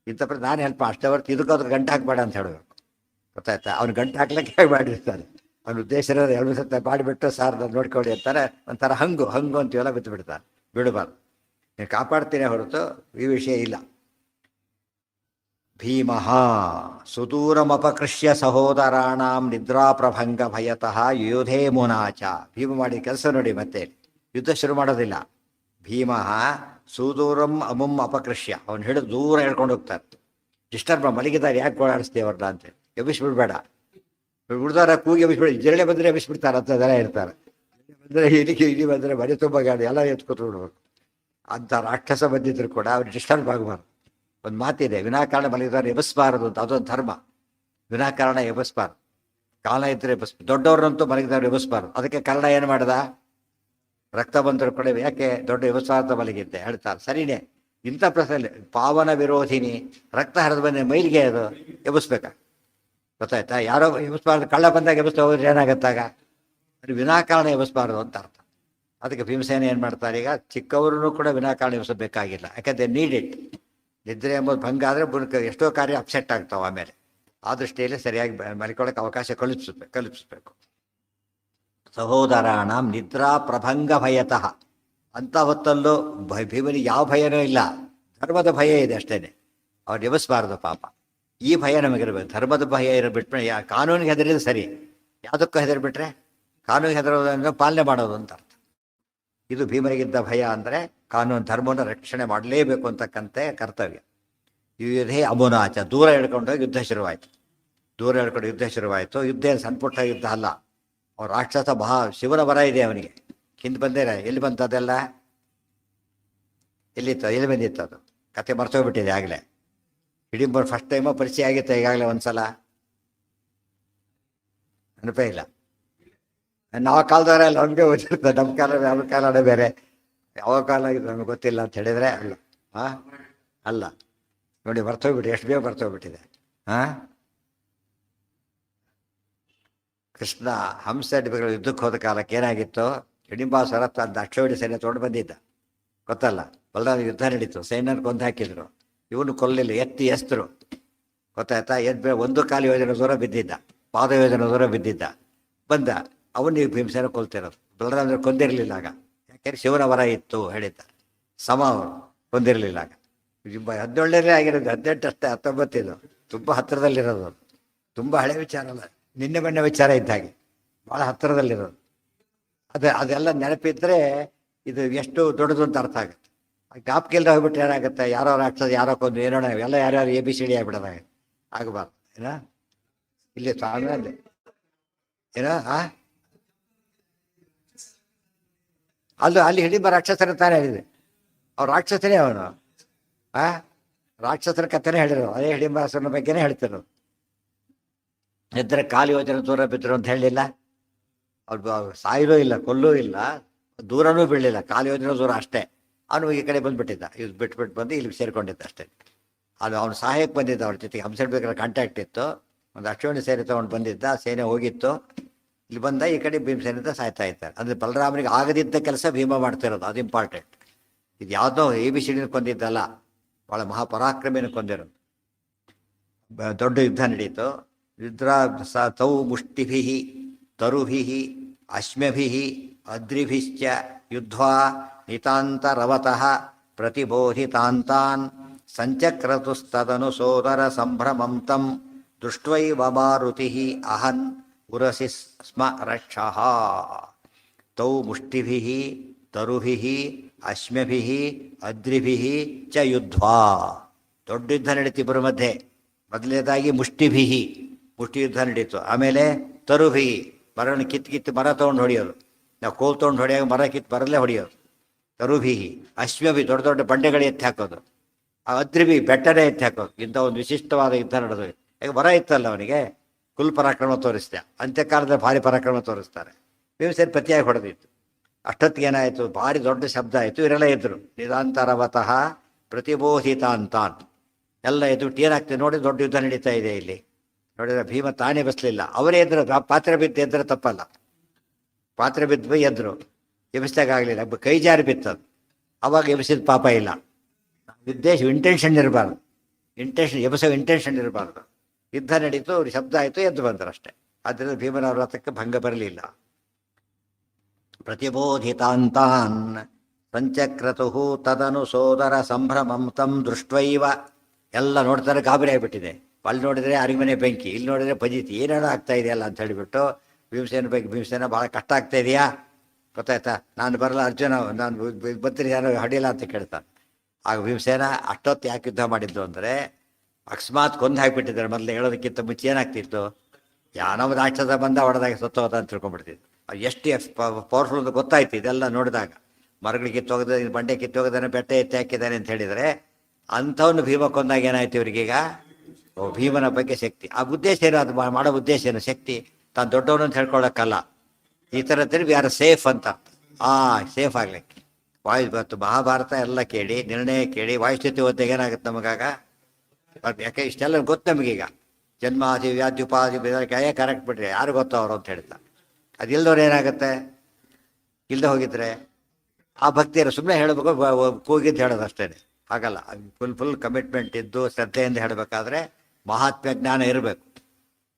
B: ಇಂಥ ನಾನು ಹೆಲ್ಪ್ ಅಷ್ಟೇ ಹೊರತು ಇದಕ್ಕೋದ್ರೆ ಗಂಟೆ ಹಾಕ್ಬೇಡ ಅಂತ ಹೇಳಬೇಕು, ಗೊತ್ತಾಯ್ತಾ. ಅವ್ನು ಗಂಟೆ ಹಾಕ್ಲಿಕ್ಕೆ ಹೇಗೆ ಮಾಡಿರ್ತಾನೆ, ಅವ್ನ ಉದ್ದೇಶ ಇರೋದು ಎರಡು ಸತ್ತ ಮಾಡಿಬಿಟ್ಟು ಸಾರ್ ನೋಡ್ಕೊಳ್ಳಿ ಅಂತಾರೆ, ಒಂಥರ ಹಂಗು ಅಂತೀವೆಲ್ಲ ಬಿತ್ತು ಬಿಡ್ತಾರೆ. ಬಿಡಬಾರ್ದು, ನೀನು ಕಾಪಾಡ್ತೀನಿ ಹೊರತು ಈ ವಿಷಯ ಇಲ್ಲ. ಭೀಮಃ ಸುದೂರಮಪಕೃಷ್ಯ ಸಹೋದರಾಣಾಂ ನಿದ್ರಾಪ್ರಭಂಗ ಭಯತಃ ಯುಧೇ ಮುನಾಚ. ಭೀಮ ಮಾಡಿ ಕೆಲಸ ನೋಡಿ, ಮತ್ತೆ ಯುದ್ಧ ಶುರು ಮಾಡೋದಿಲ್ಲ. ಭೀಮಃ ಸುದೂರಂ ಅಮುಂ ಅಪಕೃಷ್ಯ, ಅವನು ಹಿಡಿದು ದೂರ ಹೇಳ್ಕೊಂಡು ಹೋಗ್ತಾರೆ. ಡಿಸ್ಟರ್ಬ್ ಮಲಗಿದ್ದಾರೆ, ಯಾಕೆ ಓಡಾಡಿಸ್ತೀವಿ ಅವ್ರನ್ನ ಅಂತ ಎಬ್ಬಿಸ್ಬಿಡ್ಬೇಡ. ಹುಡ್ದಾರ ಕೂಗಿ ಎಬ್ಬಿಸ್ಬಿಡಿ, ಜಿರಳೆ ಬಂದರೆ ಎಬ್ಬಿಸ್ಬಿಡ್ತಾರೆ ಅಂತ ಜನ ಇರ್ತಾರೆ. ಬಂದರೆ ಇಲಿ ಬಂದರೆ ಮನೆ ತುಂಬ ಗಾಡಿ ಎಲ್ಲ ಎತ್ಕೊತು ಬಿಡ್ಬೇಕು. ಅಂಥ ರಾಕ್ಷಸ ಬಂದಿದ್ರು ಕೂಡ ಅವ್ರು ಡಿಸ್ಟರ್ಬ್ ಆಗಬಾರ್ದು. ಒಂದು ಮಾತಿದೆ, ವಿನಾಕಾರಣ ಮಲಗಿದವ್ರು ಎಬ್ಬಿಸ್ಬಾರದು ಅಂತ, ಅದೊಂದು ಧರ್ಮ. ವಿನಾಕಾರಣ ಎಬ್ಬಿಸ್ಬಾರ್ದು, ಕಾರಣ ಇದ್ದರೆ ದೊಡ್ಡವ್ರನ್ನಂತೂ ಮಲಗಿದವ್ರು ಎಬ್ಬಿಸ್ಬಾರ್ದು. ಅದಕ್ಕೆ ಕನ್ನಡ ಏನು ಮಾಡ್ದ, ರಕ್ತ ಬಂದರು ಕೂಡ ಯಾಕೆ ದೊಡ್ಡ ವ್ಯವಸಾಯ ಮಲಗಿದ್ದೆ ಹೇಳ್ತಾರೆ. ಸರಿನೇ, ಇಂಥ ಪ್ರಶ್ನೆ ಪಾವನ ವಿರೋಧಿನಿ, ರಕ್ತ ಹರಿದು ಬಂದರೆ ಮೈಲಿಗೆ ಅದು ಎಬ್ಬಿಸ್ಬೇಕಾ, ಗೊತ್ತಾಯ್ತಾ. ಯಾರೋ ಎಬ್ಬಿಸ್ಬಾರ್ದು, ಕಳ್ಳ ಬಂದಾಗ ಎಬ್ಬಿಸ್ತಾ ಹೋದ್ರೆ ಏನಾಗತ್ತಾಗ, ಅದು ವಿನಾಕಾರಣ ಎಬ್ಬಿಸ್ಬಾರ್ದು ಅಂತ ಅರ್ಥ. ಅದಕ್ಕೆ ಭೀಮಸೇನ ಏನು ಮಾಡ್ತಾರೆ, ಈಗ ಚಿಕ್ಕವ್ರೂ ಕೂಡ ವಿನಾಕಾರಣ ಎಬ್ಬಿಸಬೇಕಾಗಿಲ್ಲ, ಯಾಕಂದರೆ ನೀಡ್ ಇಟ್. ನಿದ್ರೆ ಎಂಬುದು ಭಂಗ ಆದರೆ ಎಷ್ಟೋ ಕಾರ್ಯ ಅಪ್ಸೆಟ್ ಆಗ್ತಾವೆ. ಆಮೇಲೆ ಆ ದೃಷ್ಟಿಯಲ್ಲಿ ಸರಿಯಾಗಿ ಮಲ್ಕೊಳ್ಳೋಕೆ ಅವಕಾಶ ಕಲ್ಪಿಸ್ಬೇಕು. ಸಹೋದರಾಣಂ ನಿದ್ರಾ ಪ್ರಭಂಗ ಭಯತಃ, ಅಂಥ ಹೊತ್ತಲ್ಲೂ ಭೀಮನಿಗೆ ಯಾವ ಭಯನೂ ಇಲ್ಲ, ಧರ್ಮದ ಭಯ ಇದೆ ಅಷ್ಟೇನೆ. ಅವ್ರು ಎಬ್ಬಿಸ್ಬಾರ್ದು ಪಾಪ. ಈ ಭಯ ನಮಗಿರ್ಬೇಕು, ಧರ್ಮದ ಭಯ ಬಿಟ್ರೆ. ಕಾನೂನಿಗೆ ಹೆದರಿದ್ರೆ ಸರಿ, ಯಾವುದಕ್ಕೂ ಹೆದರಿಬಿಟ್ರೆ ಕಾನೂನಿಗೆ ಹೆದರೋದನ್ನು ಪಾಲನೆ ಮಾಡೋದು ಅಂತ ಅರ್ಥ. ಇದು ಭೀಮನಿಗಿದ್ದ ಭಯ ಅಂದರೆ ಕಾನೂನು ಧರ್ಮವನ್ನು ರಕ್ಷಣೆ ಮಾಡಲೇಬೇಕು ಅಂತಕ್ಕಂತೆ ಕರ್ತವ್ಯ. ಯುಧೇ ಅಮುನಾಚ, ದೂರ ಹಿಡ್ಕೊಂಡೋಗಿ ಯುದ್ಧ ಶುರುವಾಯಿತು. ದೂರ ಹಿಡ್ಕೊಂಡು ಯುದ್ಧ ಶುರುವಾಯಿತು. ಯುದ್ಧ ಏನು ಸಣ್ಣ ಪುಟ್ಟ ಯುದ್ಧ ಅಲ್ಲ. ಅವ್ರು ರಾಕ್ಷಸ ಶಿವನ ವರ ಇದೆ ಅವನಿಗೆ. ಹಿಂದೆ ಬಂದೇರ, ಎಲ್ಲಿ ಬಂತು ಅದೆಲ್ಲ, ಎಲ್ಲಿ ಬಂದಿತ್ತು ಅದು ಕತೆ ಮರ್ತೋಗ್ಬಿಟ್ಟಿದೆ ಆಗಲೇ. ಹಿಡಿಂಬರ್ ಫಸ್ಟ್ ಟೈಮು ಪರಿಚಯ ಆಗಿತ್ತು ಈಗಾಗಲೇ ಒಂದ್ಸಲ, ನೆನಪೇ ಇಲ್ಲ. ನಾವು ಕಾಲದವರೆಲ್ಲ ನಮಗೆ ಗೊತ್ತಿರ್ತದೆ, ನಮ್ಮ ಕಾಲ ಯಾವ ಕಾಲನೇ ಬೇರೆ, ಯಾವ ಕಾಲ ಇದು ನಮಗೆ ಗೊತ್ತಿಲ್ಲ ಅಂತ ಹೇಳಿದರೆ ಅಲ್ಲ. ಅಲ್ಲ ನೋಡಿ, ಬರ್ತೋಗ್ಬಿಟ್ಟು ಎಷ್ಟು ಬೇಗ ಬರ್ತೋಗ್ಬಿಟ್ಟಿದೆ. ಕೃಷ್ಣ ಹಂಸ ಡಿಬಿಗಳು ಯುದ್ಧಕ್ಕೆ ಹೋದ ಕಾಲಕ್ಕೆ ಏನಾಗಿತ್ತು, ಹಿಡಿಂಬಾಸುರ ದಕ್ಷಿಣ ಸೈನ್ಯ ತೊಗೊಂಡು ಬಂದಿದ್ದ, ಗೊತ್ತಲ್ಲ. ಬಲರಾಮ ಯುದ್ಧ ನಡೀತು, ಸೈನ್ಯನ ಕೊಂದು ಹಾಕಿದ್ರು, ಇವನು ಕೊಲ್ಲಿಲ್ಲ, ಎಸ್ತರು, ಗೊತ್ತಾಯ್ತಾ. ಒಂದು ಕಾಲು ಯೋಜನೆ ದೂರ ಬಿದ್ದಿದ್ದ, ಪಾದ ಯೋಜನೆ ದೂರ ಬಿದ್ದಿದ್ದ, ಬಂದ ಅವನಿಗೆ ಭೀಮಸೇನ ಕೊಲ್ತಿರೋದು. ಬಲರಾಮ ಕೊಂದಿರಲಿಲ್ಲ ಆಗ, ಯಾಕೆಂದ್ರೆ ಶಿವನ ವರ ಇತ್ತು ಹೇಳಿದ್ದ. ಸಮ ಅವರು ಕೊಂದಿರಲಿಲ್ಲ ಆಗ. 17ನೇ ಆಗಿರೋದು, 18 ಅಷ್ಟೇ, 19 ಇದು. ತುಂಬ ಹತ್ತಿರದಲ್ಲಿರೋದು, ತುಂಬ ಹಳೆ ವಿಚಾರ ಅಲ್ಲ, ನಿನ್ನೆ ಬಣ್ಣ ವಿಚಾರ ಇದ್ದ ಹಾಗೆ, ಭಾಳ ಹತ್ತಿರದಲ್ಲಿರೋದು. ಅದೆಲ್ಲ ನೆನಪಿದ್ರೆ ಇದು ಎಷ್ಟು ದೊಡ್ಡದು ಅಂತ ಅರ್ಥ ಆಗುತ್ತೆ. ಜ್ಞಾಪಕ ಇಲ್ಲದೆ ಹೋಗ್ಬಿಟ್ಟು ಏನಾಗುತ್ತೆ, ಯಾರೋ ರಾಕ್ಷಸ ಯಾರೋ ಕೊಂದು ಏನೋ ಎಲ್ಲ ಯಾರ್ಯಾರು ABCD ಆಗಿಬಿಡೋದಾಗ ಆಗಬಾರ್ದು. ಏನೋ ಇಲ್ಲಿ ಸ್ವಾಮಿ ಅಲ್ಲಿ ಏನೋ ಅಲ್ಲಿ ಹಿಡಿಂಬ ರಾಕ್ಷಸರ ತಾನೇ ಹೇಳಿದೆ, ಅವ್ರು ರಾಕ್ಷಸನೇ ಅವನು. ರಾಕ್ಷಸರ ಕಥೆನೇ ಹೇಳಿರೋದು, ಅದೇ ಹಿಡಿಂಬಾಸುರನ ಬಗ್ಗೆನೇ ಹೇಳ್ತಿರೋದು. ಎದ್ದರೆ ಕಾಲು ಯೋಜನೆ ದೂರ ಬಿದ್ದರು ಅಂತ ಹೇಳಲಿಲ್ಲ. ಅವ್ರು ಸಾಯಲೂ ಇಲ್ಲ, ಕೊಲ್ಲೂ ಇಲ್ಲ, ದೂರನೂ ಬೀಳಲಿಲ್ಲ, ಕಾಲು ಯೋಜನೆ ದೂರ ಅಷ್ಟೇ. ಅವನು ಈ ಕಡೆ ಬಂದುಬಿಟ್ಟಿದ್ದ, ಇದು ಬಿಟ್ಬಿಟ್ಟು ಬಂದು ಇಲ್ಲಿಗೆ ಸೇರಿಕೊಂಡಿದ್ದ ಅಷ್ಟೇ. ಅದು ಅವನು ಸಹಾಯಕ್ಕೆ ಬಂದಿದ್ದ, ಅವ್ರ ಜೊತೆಗೆ ಹಂಸಡ್ ಬೇಕಾದ್ರೆ ಕಾಂಟ್ಯಾಕ್ಟ್ ಇತ್ತು. ಒಂದು ಅಶ್ವಿನಿ ಸೇನೆ ತೊಗೊಂಡು ಬಂದಿದ್ದ, ಸೇನೆ ಹೋಗಿತ್ತು, ಇಲ್ಲಿ ಬಂದ ಈ ಕಡೆ ಭೀಮಸೇನಿಂದ ಸಾಯ್ತಾ ಇದ್ದಾರೆ. ಅಂದರೆ ಬಲರಾಮನಿಗೆ ಆಗದಿದ್ದ ಕೆಲಸ ಭೀಮ ಮಾಡ್ತಿರೋದು, ಅದು ಇಂಪಾರ್ಟೆಂಟ್. ಇದು ಯಾವುದೋ ABCD ಕೊಂದಿದ್ದಲ್ಲ, ಭಾಳ ಮಹಾಪರಾಕ್ರಮಿನ ಕೊಂದಿರೋದು. ದೊಡ್ಡ ಯುದ್ಧ ನಡೀತು. ತೌ ಮುಷ್ಟಿಭಿ ತರುಭಿ ಅಶ್ಮ್ಯಭಿ ಅದ್ರಿಭಿಶ್ಚ ಯುದ್ಧ್ವಾ ನಿತಾಂತರವತಃ ಪ್ರತಿಬೋಧಿತಾಂತಾನ್ ಸಂಚಕ್ರತುಸ್ತದನು ಸೋದರ ಸಂಭ್ರಮಂ ತಂ ದೃಷ್ಟ್ವೈವ ಮಾರುತಿ ಅಹನ್ ಉರಸಿ ಸ್ಮ ರಕ್ಷಃ. ತೌ ಮುಷ್ಟಿಭಿ ತರುಭಿ ಅಶ್ಮ್ಯಭಿ ಅದ್ರಿಭಿ ಚ ಯುದ್ಧ್ವಾ. ದೊಡ್ಡ ಯುದ್ಧ ನಡೀತು ಇಬ್ಬರ ಮಧ್ಯೆ. ಮೊದಲನೇದಾಗಿ ಮುಷ್ಟಿ ಯುದ್ಧ ನಡೀತು, ಆಮೇಲೆ ತರುಭಿ ಮರವನ್ನು ಕಿತ್ತು ಮರ ತೊಗೊಂಡು ಹೊಡೆಯೋದು. ನಾವು ಕೋಲ್ ತೊಗೊಂಡು ಹೊಡೆಯಾಗ ಮರ ಕಿತ್ತು ಮರಲ್ಲೇ ಹೊಡೆಯೋದು. ತರುಭೀಹಿ ಅಶ್ವಭಿ ದೊಡ್ಡ ದೊಡ್ಡ ಬಂಡೆಗಳು ಎತ್ತಿ ಹಾಕೋದು. ಆ ಅದ್ರಿಭಿ ಬೆಟ್ಟನೇ ಎತ್ತಿ ಹಾಕೋದು. ಇಂಥ ಒಂದು ವಿಶಿಷ್ಟವಾದ ಯುದ್ಧ ನಡೆದು. ಈಗ ಮರ ಇತ್ತಲ್ಲ ಅವನಿಗೆ, ಕುಲ್ ಪರಾಕ್ರಮ ತೋರಿಸ್ದೆ. ಅಂತ್ಯಕಾಲದಲ್ಲಿ ಭಾರಿ ಪರಾಕ್ರಮ ತೋರಿಸ್ತಾರೆ. ಭೀಮಸೇನ ಪತಿಯಾಗಿ ಹೊಡೆದಿತ್ತು. ಅಷ್ಟೊತ್ತಿಗೆ ಏನಾಯಿತು, ಭಾರಿ ದೊಡ್ಡ ಶಬ್ದ ಆಯಿತು. ಇವರೆಲ್ಲ ಎದ್ರು. ನಿಧಾಂತರವತಃ ಪ್ರತಿಬೋಧಿತ ಅಂತಾನ್ ಎಲ್ಲ ಎದ್ದು ಏನಾಗ್ತದೆ ನೋಡಿ, ದೊಡ್ಡ ಯುದ್ಧ ನಡೀತಾ ಇದೆ ಇಲ್ಲಿ. ನೋಡಿದ್ರೆ ಭೀಮ ತಾನೇ ಬಸ್ಲಿಲ್ಲ, ಅವರೇ ಎದ್ರು. ಪಾತ್ರೆ ಬಿದ್ದು ಎದ್ರೆ ತಪ್ಪಲ್ಲ, ಪಾತ್ರೆ ಬಿದ್ದು ಎದ್ರು. ಎಬ್ಬಿಸ್ದಾಗಲಿಲ್ಲ, ಕೈ ಜಾರಿ ಬಿತ್ತದು. ಅವಾಗ ಎಬ್ಬಿಸಿದ ಪಾಪ ಇಲ್ಲ. ಉದ್ದೇಶ ಇಂಟೆನ್ಷನ್ ಇರಬಾರ್ದು, ಎಬ್ಬಿಸೋ ಇಂಟೆನ್ಷನ್ ಇರಬಾರ್ದು. ಯುದ್ಧ ನಡೀತು, ಅವ್ರಿಗೆ ಶಬ್ದ ಆಯಿತು, ಎದ್ದು ಬಂದರು ಅಷ್ಟೇ. ಆದ್ದರಿಂದ ಭೀಮನ ವ್ರತಕ್ಕೆ ಭಂಗ ಬರಲಿಲ್ಲ. ಪ್ರತಿಬೋಧಿತಾಂತಾನ್ ಸಂಚಕ್ರತು ತದನು ಸೋದರ ಸಂಭ್ರಮಂ ತಂ ದೃಷ್ಟ್ವೈವ. ಎಲ್ಲ ನೋಡ್ತಾರೆ, ಗಾಬರಿ ಆಗಿಬಿಟ್ಟಿದೆ. ಅಲ್ಲಿ ನೋಡಿದರೆ ಅರಿಮನೆ ಬೆಂಕಿ, ಇಲ್ಲಿ ನೋಡಿದರೆ ಭಜಿತಿ, ಏನೇನೋ ಆಗ್ತಾ ಇದೆಯಲ್ಲ ಅಂತ ಹೇಳಿಬಿಟ್ಟು ಭೀಮಸೇನ ಭಾಳ ಕಷ್ಟ ಆಗ್ತಾ ಇದೆಯಾ ಗೊತ್ತಾಯ್ತಾ, ನಾನು ಬರಲ್ಲ, ಅರ್ಜುನ ನಾನು ಬರ್ತೀನಿ, ಯಾರು ಹಡಿಲ್ಲ ಅಂತ ಕೇಳ್ತಾನೆ. ಆಗ ಭೀಮಸೇನ ಅಷ್ಟೊತ್ತು ಯಾಕೆ ಯುದ್ಧ ಮಾಡಿದ್ದು ಅಂದರೆ, ಅಕಸ್ಮಾತ್ ಕೊಂದು ಹಾಕಿಬಿಟ್ಟಿದ್ದಾರೆ. ಮೊದಲು ಹೇಳೋದಕ್ಕಿಂತ ಮುಂಚೆ ಏನಾಗ್ತಿತ್ತು, ಯಾನವ ರಾಕ್ಷಸ ಬಂದ ಹೊಡೆದಾಗ ಸತ್ತೋದ ಅಂತ ತಿಳ್ಕೊಂಡ್ಬಿಡ್ತಿದ್ದು. ಎಷ್ಟು ಪವರ್ಫುಲ್ ಅಂತ ಗೊತ್ತಾಯ್ತು ಇದೆಲ್ಲ ನೋಡಿದಾಗ. ಮರಗಳು ಕಿತ್ತೋಗದ, ಬಂಡೆ ಕಿತ್ತೋಗದಾನೆ, ಬೆಟ್ಟ ಎತ್ತಿ ಹಾಕಿದ್ದಾನೆ ಅಂತ ಹೇಳಿದರೆ, ಅಂಥವನು ಭೀಮ ಕೊಂದಾಗ ಏನಾಯ್ತು ಇವರಿಗೀಗ, ಭೀಮನ ಬಗ್ಗೆ ಶಕ್ತಿ. ಆ ಉದ್ದೇಶ ಏನು, ಅದು ಮಾಡೋ ಉದ್ದೇಶ ಏನು, ಶಕ್ತಿ. ತಾನು ದೊಡ್ಡವನು ಅಂತ ಹೇಳ್ಕೊಳ್ಳೋಕ್ಕಲ್ಲ. ಈ ಥರ ತಿರುಗಿ ಯಾರು ಸೇಫ್ ಅಂತ, ಸೇಫ್ ಆಗ್ಲಿಕ್ಕೆ. ಮತ್ತು ಮಹಾಭಾರತ ಎಲ್ಲ ಕೇಳಿ, ನಿರ್ಣಯ ಕೇಳಿ, ವಾಯುಸ್ಥಿತಿ ಓದಿದಾಗ ಏನಾಗುತ್ತೆ ನಮಗಾಗ, ಯಾಕೆ ಇಷ್ಟೆಲ್ಲ ಗೊತ್ತು ನಮಗೀಗ. ಜನ್ಮಾದಿ ವ್ಯಾಧ್ಯುಪಾದಿ ಕೈಯೇ ಕರೆಕ್ಟ್ ಬಿಡ್ರಿ, ಯಾರು ಗೊತ್ತೋ ಅವರು ಅಂತ ಹೇಳ್ತಾ. ಅದಿಲ್ದವ್ರು ಏನಾಗುತ್ತೆ, ಇಲ್ಲದೆ ಹೋಗಿದ್ರೆ ಆ ಭಕ್ತಿಯರು ಸುಮ್ಮನೆ ಹೇಳಬೇಕು, ಕೂಗಿದ್ದು ಹೇಳೋದು ಅಷ್ಟೇ. ಹಾಗಲ್ಲ, ಫುಲ್ ಕಮಿಟ್ಮೆಂಟ್ ಇದ್ದು ಶ್ರದ್ಧೆಯಿಂದ ಹೇಳಬೇಕಾದ್ರೆ ಮಹಾತ್ಮ್ಯ ಜ್ಞಾನ ಇರಬೇಕು.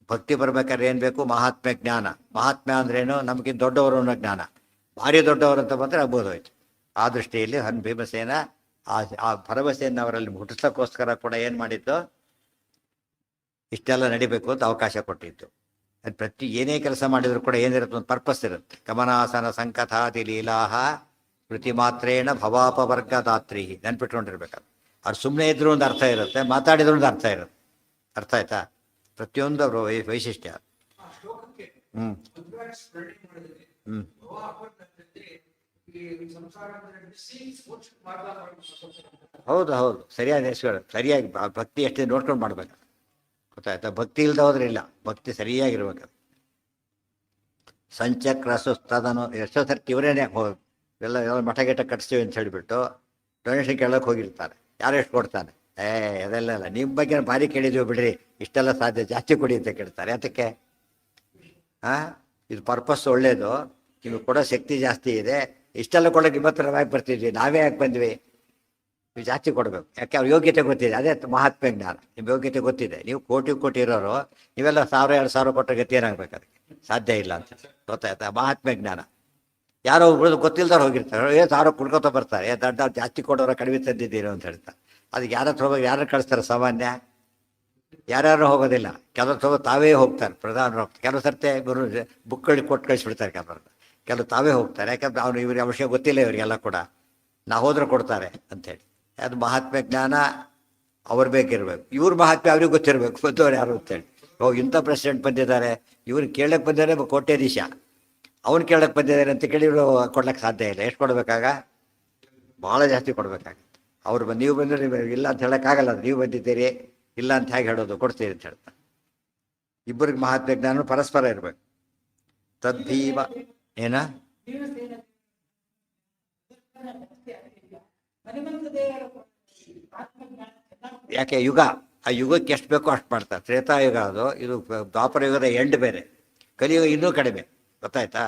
B: ಭಕ್ತಿ ಬರ್ಬೇಕಾದ್ರೆ ಏನು ಬೇಕು, ಮಹಾತ್ಮ್ಯ ಜ್ಞಾನ. ಮಹಾತ್ಮ್ಯ ಅಂದ್ರೇನು, ನಮಗಿಂತ ದೊಡ್ಡವರು ಅನ್ನೋ ಜ್ಞಾನ. ಭಾರಿ ದೊಡ್ಡವರು ಅಂತ ಬಂದರೆ ಆಗ್ಬೋದೋಯ್ತು. ಆ ದೃಷ್ಟಿಯಲ್ಲಿ ಭೀಮಸೇನ ಆ ಭರವಸೆಯನ್ನು ಅವರಲ್ಲಿ ಹುಟ್ಟಿಸೋಕ್ಕೋಸ್ಕರ ಕೂಡ ಏನು ಮಾಡಿದ್ದು, ಇಷ್ಟೆಲ್ಲ ನಡಿಬೇಕು ಅಂತ ಅವಕಾಶ ಕೊಟ್ಟಿದ್ದು. ಅದು ಏನೇ ಕೆಲಸ ಮಾಡಿದ್ರು ಕೂಡ ಏನಿರುತ್ತೆ, ಒಂದು ಪರ್ಪಸ್ ಇರುತ್ತೆ. ಗಮನಾಸನ ಸಂಕಥಾದಿ ಲೀಲಾಹ ಕೃತಿ ಮಾತ್ರೇಣ ಭವಾಪವರ್ಗದಾತ್ರಿ, ನೆನ್ಪಿಟ್ಕೊಂಡಿರ್ಬೇಕಾದ್ರೆ. ಅವ್ರು ಸುಮ್ಮನೆ ಇದ್ರು ಒಂದು ಅರ್ಥ ಇರುತ್ತೆ, ಮಾತಾಡಿದ್ರು ಒಂದು ಅರ್ಥ ಇರುತ್ತೆ. ಅರ್ಥ ಆಯ್ತಾ, ಪ್ರತಿಯೊಂದು ವೈಶಿಷ್ಟ್ಯ. ಹ್ಮ್ ಹ್ಮ್ ಹೌದು ಹೌದು, ಸರಿಯಾದ ಸರಿಯಾಗಿ ಭಕ್ತಿ ಎಷ್ಟೇ ನೋಡ್ಕೊಂಡು ಮಾಡ್ಬೇಕು. ಗೊತ್ತಾಯ್ತಾ, ಭಕ್ತಿ ಇಲ್ದ ಹೋದ್ರೆ ಇಲ್ಲ, ಭಕ್ತಿ ಸರಿಯಾಗಿರ್ಬೇಕು. ಸಂಚಕ್ರ ಸುಸ್ತದನು ಎಷ್ಟೋ ಸರ್ತಿ ಇವರೇನೆ ಎಲ್ಲ ಮಠ ಗಿಟ ಕಟ್ಸ್ತೀವಿ ಅಂತ ಹೇಳಿಬಿಟ್ಟು ಡೊನೇಷನ್ ಕೇಳೋಕೆ ಹೋಗಿರ್ತಾರೆ. ಯಾರು ಎಷ್ಟು ಕೊಡ್ತಾನೆ, ಅದೆಲ್ಲ ನಿಮ್ಮ ಬಗ್ಗೆ ಭಾರಿ ಕೇಳಿದ್ವಿ ಬಿಡ್ರಿ, ಇಷ್ಟೆಲ್ಲ ಸಾಧ್ಯ, ಜಾಸ್ತಿ ಕೊಡಿ ಅಂತ ಕೇಳ್ತಾರೆ. ಅದಕ್ಕೆ ಇದು ಪರ್ಪಸ್ ಒಳ್ಳೇದು, ನಿಮಗೆ ಕೊಡೋ ಶಕ್ತಿ ಜಾಸ್ತಿ ಇದೆ, ಇಷ್ಟೆಲ್ಲ ಕೊಡೋಕೆ ನಿಮ್ಮ ಹತ್ರ ಯಾಕೆ ಬರ್ತಿದ್ವಿ, ನಾವೇ ಯಾಕೆ ಬಂದ್ವಿ, ನೀವು ಜಾಸ್ತಿ ಕೊಡಬೇಕು. ಯಾಕೆ ಅವ್ರ ಯೋಗ್ಯತೆ ಗೊತ್ತಿದೆ, ಅದೇ ಮಹಾತ್ಮ ಜ್ಞಾನ. ನಿಮ್ಮ ಯೋಗ್ಯತೆ ಗೊತ್ತಿದೆ. ನೀವು ಕೋಟಿ ಇರೋರು, ನೀವೆಲ್ಲ 1000-2000 ಕೊಟ್ಟರೆ ಗತಿ ಏನಾಗಬೇಕು, ಅದಕ್ಕೆ ಸಾಧ್ಯ ಇಲ್ಲ ಅಂತ ಗೊತ್ತಾಯ್ತಾ. ಮಹಾತ್ಮ ಜ್ಞಾನ. ಯಾರೋ ಒಬ್ರು ಗೊತ್ತಿಲ್ದವ್ರು ಹೋಗಿರ್ತಾರೆ, 1000 ಕುಡ್ಕೋತ ಬರ್ತಾರೆ, ದೊಡ್ಡ ಜಾಸ್ತಿ ಕೊಡೋರ ಕಡಿಮೆ ತಂದಿದ್ದೀರೋ ಅಂತ ಹೇಳ್ತಾರೆ. ಅದಕ್ಕೆ ಯಾರ ಹತ್ರ ಹೋಗಿ ಯಾರು ಕಳಿಸ್ತಾರೆ, ಸಾಮಾನ್ಯ ಯಾರ್ಯಾರು ಹೋಗೋದಿಲ್ಲ. ಕೆಲವ್ರು ತಾವೇ ಹೋಗ್ತಾರೆ, ಪ್ರಧಾನರು ಹೋಗ್ತಾರೆ. ಕೆಲವು ಸರ್ತೆ ಬುಕ್ಗಳಿಗೆ ಕೊಟ್ಟು ಕಳಿಸ್ಬಿಡ್ತಾರೆ, ಕೆಲವು ತಾವೇ ಹೋಗ್ತಾರೆ. ಯಾಕಂದ್ರೆ ಅವ್ರು ಇವ್ರಿಗೆ ಅವಶ್ಯ ಗೊತ್ತಿಲ್ಲ, ಇವರಿಗೆಲ್ಲ ಕೂಡ ನಾವು ಹೋದ್ರೆ ಕೊಡ್ತಾರೆ ಅಂಥೇಳಿ. ಅದು ಮಹಾತ್ಮ ಜ್ಞಾನ ಅವ್ರ ಬೇಕಿರ್ಬೇಕು. ಇವ್ರ ಮಹಾತ್ಮೆ ಅವ್ರಿಗೆ ಗೊತ್ತಿರಬೇಕು, ಬಂದವ್ರು ಯಾರು ಅಂತೇಳಿ. ಇಂಥ ಪ್ರೆಸಿಡೆಂಟ್ ಬಂದಿದ್ದಾರೆ, ಇವ್ರಿಗೆ ಕೇಳಕ್ಕೆ ಬಂದಿದ್ದಾರೆ ಕೋಟ್ಯಾಧೀಶ, ಅವ್ನು ಕೇಳಕ್ಕೆ ಬಂದಿದ್ದಾರೆ ಅಂತ ಕೇಳಿ ಇವರು ಕೊಡ್ಲಿಕ್ಕೆ ಸಾಧ್ಯ ಇಲ್ಲ. ಎಷ್ಟು ಕೊಡಬೇಕಾಗ, ಭಾಳ ಜಾಸ್ತಿ ಕೊಡಬೇಕಾಗತ್ತೆ. ಅವ್ರು ನೀವು ಬಂದರೆ ಇಲ್ಲ ಅಂತ ಹೇಳೋಕ್ಕಾಗಲ್ಲ. ನೀವು ಬಂದಿದ್ದೀರಿ, ಇಲ್ಲ ಅಂತ ಹೇಗೆ ಹೇಳೋದು, ಕೊಡ್ತೀರಿ ಅಂತ ಹೇಳ್ತಾರೆ. ಇಬ್ಬರಿಗೆ ಮಹಾತ್ಮ ಜ್ಞಾನ ಪರಸ್ಪರ ಇರಬೇಕು. ತದ್ಭೀಮ ಏನ ಯಾಕೆ ಯುಗ, ಆ ಯುಗಕ್ಕೆ ಎಷ್ಟು ಬೇಕೋ ಅಷ್ಟು ಮಾಡ್ತಾರೆ. ತ್ರೇತಾಯುಗ ಅದು, ಇದು ದ್ವಾಪರ ಯುಗದ ಎಂಡ್ ಬೇರೆ, ಕಲಿಯುಗ ಇನ್ನೂ ಕಡಿಮೆ. ಗೊತ್ತಾಯ್ತಾ.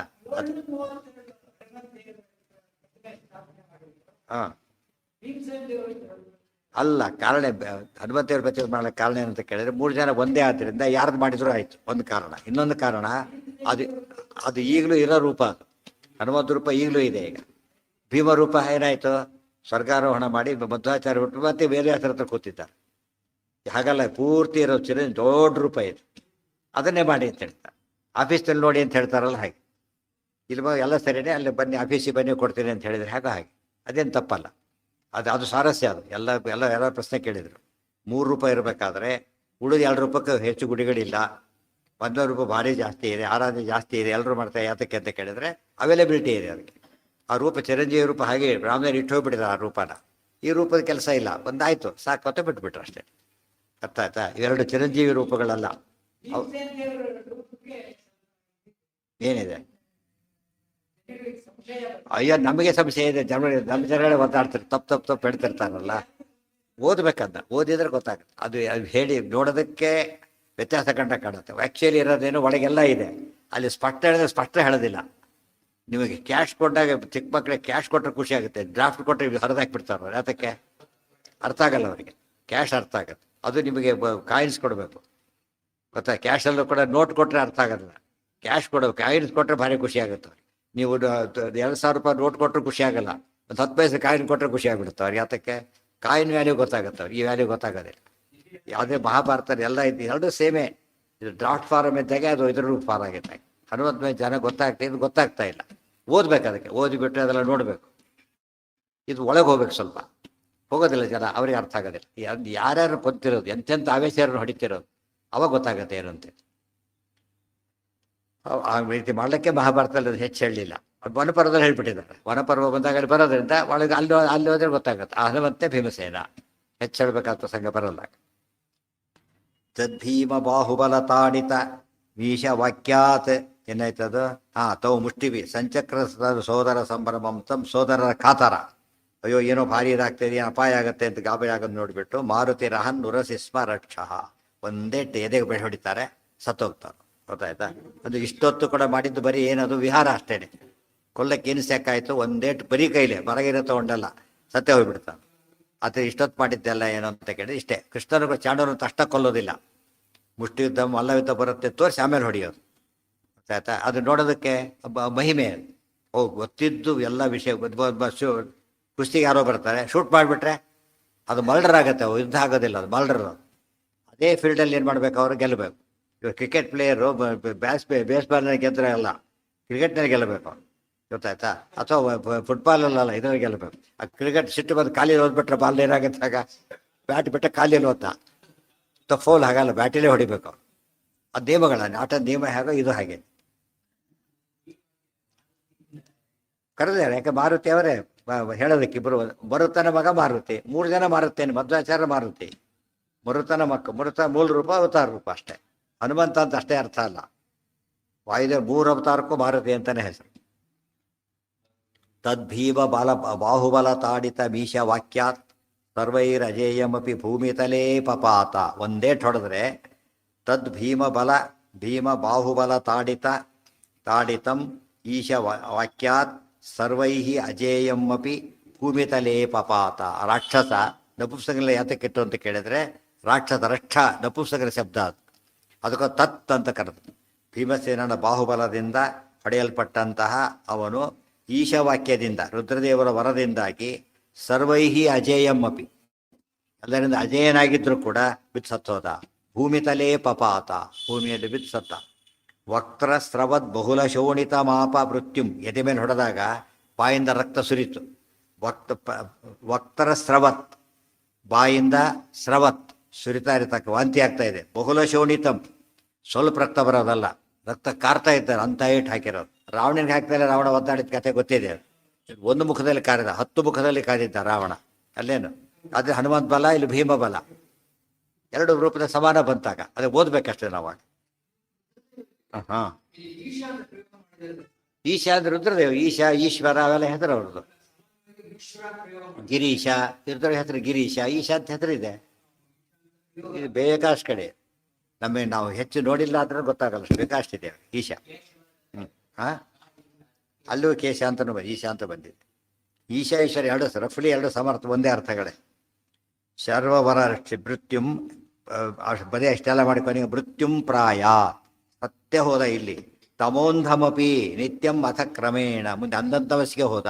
B: ಹಾಂ ಅಲ್ಲ, ಕಾರಣ ಹನುಮಂತೇವ್ರ ಬಚ್ಚ ಮಾಡಲಿಕ್ಕೆ ಕಾರಣ ಏನಂತ ಕೇಳಿದ್ರೆ, 3 ಜನ ಒಂದೇ ಆದ್ದರಿಂದ ಯಾರ್ದು ಮಾಡಿದ್ರು ಆಯಿತು, ಒಂದು ಕಾರಣ. ಇನ್ನೊಂದು ಕಾರಣ, ಅದು ಈಗಲೂ ಇರೋ ರೂಪ. ಅದು ಹನುಮಂತ ರೂಪ ಈಗಲೂ ಇದೆ. ಈಗ ಭೀಮ ರೂಪ ಏನಾಯಿತು, ಸ್ವರ್ಗಾರೋಹಣ ಮಾಡಿ ಮಧ್ವಾಚಾರ್ಯ ಬಿಟ್ಟು ಮತ್ತೆ ಬೇರೆ ಹತ್ರ ಕೂತಿದ್ದಾರೆ. ಹಾಗಲ್ಲ, ಪೂರ್ತಿ ಇರೋ ದೊಡ್ಡ ರೂಪ ಇದೆ, ಅದನ್ನೇ ಮಾಡಿ ಅಂತ ಹೇಳ್ತಾರೆ. ಆಫೀಸ್ನಲ್ಲಿ ನೋಡಿ ಅಂತ ಹೇಳ್ತಾರಲ್ಲ ಹಾಗೆ. ಇಲ್ಲಿ ಎಲ್ಲ ಸರಿಯೇ, ಅಲ್ಲಿ ಬನ್ನಿ ಆಫೀಸಿಗೆ ಬನ್ನಿ ಕೊಡ್ತೀನಿ ಅಂತ ಹೇಳಿದರೆ ಹಾಗೆ ಅದೇನು ತಪ್ಪಲ್ಲ. ಅದು ಸಾರಸ್ಯ. ಅದು ಎಲ್ಲ ಪ್ರಶ್ನೆ ಕೇಳಿದರು. 3 ರೂಪ ಇರಬೇಕಾದ್ರೆ ಉಳಿದ 2 ರೂಪಕ್ಕೆ ಹೆಚ್ಚು ಗುಡಿಗಳಿಲ್ಲ. ರೂಪ ಭಾರಿ ಜಾಸ್ತಿ ಇದೆ, ಆರಾಧನೆ ಜಾಸ್ತಿ ಇದೆ, ಎಲ್ಲರೂ ಮಾಡ್ತಾರೆ ಯಾತಕ್ಕೆ ಅಂತ ಕೇಳಿದ್ರೆ ಅವೈಲಬಿಲಿಟಿ ಇದೆ ಅದಕ್ಕೆ. ಆ ರೂಪ ಚಿರಂಜೀವಿ ರೂಪ ಹಾಗೆ ರಾಮದೇವ್ರು ಇಟ್ಟು ಹೋಗ್ಬಿಟ್ಟಿದ್ದಾರೆ ಆ ರೂಪನ. ಈ ರೂಪದ ಕೆಲಸ ಇಲ್ಲ, ಒಂದಾಯ್ತು ಸಾಕು ಅಂತ ಬಿಟ್ಬಿಟ್ರು ಅಷ್ಟೇ. ಅರ್ಥ ಆಯ್ತಾ? ಇವೆರಡು ಚಿರಂಜೀವಿ ರೂಪಗಳಲ್ಲ. ಏನಿದೆ? ಅಯ್ಯೋ ನಮಗೆ ಸಂಶಯ ಇದೆ, ನಮ್ಮ ಜನಗಳೇ ಒದ್ದಾಡ್ತಾರೆ, ತಪ್ಪು ಹೇಳ್ತಿರ್ತಾರಲ್ಲ. ಓದ್ಬೇಕಂತ, ಓದಿದ್ರೆ ಗೊತ್ತಾಗುತ್ತೆ. ಅದು ಹೇಳಿ ನೋಡೋದಕ್ಕೆ ವ್ಯತ್ಯಾಸ ಕಾಣುತ್ತೆ. ಆ್ಯಕ್ಚುಲಿ ಇರೋದೇನು ಒಳಗೆಲ್ಲ ಇದೆ, ಅಲ್ಲಿ ಸ್ಪಷ್ಟ ಹೇಳಿದ್ರೆ ಸ್ಪಷ್ಟ ಹೇಳೋದಿಲ್ಲ. ನಿಮಗೆ ಕ್ಯಾಶ್ ಕೊಟ್ಟಾಗ ಚಿಕ್ಕ ಮಕ್ಕಳಿಗೆ ಕ್ಯಾಶ್ ಕೊಟ್ಟರೆ ಖುಷಿ ಆಗುತ್ತೆ, ಡ್ರಾಫ್ಟ್ ಕೊಟ್ಟರೆ ಹರಿದಾಕ್ಬಿಡ್ತಾರೆ. ಯಾತಕ್ಕೆ? ಅರ್ಥ ಆಗಲ್ಲ ಅವರಿಗೆ. ಕ್ಯಾಶ್ ಅರ್ಥ ಆಗುತ್ತೆ, ಅದು ನಿಮಗೆ ಕಾಯಿನ್ಸ್ ಕೊಡಬೇಕು ಗೊತ್ತಾ. ಕ್ಯಾಶಲ್ಲೂ ಕೂಡ ನೋಟ್ ಕೊಟ್ಟರೆ ಅರ್ಥ ಆಗೋದಿಲ್ಲ, ಕ್ಯಾಶ್ ಕೊಡಬೇಕು. ಕಾಯಿನ್ಸ್ ಕೊಟ್ಟರೆ ಭಾರಿ ಖುಷಿ ಆಗುತ್ತೆ ಅವ್ರಿಗೆ. ನೀವು 2,000 ರೂಪಾಯಿ ನೋಟ್ ಕೊಟ್ಟರು ಖುಷಿ ಆಗಲ್ಲ, ಒಂದು 10 ಪೈಸೆ ಕಾಯಿನ್ ಕೊಟ್ಟರೆ ಖುಷಿ ಆಗಿಬಿಡುತ್ತೆ ಅವ್ರಿಗೆ. ಯಾತಕ್ಕೆ? ಕಾಯಿನ್ ವ್ಯಾಲ್ಯೂ ಗೊತ್ತಾಗುತ್ತೆ ಅವ್ರಿಗೆ, ಈ ವ್ಯಾಲ್ಯೂ ಗೊತ್ತಾಗೋದಿಲ್ಲ. ಯಾವುದೇ ಮಹಾಭಾರತ ಎಲ್ಲ ಇದು ಎರಡೂ ಸೇಮೇ. ಇದು ಡ್ರಾಫ್ಟ್ ಫಾರಮ್ ಇದ್ದಾಗೆ ಅದು ಇದ್ರ ಫಾರ್ ಆಗಿದ್ದಾಗ 60 ಜನ ಗೊತ್ತಾಗ್ತಾ ಇದು ಗೊತ್ತಾಗ್ತಾ ಇಲ್ಲ. ಓದ್ಬೇಕು, ಅದಕ್ಕೆ ಓದಿಬಿಟ್ಟು ಅದೆಲ್ಲ ನೋಡಬೇಕು. ಇದು ಒಳಗೆ ಹೋಗ್ಬೇಕು, ಸ್ವಲ್ಪ ಹೋಗೋದಿಲ್ಲ ಜನ, ಅವ್ರಿಗೆ ಅರ್ಥ ಆಗೋದಿಲ್ಲ. ಯಾರ್ಯಾರು ಗೊತ್ತಿರೋದು, ಎಂತೆಂಥ ಆವೇಶ ಯಾರು ಹೊಡಿತಿರೋದು, ಅವಾಗ ಗೊತ್ತಾಗುತ್ತೆ ಏನಂತೆ. ಆ ರೀತಿ ಮಾಡಲಿಕ್ಕೆ ಮಹಾಭಾರತದಲ್ಲಿ ಅದು ಹೆಚ್ಚು ಹೇಳಲಿಲ್ಲ. ವನಪರ್ವದಲ್ಲಿ ಹೇಳ್ಬಿಟ್ಟಿದ್ದಾರೆ. ವನಪರ್ವ ಬಂದಾಗ ಅಲ್ಲಿ ಬರೋದ್ರಿಂದ ಒಳಗೆ ಅಲ್ಲಿ ಹೋದ್ರೆ ಗೊತ್ತಾಗುತ್ತೆ. ಹನುಮಂತೆ ಭೀಮಸೇನ ಹೆಚ್ಚು ಹೇಳಬೇಕಾದ ಪ್ರಸಂಗ ಬರಲ್ಲ. ತದ್ಭೀಮ ಬಾಹುಬಲ ತಾಡಿತ ವೀಷ ವಾಕ್ಯಾತ್ ಏನಾಯ್ತದು? ತೌ ಮುಷ್ಟಿವಿ ಸಂಚಕ್ರ ಸೋದರ ಸಂಭ್ರಮಂ ತಂ ಸೋದರರ ಕಾತರ. ಅಯ್ಯೋ ಏನೋ ಭಾರಿ ಇದಾಗ್ತದೆ, ಅಪಾಯ ಆಗುತ್ತೆ ಅಂತ ಗಾಬರಿ ಆಗೋದು ನೋಡಿಬಿಟ್ಟು ಮಾರುತಿ ರಹನ್ ನುರಸಿಸ್ಮ ರಕ್ಷ ಒಂದೇ ಎದೆಗೆ ಬೆಳೆ ಹೊಡಿತಾರೆ, ಸತ್ತೋಗ್ತಾರೆ. ಗೊತ್ತಾಯ್ತಾ? ಅದು ಇಷ್ಟೊತ್ತು ಕೂಡ ಮಾಡಿದ್ದು ಬರೀ ಏನದು ವಿಹಾರ ಅಷ್ಟೇನೆ. ಕೊಲ್ಲಕ್ಕೆ ಏನು ಸಾಕಾಯ್ತು, ಒಂದೇಟು ಬರೀ ಕೈಲೇ ಬರಗಿರೋ ತಗೊಂಡಲ್ಲ, ಸತ್ಯ ಹೋಗ್ಬಿಡ್ತಾನೆ. ಆದರೆ ಇಷ್ಟೊತ್ತು ಮಾಡಿದ್ದೆಲ್ಲ ಏನು ಅಂತ ಕೇಳಿದ್ರೆ ಇಷ್ಟೇ. ಕೃಷ್ಣನಿಗೂ ಚಾಂಡವನು ಅಷ್ಟ ಕೊಲ್ಲೋದಿಲ್ಲ, ಮುಷ್ಟಿ ಯುದ್ಧ ಮಲ್ಲ ಯುದ್ಧ ಬರುತ್ತೆ ತೋರಿಸಿ ಆಮೇಲೆ ಹೊಡೆಯೋದು. ಗೊತ್ತಾಯ್ತಾ? ಅದು ನೋಡೋದಕ್ಕೆ ಮಹಿಮೆ. ಗೊತ್ತಿದ್ದು ಎಲ್ಲ ವಿಷಯ. ಕುಸ್ತಿಗೆ ಯಾರೋ ಬರ್ತಾರೆ, ಶೂಟ್ ಮಾಡಿಬಿಟ್ರೆ ಅದು ಮರ್ಡರ್ ಆಗುತ್ತೆ, ಯುದ್ಧ ಆಗೋದಿಲ್ಲ, ಅದು ಮರ್ಡರ್. ಅದೇ ಫೀಲ್ಡಲ್ಲಿ ಏನು ಮಾಡಬೇಕು, ಅವರು ಗೆಲ್ಲಬೇಕು. ಇವಾಗ ಕ್ರಿಕೆಟ್ ಪ್ಲೇಯರು ಬೇಸ್ಬಾಲ್ನಲ್ಲಿ ಗೆದ್ದರೆ ಅಲ್ಲ, ಕ್ರಿಕೆಟ್ನಲ್ಲಿ ಗೆಲ್ಲಬೇಕು ಅವ್ರು. ಗೊತ್ತಾಯ್ತಾ? ಅಥವಾ ಫುಟ್ಬಾಲಲ್ಲ, ಇದರಲ್ಲಿ ಗೆಲ್ಲಬೇಕು. ಆ ಕ್ರಿಕೆಟ್ ಸಿಟ್ಟು ಬಂದು ಖಾಲಿಯಲ್ಲಿ ಓದ್ಬಿಟ್ರೆ ಬಾಲ್ ಏನಾಗುತ್ತೆ, ಆಗ ಬ್ಯಾಟ್ ಬಿಟ್ಟರೆ ಖಾಲಿಯಲ್ಲಿ ಓದ್ತಾ ಫೌಲ್ ಹಾಗಲ್ಲ, ಬ್ಯಾಟಲ್ಲೇ ಹೊಡಿಬೇಕು. ಆ ನಿಯಮಗಳ ಆಟದ ನಿಯಮ ಹೇಗೋ ಇದು ಹಾಗೆ. ಕರೆದಾರೆ, ಯಾಕೆ ಮಾರುತಿ ಅವರೇ ಹೇಳೋದಕ್ಕೆ ಇಬ್ಬರು. ಮರುತನ ಮಗ ಮಾರುತಿ, 3 ಜನ ಮಾರುತ್ತೇನೆ, ಮಧ್ವಾಚಾರ್ಯ ಮಾರುತಿ. ಮರುತನ ಮರುತ ಮೂಲ ರೂಪ ಅವತಾರ ರೂಪ ಅಷ್ಟೇ. ಹನುಮಂತ ಅಂತ ಅಷ್ಟೇ ಅರ್ಥ ಅಲ್ಲ. ವಾಯುದೇವ 3 ಅವತಾರಕ್ಕೂ ಮಾರುತಿ ಅಂತಾನೆ ಹೆಸರು. ತದ್ಭೀಮ ಬಾಹುಬಲ ತಾಡಿತ ಮೀಶ ವಾಕ್ಯಾತ್ ಸರ್ವೈರಜೇಯಮಪಿ ಭೂಮಿತಲೇ ಪಪಾತ. ಒಂದೇಟ್ ಹೊಡೆದ್ರೆ ಭೀಮ ಬಾಹುಬಲ ತಾಡಿತಂ ಈಶ ವಾಕ್ಯಾತ್ ಸರ್ವೈಹಿ ಅಜೇಯಮಪಿ ಭೂಮಿತಲೇ ಪಪಾತ. ರಾಕ್ಷಸ ನಪುಂಸಕನ ಯಾತಕ್ಕಿಟ್ಟು ಅಂತ ಕೇಳಿದ್ರೆ, ರಾಕ್ಷಸ ರಕ್ಷ ನಪುಂಸಕನ ಶಬ್ದ ಅದು. ಅದಕ್ಕೆ ತತ್ ಅಂತ ಕರೆದು. ಭೀಮಸೇನನ ಬಾಹುಬಲದಿಂದ ಪಡೆಯಲ್ಪಟ್ಟಂತಹ ಅವನು ಈಶವಾಕ್ಯದಿಂದ ರುದ್ರದೇವರ ವರದಿಂದಾಗಿ ಸರ್ವೈಹಿ ಅಜೇಯಂ ಅಪಿ ಎಲ್ಲರಿಂದ ಅಜೇಯನಾಗಿದ್ದರೂ ಕೂಡ ಬಿದ್ದು ಸತ್ತೋದ. ಭೂಮಿತಲೇ ಪಪಾತ, ಭೂಮಿಯಲ್ಲಿ ಬಿದ್ದು ಸತ್ತ. ವಕ್ರ ಸ್ರವತ್ ಬಹುಲ ಶೋಣಿತ ಮಾಪ ಮೃತ್ಯುಂ, ಎದೆ ಮೇಲೆ ಹೊಡೆದಾಗ ಬಾಯಿಂದ ರಕ್ತ ಸುರಿತು. ವಕ್ತರ ಸ್ರವತ್, ಬಾಯಿಂದ ಸ್ರವತ್ ಸುರಿತಾ ಇರತಕ್ಕ, ವಾಂತಿ ಆಗ್ತಾ ಇದೆ. ಬಹುಲ ಶೋಣಿತಂ, ಸ್ವಲ್ಪ ರಕ್ತ ಬರೋದಲ್ಲ, ರಕ್ತ ಕಾರ್ತಾ ಇದ್ದಾರೆ, ಅಂತ ಏಟ್ ಹಾಕಿರೋದು. ರಾವಣನಿಗೆ ಹಾಕ್ತಾರೆ, ರಾವಣ ಒದ್ದಾಡಿದ ಕಥೆ ಗೊತ್ತಿದೆ. ಒಂದು ಮುಖದಲ್ಲಿ ಕಾರಿದ, 10 ಮುಖದಲ್ಲಿ ಕಾದಿದ್ದ ರಾವಣ. ಅಲ್ಲೇನು ಆದರೆ ಹನುಮಂತ ಬಲ, ಇಲ್ಲಿ ಭೀಮ ಬಲ, ಎರಡು ರೂಪದ ಸಮಾನ ಬಂತಾಗ ಅದೇ ಓದ್ಬೇಕಷ್ಟೇ ನಾವಾಗ. ಈಶ ಅಂದ್ರೆ ರುದ್ರದೇವ್, ಈಶ್ವರ ಅವೆಲ್ಲ ಹೆಸರು ಅವ್ರದ್ದು. ಗಿರೀಶ, ರುದ್ರ ಹೆಸರು ಗಿರೀಶ, ಈಶ ಅಂತ ಹೆಸರಿದೆ. ಇದು ಬೇಕಾಶ್ ಕಡೆ ನಾವು ಹೆಚ್ಚು ನೋಡಿಲ್ಲ ಅಂದ್ರೆ ಗೊತ್ತಾಗಲ್ಲ, ಬೇಕಾಷ್ಟಿದೆ ಈಶ. ಅಲ್ಲೂ ಕೇಶ ಅಂತನೂ ಈಶ ಅಂತ ಬಂದಿದೆ. ಈಶ ಈಶ್ವರ ಎರಡು ರಫ್ಲಿ ಎರಡು ಸಮರ್ಥ, ಒಂದೇ ಅರ್ಥಗಳೇ. ಸರ್ವವರ ಮೃತ್ಯುಂ ಬರೀ ಅಷ್ಟೆಲ್ಲ ಮಾಡಿಕೊಂಡು ಮೃತ್ಯುಂ ಪ್ರಾಯ ಸತ್ಯ ಹೋದ. ಇಲ್ಲಿ ತಮೋಂಧಮಪಿ ನಿತ್ಯಂ ಅಥ ಕ್ರಮೇಣ, ಮುಂದೆ ಅಂಧಂತಮಸ್ಸಿಗೆ ಹೋದ.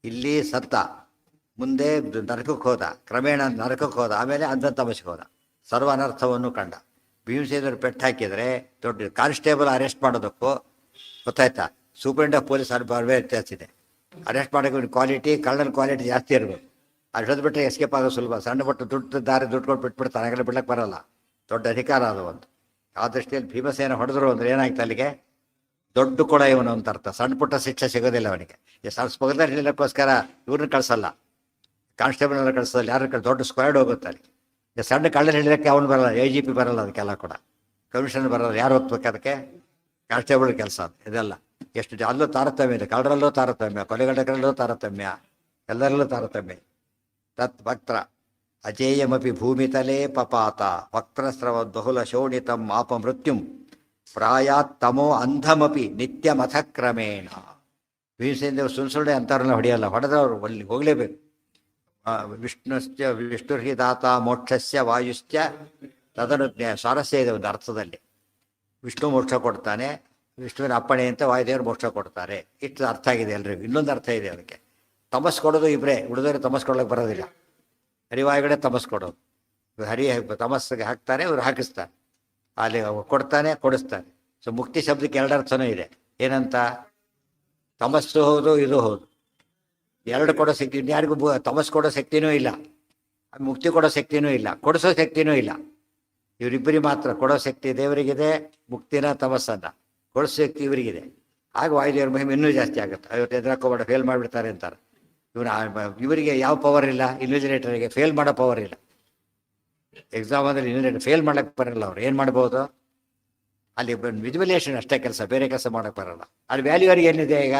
B: ಇಲ್ಲಿ ಸತ್ತ, ಮುಂದೆ ನರಕಕ್ಕೆ ಹೋದ, ಕ್ರಮೇಣ ನರಕಕ್ಕೆ ಹೋದ, ಆಮೇಲೆ ಅಂಧಂತಮಸ್ಸಿಗೆ ಹೋದ. ಸರ್ವ ಅನರ್ಥವನ್ನು ಕಂಡ. ಭೀಮಸೇನರು ಪೆಟ್ಟು ಹಾಕಿದರೆ ದೊಡ್ಡ ಕಾನ್ಸ್ಟೇಬಲ್ ಅರೆಸ್ಟ್ ಮಾಡೋದಕ್ಕೂ ಗೊತ್ತಾಯ್ತಾ, ಸೂಪರಿಂಟ್ ಆಫ್ ಪೊಲೀಸ್ ಬರವೇ ವ್ಯತ್ಯಾಸ ಇದೆ. ಅರೆಸ್ಟ್ ಮಾಡೋಕ್ಕೆ ಕ್ವಾಲಿಟಿ, ಕಳ್ಳನ ಕ್ವಾಲಿಟಿ ಜಾಸ್ತಿ ಇರಬೇಕು. ಅಷ್ಟೊಂದು ಬಿಟ್ಟರೆ ಎಸ್ಕೇಪ್ ಆಗೋದು ಸುಲಭ. ಸಣ್ಣ ಪಟ್ಟು ದುಡ್ಡು ಕೊಟ್ಟು ಬಿಟ್ಬಿಡ್ತಾನೆ, ಆಗಲೇ ಬಿಡ್ಲಕ್ಕೆ ಬರಲ್ಲ. ದೊಡ್ಡ ಅಧಿಕಾರ ಅದು ಒಂದು. ಆ ದೃಷ್ಟಿಯಲ್ಲಿ ಭೀಮಸೇನ ಹೊಡೆದ್ರು ಅಂದ್ರೆ ಏನಾಯ್ತು ಅಲ್ಲಿಗೆ ದೊಡ್ಡ ಕೊಡ ಇವನು ಅಂತ ಅರ್ಥ. ಸಣ್ಣ ಪುಟ್ಟ ಶಿಕ್ಷೆ ಸಿಗೋದಿಲ್ಲ ಅವನಿಗೆ. ಸ್ವಲ್ಪ ಸ್ಪರ್ಧೆ ಹಿಡಿಯೋಕ್ಕೋಸ್ಕರ ಇವ್ರನ್ನ ಕಳ್ಸಲ್ಲ, ಕಾನ್ಸ್ಟೇಬಲ್ ಕಳ್ಸೋಲ್ಲ, ಯಾರು ದೊಡ್ಡ ಸ್ಕ್ವಾಡ್ ಹೋಗುತ್ತೆ ಅಲ್ಲಿ. ಸಣ್ಣ ಕಳ್ಳನ ಹಿಡಿಯೋಕ್ಕೆ ಅವನು ಬರಲ್ಲ, AGP ಬರಲ್ಲ, ಅದಕ್ಕೆಲ್ಲ ಕೂಡ ಕಮಿಷನ್ ಬರಲ್ಲ. ಯಾರು ಹೋಗ್ಬೇಕು ಅದಕ್ಕೆ? ಕಾನ್ಸ್ಟೇಬಲ್ ಕೆಲಸ ಅದು ಇದೆಲ್ಲ. ಎಷ್ಟು ಅಲ್ಲೂ ತಾರತಮ್ಯ ಇದೆ, ಕಳ್ಳರಲ್ಲೂ ತಾರತಮ್ಯ, ಕೊಲೆಗಡಕರಲ್ಲೂ ತಾರತಮ್ಯ, ಎಲ್ಲರಲ್ಲೂ ತಾರತಮ್ಯ. ತತ್ ವಕ್ತ್ರ ಅಜೇಯಮಪಿ ಭೂಮಿತಲೇ ಪಪಾತ ವಕ್ತ್ರಸ್ರವ ಬಹುಲ ಶೋಣಿತಂ ಆಪ ಮೃತ್ಯುಂ ಪ್ರಾಯಾತ್ ತಮೋ ಅಂಧಮಪಿ ನಿತ್ಯಮಥ ಕ್ರಮೇಣ. ಭೀಮಸೇನ ಸುಳ್ಸುಳ್ಳೆ ಅಂಥವ್ರನ್ನ ಹೊಡೆಯಲ್ಲ, ಹೊಡೆದವರು ಅಲ್ಲಿ ಹೋಗಲೇಬೇಕು. ವಿಷ್ಣುರ್ಹಿ ದಾತ ಮೋಕ್ಷಸ್ಯ ವಾಯುಶ್ಚ ತದನುಜ್ಞ. ಸ್ವಾರಸ್ಯ ಇದೆ ಒಂದು ಅರ್ಥದಲ್ಲಿ. ವಿಷ್ಣು ಮೋಕ್ಷ ಕೊಡ್ತಾನೆ, ವಿಷ್ಣುವಿನ ಅಪ್ಪಣೆ ಅಂತ ವಾಯುದೇವರು ಮೋಕ್ಷ ಕೊಡ್ತಾರೆ. ಇಷ್ಟು ಅರ್ಥ ಆಗಿದೆ ಎಲ್ರಿಗೂ. ಇನ್ನೊಂದು ಅರ್ಥ ಇದೆ ಅದಕ್ಕೆ. ತಮಸ್ ಕೊಡೋದು ಇಬ್ಬರೇ, ಉಳಿದವರು ತಮಸ್ ಕೊಡೋಕ್ಕೆ ಬರೋದಿಲ್ಲ. ಹರಿವಾಯುಗಡೆ ತಮಸ್ ಕೊಡೋದು. ಹರಿ ತಮಸ್ಸಿಗೆ ಹಾಕ್ತಾನೆ, ಇವ್ರು ಹಾಕಿಸ್ತಾರೆ. ಅಲ್ಲಿ ಕೊಡ್ತಾನೆ, ಕೊಡಿಸ್ತಾನೆ. ಸೊ ಮುಕ್ತಿ ಶಬ್ದಕ್ಕೆ ಎರಡು ಅರ್ಥನೂ ಇದೆ. ಏನಂತ? ತಮಸ್ಸು ಹೌದು, ಇದು ಹೌದು. ಎರಡು ಕೊಡೋ ಶಕ್ತಿ ಇನ್ಯಾರಿಗೂ ತಮಸ್ ಕೊಡೋ ಶಕ್ತಿನೂ ಇಲ್ಲ, ಮುಕ್ತಿ ಕೊಡೋ ಶಕ್ತಿನೂ ಇಲ್ಲ, ಕೊಡಿಸೋ ಶಕ್ತಿನೂ ಇಲ್ಲ. ಇವರಿಬ್ಬರಿಗೆ ಮಾತ್ರ ಕೊಡೋ ಶಕ್ತಿ ದೇವರಿಗಿದೆ, ಮುಕ್ತಿನ ತಮಸ್ಸನ್ನ ಕೊಡಿಸೋ ಶಕ್ತಿ ಇವರಿಗಿದೆ. ಆಗ ವಾಯುದೇವ್ರ ಮಹಿಮೆ ಇನ್ನೂ ಜಾಸ್ತಿ ಆಗುತ್ತೆ. ಐವತ್ತು ಎದುರಾಕೋಬೇಡ, ಫೇಲ್ ಮಾಡಿಬಿಡ್ತಾರೆ ಅಂತಾರೆ. ಇವರಿಗೆ ಯಾವ ಪವರ್ ಇಲ್ಲ, ಇನ್ವಿಜಿಲೇಟರ್ಗೆ ಫೇಲ್ ಮಾಡೋ ಪವರ್ ಇಲ್ಲ. ಎಕ್ಸಾಮ್ ಅಂದರೆ ಇನ್ವಿಜಿಲೇಟರ್ ಫೇಲ್ ಮಾಡೋಕ್ಕೆ ಬರಲ್ಲ. ಅವ್ರು ಏನು ಮಾಡ್ಬೋದು? ಅಲ್ಲಿ ವಿಜುವಲೇಷನ್ ಅಷ್ಟೇ ಕೆಲಸ, ಬೇರೆ ಕೆಲಸ ಮಾಡೋಕ್ಕೆ ಬರಲ್ಲ. ಅಲ್ಲಿ ವ್ಯಾಲ್ಯೂವರಿಗೆ ಏನಿದೆ? ಈಗ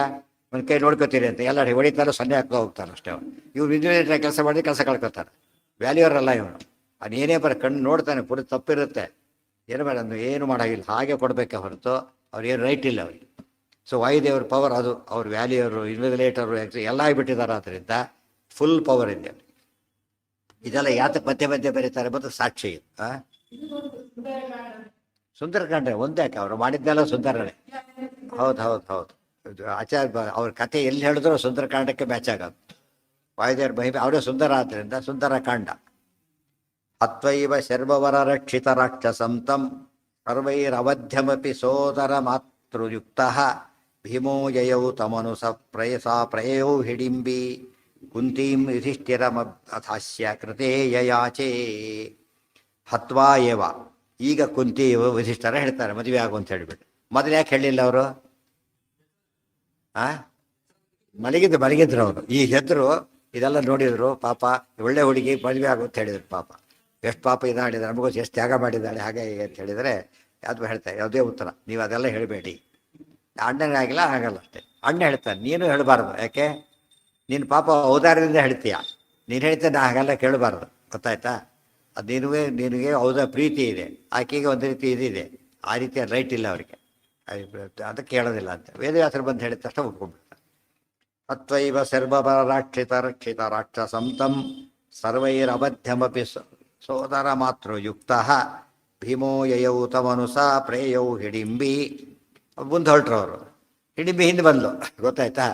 B: ಒಂದು ಕೈ ನೋಡ್ಕೋತೀರಿ ಅಂತ ಎಲ್ಲ ಹೊಡಿತಾರೋ ಸೊನ್ನೆ ಆಗ್ತಾ ಹೋಗ್ತಾನೆ ಅಷ್ಟೇ. ಇವ್ರು ವಿಜುವಲೇಟರ್ ಕೆಲಸ ಮಾಡಿ ಕೆಲಸ ಕಳ್ಕೊತಾರೆ. ವ್ಯಾಲ್ಯೂವರಲ್ಲ ಇವನು. ಅದೇನೇ ಕಣ್ಣು ನೋಡ್ತಾನೆ, ಪುರಿ ತಪ್ಪಿರುತ್ತೆ, ಏನು ಬೇಡ, ಏನು ಮಾಡೋಂಗಿಲ್ಲ, ಹಾಗೆ ಕೊಡಬೇಕೆ ಹೊರತು ಅವ್ರಿಗೇನು ರೈಟ್ ಇಲ್ಲ ಅವ್ರಿಗೆ. ಸೊ ವಾಯುದೇವ್ರ ಪವರ್ ಅದು. ಅವ್ರ ವ್ಯಾಲ್ಯೂರು, ಇನ್ವಿಜಿಲೇಟರು ಎಲ್ಲ ಆಗಿಬಿಟ್ಟಿದ್ದಾರೆ. ಆದ್ದರಿಂದ ಫುಲ್ ಪವರ್ ಇದೆ ಅವ್ರಿಗೆ. ಇದೆಲ್ಲ ಯಾತಕ್ಕೆ ಮಧ್ಯೆ ಮಧ್ಯೆ ಬರೀತಾರೆ ಮತ್ತು ಸಾಕ್ಷಿ. ಸುಂದರಕಾಂಡ ಒಂದೇ, ಅವರು ಮಾಡಿದ್ದೆಲ್ಲ ಸುಂದರನೇ. ಹೌದು ಹೌದು ಹೌದು. ಆಚಾರ್ಯ ಅವ್ರ ಕಥೆ ಎಲ್ಲಿ ಹೇಳಿದ್ರು ಸುಂದರಕಾಂಡಕ್ಕೆ ಮ್ಯಾಚ್ ಆಗೋದು. ವಾಯುದೇವ್ರ ಮಹಿಮೆ ಅವರೇ ಸುಂದರ ಆದ್ದರಿಂದ ಸುಂದರಕಾಂಡ. ಅತ್ವೈವ ಶರ್ವವರ ರಕ್ಷಿತ ರಾಕ್ಷಸಂ ತಂ ಸರ್ವೈರವಧ್ಯಮಪಿ ಸೋದರ ಮಾತೃಯುಕ್ತ ಭೀಮೋ ಯಯೌ ತಮನು ಪ್ರಯಯೌ ಹಿಡಿಂಬಿ ಕುಂತೀಂ ಯುಧಿಷ್ಠಿರಮಥಾಸ್ಯ ಕೃತೇ ಯಯಾಚೇ ಹತ್ವಾ ಏವ. ಈಗ ಕುಂತಿ ಯುಧಿಷ್ಠರ ಹೇಳ್ತಾರೆ ಮದುವೆ ಆಗು ಅಂತ ಹೇಳಿಬಿಟ್ಟು. ಮೊದಲು ಯಾಕೆ ಹೇಳಿಲ್ಲ ಅವರು? ಮಲಗಿದ್ರು ಅವರು. ಈ ಹೆದ್ರು ಇದೆಲ್ಲ ನೋಡಿದ್ರು. ಪಾಪ ಒಳ್ಳೆ ಹುಡುಗಿ ಮದುವೆ ಆಗು ಅಂತ ಹೇಳಿದ್ರು. ಪಾಪ ಎಷ್ಟು ಪಾಪ ಇದಾಡಿದ್ದಾರೆ, ನಮಗೋಸ್ ಎಷ್ಟು ತ್ಯಾಗ ಮಾಡಿದ್ದಾಳೆ, ಹಾಗೆ ಹೀಗೆ ಅಂತ ಹೇಳಿದರೆ ಅದು ಹೇಳ್ತಾರೆ ಯಾವುದೇ ಉತ್ತರ. ನೀವು ಅದೆಲ್ಲ ಹೇಳಬೇಡಿ. ಅಣ್ಣನಾಗಿಲ್ಲ ಆಗಲ್ಲ ಅಷ್ಟೇ. ಅಣ್ಣ ಹೇಳ್ತಾನೆ ನೀನು ಹೇಳಬಾರ್ದು. ಯಾಕೆ? ನೀನು ಪಾಪ ಔದಾರ್ಯದಿಂದ ಹೇಳ್ತೀಯ, ನೀನು ಹೇಳ್ತೇನೆ ನಾ ಹಾಗೆಲ್ಲ ಕೇಳಬಾರ್ದು. ಗೊತ್ತಾಯ್ತಾ? ಅದು ನಿನಗೆ ಪ್ರೀತಿ ಇದೆ, ಆಕೆಗೆ ಒಂದು ರೀತಿ ಇದಿದೆ, ಆ ರೀತಿಯ ರೈಟ್ ಇಲ್ಲ ಅವರಿಗೆ, ಅದಕ್ಕೆ ಹೇಳೋದಿಲ್ಲ ಅಂತ ವೇದವ್ಯಾಸರು ಬಂದು ಹೇಳಿದ ತಕ್ಷಣ ಒಪ್ಕೊಂಡ್ಬಿಡ್ತಾರೆ. ಅತ್ವೈವ ಸರ್ವರಾಕ್ಷಿತ ರಕ್ಷಿತ ರಾಕ್ಷಸಂ ತಂ ಸರ್ವೈರಬಧ್ಯಮಪಿ ಸೋದರ ಮಾತೃಯುಕ್ತ ಭೀಮೋ ಯಯೌ ತಮನುಸ ಪ್ರೇಯೌ ಹಿಡಿಂಬಿ. ಮುಂದೆ ಹೊರಟ್ರು ಅವರು. ಹಿಡಿಂಬಿ ಹಿಂದೆ ಬಂದ್ಲು. ಗೊತ್ತಾಯ್ತಾ?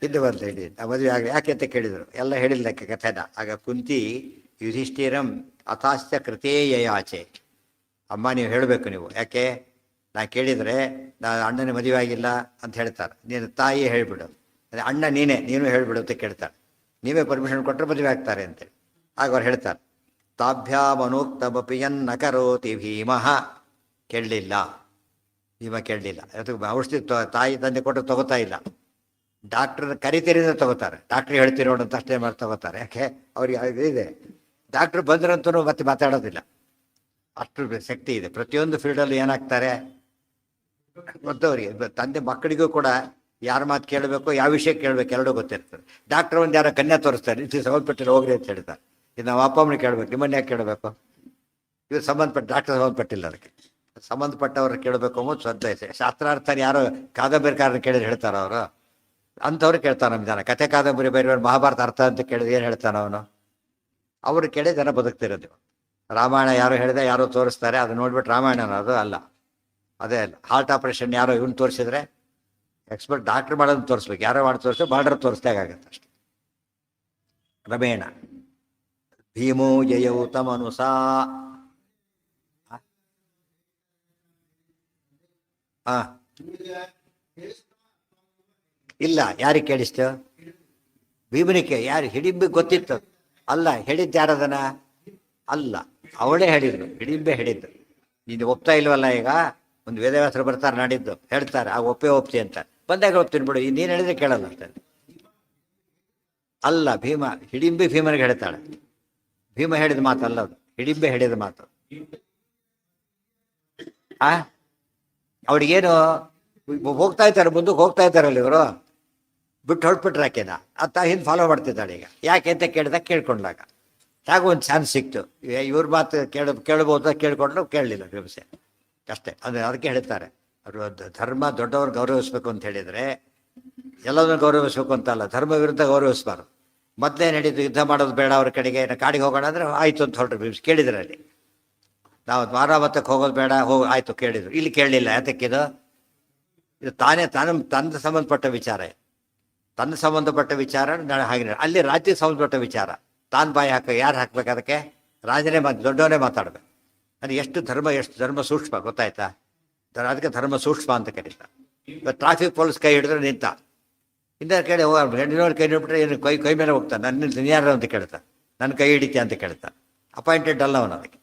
B: ಹಿಂದೆ ಬಂದು ಹಿಡಿ ಮದುವೆ ಆಗಲಿ ಯಾಕೆ ಅಂತ ಕೇಳಿದರು. ಎಲ್ಲ ಹೇಳಿಲ್ಲಕ್ಕೆ ಕಥೆನ. ಆಗ ಕುಂತಿ ಯುಧಿಷ್ಠಿರಂ ಅಥಾಸ್ಯ ಕೃತೇ ಯಯಾಚೆ. ಅಮ್ಮ ನೀವು ಹೇಳಬೇಕು, ನೀವು ಯಾಕೆ ನಾ ಕೇಳಿದರೆ ಅಣ್ಣನ ಮದುವೆ ಆಗಿಲ್ಲ ಅಂತ ಹೇಳ್ತಾರೆ. ನೀನು ತಾಯಿ ಹೇಳಿಬಿಡು, ಅದೇ ಅಣ್ಣ ನೀನು ಹೇಳಿಬಿಡು ಅಂತ ಕೇಳ್ತಾರೆ. ನೀವೇ ಪರ್ಮಿಷನ್ ಕೊಟ್ಟರೆ ಮದುವೆ ಆಗ್ತಾರೆ ಅಂತೇಳಿ. ಆಗ ಅವ್ರು ಹೇಳ್ತಾರೆ ತಾಭ್ಯಾಮನೋಕ್ತಮಪಿಯನ್ನ ಕರೋತಿ ಭೀಮಃ. ಕೇಳಲಿಲ್ಲ, ಭೀಮ ಕೇಳಲಿಲ್ಲ. ಅದಕ್ಕೆ ಔಷಧಿ ತಾಯಿ ತಂದೆ ಕೊಟ್ಟು ತಗೋತಾ ಇಲ್ಲ. ಡಾಕ್ಟ್ರನ್ನ ಕರಿತೀರಿಂದ ತಗೋತಾರೆ. ಡಾಕ್ಟ್ರಿಗೆ ಹೇಳ್ತೀರೋ ಅಂತ ಅಷ್ಟೇ ಮಾಡಿ ತಗೋತಾರೆ. ಯಾಕೆ? ಅವ್ರಿಗೆ ಇದೆ. ಡಾಕ್ಟ್ರು ಬಂದ್ರಂತೂ ಮತ್ತೆ ಮಾತಾಡೋದಿಲ್ಲ, ಅಷ್ಟು ಶಕ್ತಿ ಇದೆ. ಪ್ರತಿಯೊಂದು ಫೀಲ್ಡಲ್ಲಿ ಏನಾಗ್ತಾರೆ ಗೊತ್ತವ್ರಿಗೆ. ತಂದೆ ಮಕ್ಕಳಿಗೂ ಕೂಡ ಯಾರ ಮಾತು ಕೇಳಬೇಕು, ಯಾವ ವಿಷಯ ಕೇಳಬೇಕು ಎರಡೂ ಗೊತ್ತಿರ್ತದೆ. ಡಾಕ್ಟ್ರ್ ಒಂದು ಯಾರೋ ಕನ್ಯಾ ತೋರಿಸ್ತಾರೆ, ಇದು ಸಂಬಂಧಪಟ್ಟಿಲ್ಲ ಹೋಗ್ರಿ ಅಂತ ಹೇಳ್ತಾರೆ. ಇದು ನಾವು ಅಪ್ಪ ಅಮ್ಮನಿಗೆ ಕೇಳಬೇಕು, ನಿಮ್ಮನ್ನ ಯಾಕೆ ಕೇಳಬೇಕು? ಇದು ಸಂಬಂಧಪಟ್ಟ ಡಾಕ್ಟರ್ ಸಂಬಂಧಪಟ್ಟಿಲ್ಲ. ಅದಕ್ಕೆ ಸಂಬಂಧಪಟ್ಟವ್ರು ಕೇಳಬೇಕು ಅನ್ನೋದು ಶ್ರದ್ಧೆ ಇದೆ. ಶಾಸ್ತ್ರಾರ್ಥನ ಯಾರೋ ಕಾದಂಬರಿಕಾರನ ಕೇಳಿದ್ರೆ ಹೇಳ್ತಾರೆ ಅವರು, ಅಂಥವ್ರು ಕೇಳ್ತಾನೆ. ನಮ್ಮ ಜನ ಕಥೆ ಕಾದಂಬರಿ ಬರೆಯೋರು ಮಹಾಭಾರತ ಅರ್ಥ ಅಂತ ಕೇಳಿದ್ರೆ ಏನು ಹೇಳ್ತಾನೆ ಅವನು? ಅವರು ಕೇಳಿ ಜನ ಬದುಕ್ತಿರೋದು. ರಾಮಾಯಣ ಯಾರೋ ಹೇಳಿದೆ, ಯಾರೋ ತೋರಿಸ್ತಾರೆ, ಅದು ನೋಡ್ಬಿಟ್ಟು ರಾಮಾಯಣ ಅನ್ನೋದು ಅಲ್ಲ. ಅದೇ ಅಲ್ಲ. ಹಾರ್ಟ್ ಆಪರೇಷನ್ ಯಾರೋ ಇವನು ತೋರಿಸಿದ್ರೆ ಎಕ್ಸ್ಪರ್ಟ್ ಡಾಕ್ಟ್ರ್ ಮಾಡೋದನ್ನ ತೋರಿಸ್ಬೇಕು. ಯಾರೋ ಮಾಡಿ ತೋರಿಸಿದ್ರೆ ಬಾರ್ಡರ್ ತೋರಿಸ್ದಾಗತ್ತೆ ಅಷ್ಟೆ. ಕ್ರಮೇಣ ಭೀಮೋ ಜಯೌ ತಮನುಸಾ. ಇಲ್ಲ, ಯಾರಿಗೆ ಕೇಳಿಸ್ತು? ಭೀಮನಿಗೆ. ಯಾರು ಹಿಡಿಂಬಿ ಗೊತ್ತಿತ್ತು? ಅಲ್ಲ, ಹೇಳಿದ್ದು ಯಾರದನ? ಅಲ್ಲ, ಅವಳೇ ಹೇಳಿದ್ರು. ಹಿಡಿಂಬೆ ಹೇಳಿದ್ದು. ನೀನು ಒಪ್ತಾ ಇಲ್ವಲ್ಲ ಈಗ, ಒಂದು ವೇದವ್ಯಾಸರು ಬರ್ತಾರೆ ನಾಡಿದ್ದು ಹೇಳ್ತಾರೆ, ಆ ಒಪ್ಪಿ ಅಂತ ಬಂದಾಗ ಒಪ್ತೀನಿ ಬಿಡು, ನೀನು ಹೇಳಿದ್ರೆ ಕೇಳಲ್ಲ ಅಷ್ಟೇ. ಅಲ್ಲ, ಹಿಡಿಂಬೆ ಭೀಮನಿಗೆ ಹೇಳ್ತಾಳೆ. ಭೀಮ ಹೇಳಿದ ಮಾತಲ್ಲ ಅದು, ಹಿಡಿಂಬೆ ಹೇಳಿದ ಮಾತು. ಆ ಅವ್ರಿಗೇನು ಹೋಗ್ತಾ ಇದ್ದಾರೆ, ಮುಂದಕ್ಕೆ ಹೋಗ್ತಾ ಇದ್ದಾರಲ್ಲ ಇವರು, ಬಿಟ್ಟು ಹೊರಟ್ಬಿಟ್ರೆ ಆಕೆನ ಅತ್ತ ಹಿಂದೆ ಫಾಲೋ ಮಾಡ್ತಿದ್ದಾಳೆ. ಈಗ ಯಾಕೆ ಅಂತ ಕೇಳಿದಾಗ ಕೇಳ್ಕೊಂಡಾಗ ಹೇಗೂ ಒಂದು ಚಾನ್ಸ್ ಸಿಕ್ತು. ಇವ್ರ ಮಾತು ಕೇಳ್ಬೋದು, ಕೇಳ್ಕೊಂಡ್ರು ಕೇಳಲಿಲ್ಲ ವ್ಯವಸ್ಥೆ ಅಷ್ಟೇ. ಅದಕ್ಕೆ ಹೇಳ್ತಾರೆ ಅವರು ಧರ್ಮ ದೊಡ್ಡವ್ರು ಗೌರವಿಸ್ಬೇಕು ಅಂತ ಹೇಳಿದರೆ ಎಲ್ಲದನ್ನು ಗೌರವಿಸ್ಬೇಕು ಅಂತ ಅಲ್ಲ, ಧರ್ಮ ವಿರುದ್ಧ ಗೌರವಿಸ್ಬಾರ್ದು. ಮೊದಲೇ ನಡೀತು ಯುದ್ಧ ಮಾಡೋದು ಬೇಡ ಅವ್ರ ಕಡೆಗೆ, ಕಾಡಿಗೆ ಹೋಗೋಣ ಅಂದರೆ ಆಯಿತು ಅಂತ ಹೊರಟ್ರು. ಕೇಳಿದ್ರೆ ಅಲ್ಲಿ ನಾವು ಮಾರಾವತಕ್ಕೆ ಹೋಗೋದು ಬೇಡ, ಆಯಿತು ಕೇಳಿದ್ರು. ಇಲ್ಲಿ ಕೇಳಲಿಲ್ಲ. ಯಾತಕ್ಕಿದು? ಇದು ತನ್ನ ಸಂಬಂಧಪಟ್ಟ ವಿಚಾರ, ತನ್ನ ಸಂಬಂಧಪಟ್ಟ ವಿಚಾರ ಹಾಗೆ. ಅಲ್ಲಿ ರಾಜ್ಯಕ್ಕೆ ಸಂಬಂಧಪಟ್ಟ ವಿಚಾರ, ತಾನು ಬಾಯಿ ಯಾರು ಹಾಕ್ಬೇಕು ಅದಕ್ಕೆ? ರಾಜನೇ ದೊಡ್ಡವನೇ ಮಾತಾಡ್ಬೇಕು. ಅದು ಎಷ್ಟು ಧರ್ಮ ಸೂಕ್ಷ್ಮ ಗೊತ್ತಾಯ್ತಾ? ಅದಕ್ಕೆ ಧರ್ಮ ಸೂಕ್ಷ್ಮ ಅಂತ ಕರೀತಾರೆ. ಇವತ್ತು ಟ್ರಾಫಿಕ್ ಪೊಲೀಸ್ ಕೈ ಹಿಡಿದ್ರೆ ನಿಂತ, ಹಿಂದೆ ಕೇಳಿ ಹೆಣ್ಣಿನವ್ರ ಕೈ ಹಿಡಿಬಿಟ್ರೆ ಏನು ಕೈ ಮೇಲೆ ಹೋಗ್ತಾನೆ, ನನ್ನ ಯಾರು ಅಂತ ಕೇಳ್ತಾನೆ, ನನ್ನ ಕೈ ಹಿಡಿತೀಯ ಅಂತ ಕೇಳ್ತಾನೆ. ಅಪಾಯಿಂಟೆಡ್ ಅಲ್ಲ ಅವನು ಅದಕ್ಕೆ,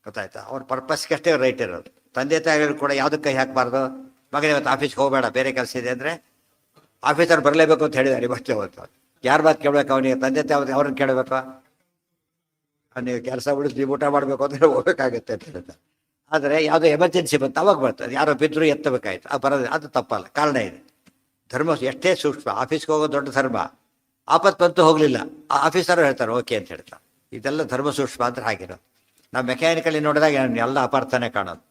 B: ಗೊತ್ತಾಯ್ತಾ? ಅವ್ರ ಪರ್ಪಸ್ಗಷ್ಟೇ ರೈಟ್ ಇರೋದು. ತಂದೆ ತಾಯಿಗಳು ಕೂಡ ಯಾವುದಕ್ಕೆ ಕೈ ಹಾಕಬಾರ್ದು. ಮಗನೇ ಇವತ್ತು ಆಫೀಸ್ಗೆ ಹೋಗಬೇಡ, ಬೇರೆ ಕೆಲಸ ಇದೆ ಅಂದರೆ ಆಫೀಸರ್ ಬರಲೇಬೇಕು ಅಂತ ಹೇಳಿದ್ದಾರೆ. ಇವತ್ತೇ ಹೋಗ್ತು ಯಾರು ಮಾತು ಕೇಳಬೇಕು? ಅವನಿಗೆ ತಂದೆ ತಾಯಿ ಅವ್ರನ್ನ ಕೇಳಬೇಕು. ನೀವು ಕೆಲಸ ಬಿಡಿಸಿ ನೀವು ಊಟ ಮಾಡಬೇಕು ಅಂದರೆ ಹೋಗ್ಬೇಕಾಗತ್ತೆ ಅಂತ ಹೇಳ್ತಾರೆ. ಆದರೆ ಯಾವುದೋ ಎಮರ್ಜೆನ್ಸಿ ಬಂತು ಅವಾಗ ಬರ್ತದೆ, ಯಾರೋ ಬಿದ್ದರೂ ಎತ್ತಬೇಕಾಯ್ತು, ಅದು ಬರೋದು, ಅದು ತಪ್ಪಲ್ಲ. ಕಾರಣ ಇದೆ. ಧರ್ಮ ಎಷ್ಟೇ ಸೂಕ್ಷ್ಮ, ಆಫೀಸ್ಗೆ ಹೋಗೋ ದೊಡ್ಡ ಧರ್ಮ. ಆಪತ್ತು ಬಂತು ಹೋಗಲಿಲ್ಲ, ಆ ಆಫೀಸರು ಹೇಳ್ತಾರೆ ಓಕೆ ಅಂತ ಹೇಳ್ತಾರೆ. ಇದೆಲ್ಲ ಧರ್ಮ ಸೂಕ್ಷ್ಮ ಅಂತ ಹಾಗಿರೋ. ನಾವು ಮೆಕ್ಯಾನಿಕಲಿ ನೋಡಿದಾಗ ಎಲ್ಲ ಅಪಾರ್ಥನೆ ಕಾಣೋದು.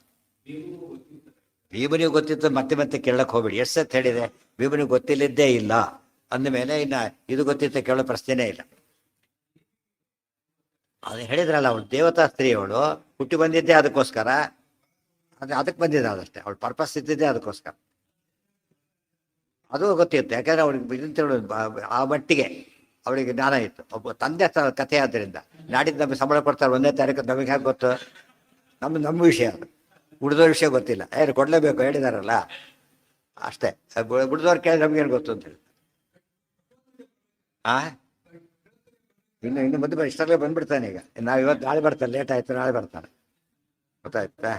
B: ಭೀಮನಿಗೆ ಗೊತ್ತಿತ್ತು ಮತ್ತೆ ಕೇಳಕ್ಕೆ ಹೋಗ್ಬೇಡಿ. ಎಷ್ಟು ಸತ್ ಹೇಳಿದೆ, ಭೀಮನಿಗೆ ಗೊತ್ತಿಲ್ಲದ್ದೇ ಇಲ್ಲ ಅಂದಮೇಲೆ ಇನ್ನು ಇದು ಗೊತ್ತಿತ್ತು ಕೇಳೋ ಪ್ರಶ್ನೆನೇ ಇಲ್ಲ. ಅದು ಹೇಳಿದ್ರಲ್ಲ, ಅವಳು ದೇವತಾ ಸ್ತ್ರೀ, ಅವಳು ಹುಟ್ಟಿ ಬಂದಿದ್ದೇ ಅದಕ್ಕೋಸ್ಕರ, ಅದಕ್ಕೆ ಬಂದಿದ್ದ ಅದಷ್ಟೇ. ಅವಳು ಪರ್ಪಸ್ ಇದ್ದಿದ್ದೇ ಅದಕ್ಕೋಸ್ಕರ. ಅದು ಗೊತ್ತಿತ್ತು, ಯಾಕಂದ್ರೆ ಅವಳಿಗೆ ಆ ಮಟ್ಟಿಗೆ ಅವಳಿಗೆ ಜ್ಞಾನ ಇತ್ತು. ಒಬ್ಬ ತಂದೆ ಕಥೆ ಆದ್ದರಿಂದ ನಾಡಿದ್ದು ನಮಗೆ ಸಂಬಳ ಕೊಡ್ತಾರೆ 1ನೇ ತಾರೀಕು, ನಮಗೆ ಹೇಗೆ ಗೊತ್ತು? ನಮ್ಮ ವಿಷಯ ಅದು, ಉಳಿದೋರ ವಿಷಯ ಗೊತ್ತಿಲ್ಲ. ಏನು ಕೊಡಲೇಬೇಕು ಹೇಳಿದಾರಲ್ಲ ಅಷ್ಟೇ. ಉಳಿದವ್ರು ಕೇಳಿ ನಮಗೇನು ಗೊತ್ತು ಅಂತ ಹೇಳಿ ಇನ್ನು ಮುಂದೆ ಇಷ್ಟರಲ್ಲೇ ಬಂದ್ಬಿಡ್ತಾನೆ. ಈಗ ನಾವು ಇವತ್ತು ನಾಳೆ ಬರ್ತಾನೆ, ಲೇಟ್ ಆಯ್ತು ನಾಳೆ ಬರ್ತಾನೆ, ಗೊತ್ತಾಯ್ತಾ?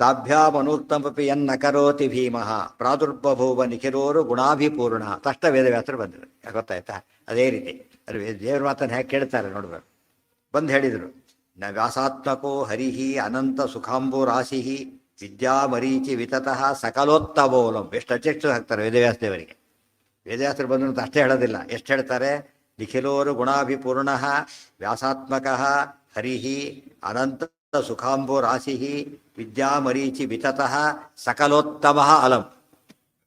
B: ತಾಭ್ಯಾಮನೂಕ್ತಮಪಿ ಎನ್ನ ಕರೋತಿ ಭೀಮಃ ಪ್ರಾದುರ್ಬಭೂವ ನಿಖಿರೋರು ಗುಣಾಭಿಪೂರ್ಣ. ತಷ್ಟ ವೇದವ್ಯಾಸರು ಬಂದರು, ಗೊತ್ತಾಯ್ತಾ? ಅದೇ ರೀತಿ ಅದು ದೇವ್ರ ಮಾತನ್ನು ಹೇಗೆ ಕೇಳ್ತಾರೆ ನೋಡ್ಬೇಕು. ಬಂದು ಹೇಳಿದರು, ನ ವ್ಯಾಸಾತ್ಮಕೋ ಹರಿಹಿ ಅನಂತ ಸುಖಾಂಬೋ ರಾಶಿ ವಿದ್ಯಾಮರೀಚಿ ವಿತತಃ ಸಕಲೋತ್ತಮೋಲಂ. ಎಷ್ಟು ಅಧ್ಯಕ್ಷರು ಹಾಕ್ತಾರೆ ವೇದವ್ಯಾಸ ದೇವರಿಗೆ. ವೇದವ್ಯಾಸರು ಬಂದರು ಅಂತ ಅಷ್ಟೇ ಹೇಳೋದಿಲ್ಲ, ಎಷ್ಟು ಹೇಳ್ತಾರೆ? ನಿಖಿಲೋರು ಗುಣಾಭಿಪೂರ್ಣ ವ್ಯಾಸಾತ್ಮಕ ಹರಿಹಿ ಅನಂತ ಸುಖಾಂಬೋ ರಾಶಿ ವಿದ್ಯಾಮರೀಚಿ ವಿತತಃ ಸಕಲೋತ್ತಮ ಅಲಂ.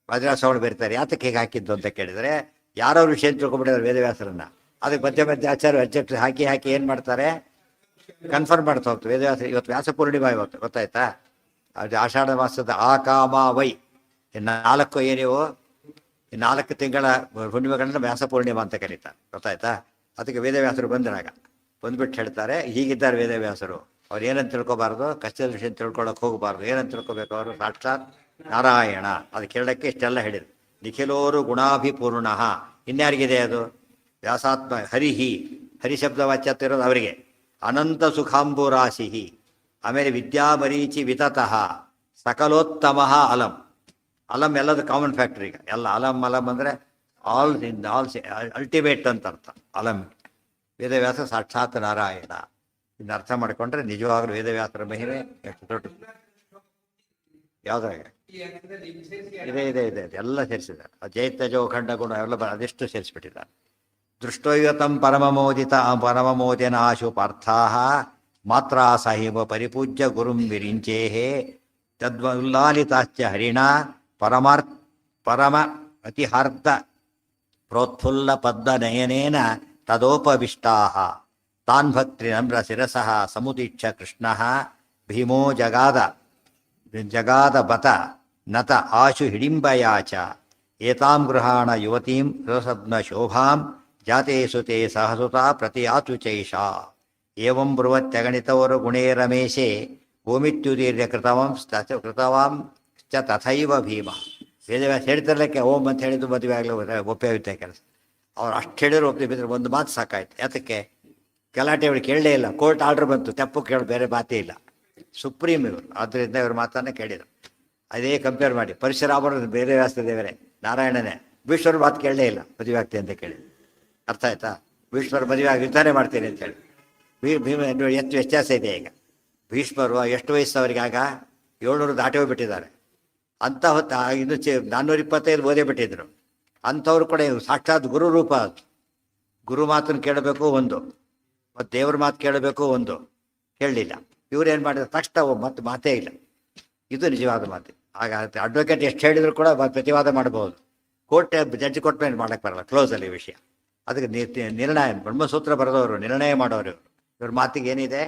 B: ವಜ್ರಾಸವಳು ಬರೀತಾರೆ. ಯಾತಕ್ಕೆ ಹೇಗೆ ಹಾಕಿದ್ದು ಅಂತ ಕೇಳಿದರೆ, ಯಾರೋ ವಿಷಯ ತಿಳ್ಕೊಂಡ್ಬಿಟ್ಟಿದ್ದಾರೆ ವೇದವ್ಯಾಸರನ್ನ. ಅದಕ್ಕೆ ಮಧ್ಯ ಆಚಾರ್ಯ ಅಧ್ಯಕ್ಷರು ಹಾಕಿ ಏನು ಮಾಡ್ತಾರೆ? ಕನ್ಫರ್ಮ್ ಮಾಡ್ತಾ ಹೋಗ್ತು ವೇದವ್ಯಾಸ. ಇವತ್ತು ವ್ಯಾಸ ಪೂರ್ಣಿಮಾ, ಇವತ್ತು ಗೊತ್ತಾಯ್ತಾ? ಅದು ಆಷಾಢ ಮಾಸದ ಆಕಾಮ ವೈ 4 ಏನಿವು 4 ತಿಂಗಳ ಹುಣ್ಣಿಮೆಗಳನ್ನ ವ್ಯಾಸ ಪೂರ್ಣಿಮಾ ಅಂತ ಕರೀತಾರೆ, ಗೊತ್ತಾಯ್ತಾ? ಅದಕ್ಕೆ ವೇದವ್ಯಾಸರು ಬಂದ್ಬಿಟ್ಟು ಹೇಳ್ತಾರೆ, ಹೀಗಿದ್ದಾರೆ ವೇದವ್ಯಾಸರು. ಅವ್ರು ಏನಂತ ತಿಳ್ಕೊಬಾರ್ದು, ಕಷ್ಟದ ವಿಷಯ ತಿಳ್ಕೊಳ್ಳೋಕೆ ಹೋಗಬಾರ್ದು. ಏನಂತ ತಿಳ್ಕೊಬೇಕು? ಅವರು ಸಾಕ್ಷಾತ್ ನಾರಾಯಣ. ಅದು ಕೇಳೋಕ್ಕೆ ಇಷ್ಟೆಲ್ಲ ಹೇಳಿದ್ರು. ನಿಖಿಲೋರು ಗುಣಾಭಿಪೂರ್ಣ. ಇನ್ಯಾರಿಗಿದೆ ಅದು? ವ್ಯಾಸಾತ್ಮ ಹರಿಹಿ, ಹರಿಶಬ್ದ ವಾಚ್ಯತ್ವ ಇರೋದು ಅವರಿಗೆ. ಅನಂತ ಸುಖಾಂಬು ರಾಶಿ, ಆಮೇಲೆ ವಿದ್ಯಾಮರೀಚಿ ವಿತತಃ ಸಕಲೋತ್ತಮ ಅಲಂ. ಅಲಂ ಎಲ್ಲದು ಕಾಮನ್ ಫ್ಯಾಕ್ಟರ್. ಈಗ ಎಲ್ಲ ಅಲಂ ಅಂದರೆ ಆಲ್ ಅಲ್ಟಿಮೇಟ್ ಅಂತ ಅರ್ಥ ಅಲಂ. ವೇದವ್ಯಾಸ ಸಾಕ್ಷಾತ್ ನಾರಾಯಣ. ಇನ್ನು ಅರ್ಥ ಮಾಡಿಕೊಂಡ್ರೆ ನಿಜವಾಗ್ಲೂ ವೇದವ್ಯಾಸರ ಮಹಿಮೆ ಎಷ್ಟು ದೊಡ್ಡ. ಯಾವುದ್ರಾಗ ಇದೆ ಎಲ್ಲ ಸೇರಿಸಿದ್ದಾರೆ. ಜೈತ್ಯಜೋಖಂಡ ಗುಣ ಎಲ್ಲ ಅದೆಷ್ಟು ಸೇರಿಸ್ಬಿಟ್ಟಿದ್ದಾರೆ. ದೃಷ್ಟೋಯುತಂ ಪರಮಮೋದಿನ ಆಶು ಪಾರ್ಥಾ ಮಾತ್ರ ಸಾಹಿಬ ಪರಿಪೂಜ್ಯ ಗುರುಂ ವಿರಿಂಚೇಹೇ ತದ್ವಲ್ಲಾಲಿತಾಶ್ಚ ಹರಿಣ ಪರಮ ಅತಿಹಾರ್ದ ಪ್ರೋತ್ಫುಲ್ಲ ಪದ್ಮನಯನೇನ ತದೋಪವಿಷ್ಟಾ ತಾನ್ ಭಕ್ತಿ ನಮ್ರ ಶಿರಸಃ ಸಮುದೀಕ್ಷ ಕೃಷ್ಣ ಭೀಮೋ ಜಗಾದ ಬತ ನತ ಆಶು ಹಿಡಿಂಬಯಾಚ ಏತಾಂ ಗೃಹಾಣ ಯುವತೀಂ ರಸದ್ನ ಶೋಭಾಂ ಜಾತೇಸು ತೇ ಸಹಸುತ ಪ್ರತಿಯಾತು ಚೈಷಾ ಏವಂ ಬ್ರುವತ್ಯಗಣಿತವರು ಗುಣೇ ರಮೇಶೇ ಓಮಿತ್ಯುದೀರ್ಯ ಕೃತವಾಂ ಚ ತಥೈವ ಭೀಮ. ವೇದವ್ಯಾಸ ಹೇಳ್ತಿರ್ಲಿಕ್ಕೆ ಓಂ ಅಂತ ಹೇಳಿದ್ದು ಮದುವೆ ಆಗಲಿ ಒಪ್ಪೇ ಆಗುತ್ತೆ ಕೆಲಸ. ಅವ್ರು ಅಷ್ಟು ಹೇಳಿದ್ರು ಒಪ್ಪಿ ಬಿದ್ದರೆ ಒಂದು ಮಾತು ಸಾಕಾಯ್ತು. ಯಾತಕ್ಕೆ? ಗಲಾಟೆ ಅವಳು ಕೇಳಲೇ ಇಲ್ಲ. ಕೋರ್ಟ್ ಆರ್ಡ್ರ್ ಬಂತು, ತೆಪ್ಪು ಕೇಳಿ ಬೇರೆ ಮಾತೇ ಇಲ್ಲ. ಸುಪ್ರೀಂ ಇವರು, ಆದ್ದರಿಂದ ಇವ್ರ ಮಾತನ್ನು ಕೇಳಿದರು. ಅದೇ ಕಂಪೇರ್ ಮಾಡಿ ಪರಶುರಾಮರು ಬೇರೆ ವ್ಯಾಸದೇವರೇ, ನಾರಾಯಣನೇ, ಭೀಷ್ಮರ ಮಾತು ಕೇಳಲೇ ಇಲ್ಲ, ಮದುವೆ ಆಗ್ತೀನಿ ಅಂತ ಕೇಳಿ. ಅರ್ಥ ಆಯ್ತಾ? ಭೀಷ್ಮರ ಮದುವೆ ಆಗಿ ಯುದ್ಧನೇ ಮಾಡ್ತೀನಿ ಅಂತೇಳಿ. ಭೀಮ ಎಷ್ಟು ವ್ಯತ್ಯಾಸ ಇದೆ ಈಗ. ಭೀಷ್ಮರು ಎಷ್ಟು ವಯಸ್ಸು ಅವರಿಗೆ ಆಗ 700 ದಾಟಿ ಹೋಗ್ಬಿಟ್ಟಿದ್ದಾರೆ. ಅಂಥ ಹೊತ್ತು ಇನ್ನು 425 ಓದೇ ಬಿಟ್ಟಿದ್ರು. ಅಂಥವ್ರು ಕೂಡ ಸಾಕ್ಷಾತ್ ಗುರು ರೂಪ. ಅದು ಗುರು ಮಾತನ್ನು ಕೇಳಬೇಕು ಒಂದು, ಮತ್ತು ದೇವ್ರ ಮಾತು ಕೇಳಬೇಕು ಒಂದು, ಕೇಳಲಿಲ್ಲ. ಇವ್ರೇನು ಮಾಡಿದ್ರು ತಕ್ಷಣ ಮತ್ತೆ ಮಾತೇ ಇಲ್ಲ. ಇದು ನಿಜವಾದ ಮಾತು. ಆಗ ಅಡ್ವೊಕೇಟ್ ಎಷ್ಟು ಹೇಳಿದ್ರು ಕೂಡ ಪ್ರತಿವಾದ ಮಾಡಬಹುದು. ಕೋರ್ಟ್ ಜಡ್ಜ್ ಕೊಟ್ಟ ಮೇಲೆ ಮಾಡೋಕ್ಕೆ ಬರಲ್ಲ, ಕ್ಲೋಸಲ್ಲಿ ವಿಷಯ. ಅದಕ್ಕೆ ನಿರ್ಣಯ ಬ್ರಹ್ಮಸೂತ್ರ ಬರೆದವರು, ನಿರ್ಣಯ ಮಾಡೋರು ಇವ್ರ ಮಾತಿಗೆ ಏನಿದೆ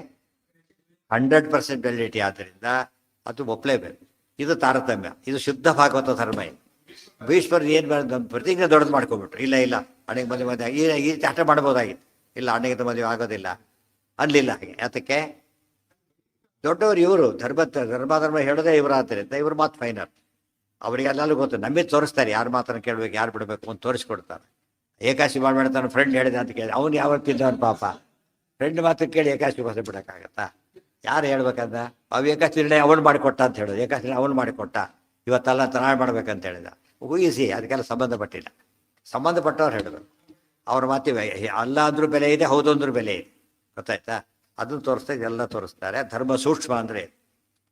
B: 100% ವ್ಯಾಲಿಡಿಟಿ. ಆದ್ದರಿಂದ ಅದು ಒಪ್ಪಲೇಬೇಕು. ಇದು ತಾರತಮ್ಯ, ಇದು ಶುದ್ಧ ಭಾಗವತ ಧರ್ಮ. ಇದು ಭೀಷ್ಮರು ಏನು ಪ್ರತಿಜ್ಞೆ ದೊಡ್ಡದು ಮಾಡ್ಕೊಬಿಟ್ರು. ಇಲ್ಲ ಅಣ್ಣಗೆ ಮದುವೆ ಈ ಹಠ ಮಾಡ್ಬೋದಾಗಿತ್ತು. ಇಲ್ಲ ಅಣ್ಣಗೆ ಮದುವೆ ಆಗೋದಿಲ್ಲ ಅನ್ಲಿಲ್ಲ. ಹಾಗೆ ಯಾತಕ್ಕೆ? ದೊಡ್ಡವರು ಇವರು, ಧರ್ಮ ಹೇಳೋದೇ ಇವರು. ಆದ್ದರಿಂದ ಇವ್ರ ಮಾತು ಫೈನಲ್. ಅವರಿಗೆ ಎಲ್ಲರೂ ಗೊತ್ತು, ನಮಗೆ ತೋರಿಸ್ತಾರೆ ಯಾರು ಮಾತನ್ನು ಕೇಳಬೇಕು, ಯಾರು ಬಿಡಬೇಕು ಅಂತ ತೋರಿಸ್ಕೊಡ್ತಾರೆ. ಏಕಾಶಿ ಮಾಡ್ತಾನೆ ಫ್ರೆಂಡ್ ಹೇಳಿದೆ ಅಂತ ಕೇಳಿ ಅವ್ನು ಯಾವತ್ತಿದ್ದವನು ಪಾಪ. ಫ್ರೆಂಡ್ ಮಾತು ಕೇಳಿ ಏಕಾಶಿ ಹೊಸ ಬಿಡೋಕ್ಕಾಗತ್ತಾ? ಯಾರು ಹೇಳ್ಬೇಕಂದ? ಅವು ಏಕಾಶಿ ನಿರ್ಣಯ ಅವನು ಮಾಡಿಕೊಟ್ಟ ಅಂತ ಹೇಳೋದು. ಏಕಾಶಿ ಅವನು ಮಾಡಿಕೊಟ್ಟ, ಇವತ್ತೆಲ್ಲ ಚೆನ್ನಾಗಿ ಮಾಡ್ಬೇಕಂತ ಹೇಳಿದ. ಊಹಿಸಿ, ಅದಕ್ಕೆಲ್ಲ ಸಂಬಂಧಪಟ್ಟಿಲ್ಲ. ಸಂಬಂಧಪಟ್ಟವ್ರು ಹೇಳಬೇಕು. ಅವ್ರ ಮಾತಿವೆ ಅಲ್ಲ ಅಂದ್ರೂ ಬೆಲೆ ಇದೆ, ಹೌದು ಅಂದ್ರೂ ಬೆಲೆ ಇದೆ. ಗೊತ್ತಾಯ್ತಾ? ಅದನ್ನು ತೋರಿಸ್ತಾ ಇದೆಲ್ಲ ತೋರಿಸ್ತಾರೆ. ಧರ್ಮ ಸೂಕ್ಷ್ಮ ಅಂದರೆ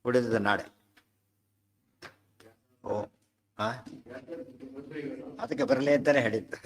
B: ಉಳಿದಿದ್ದ ನಾಳೆ. ಓ ಹಾಂ, ಅದಕ್ಕೆ ಬರಲಿ ಅಂತಲೇ ಹೇಳಿದ್ದು.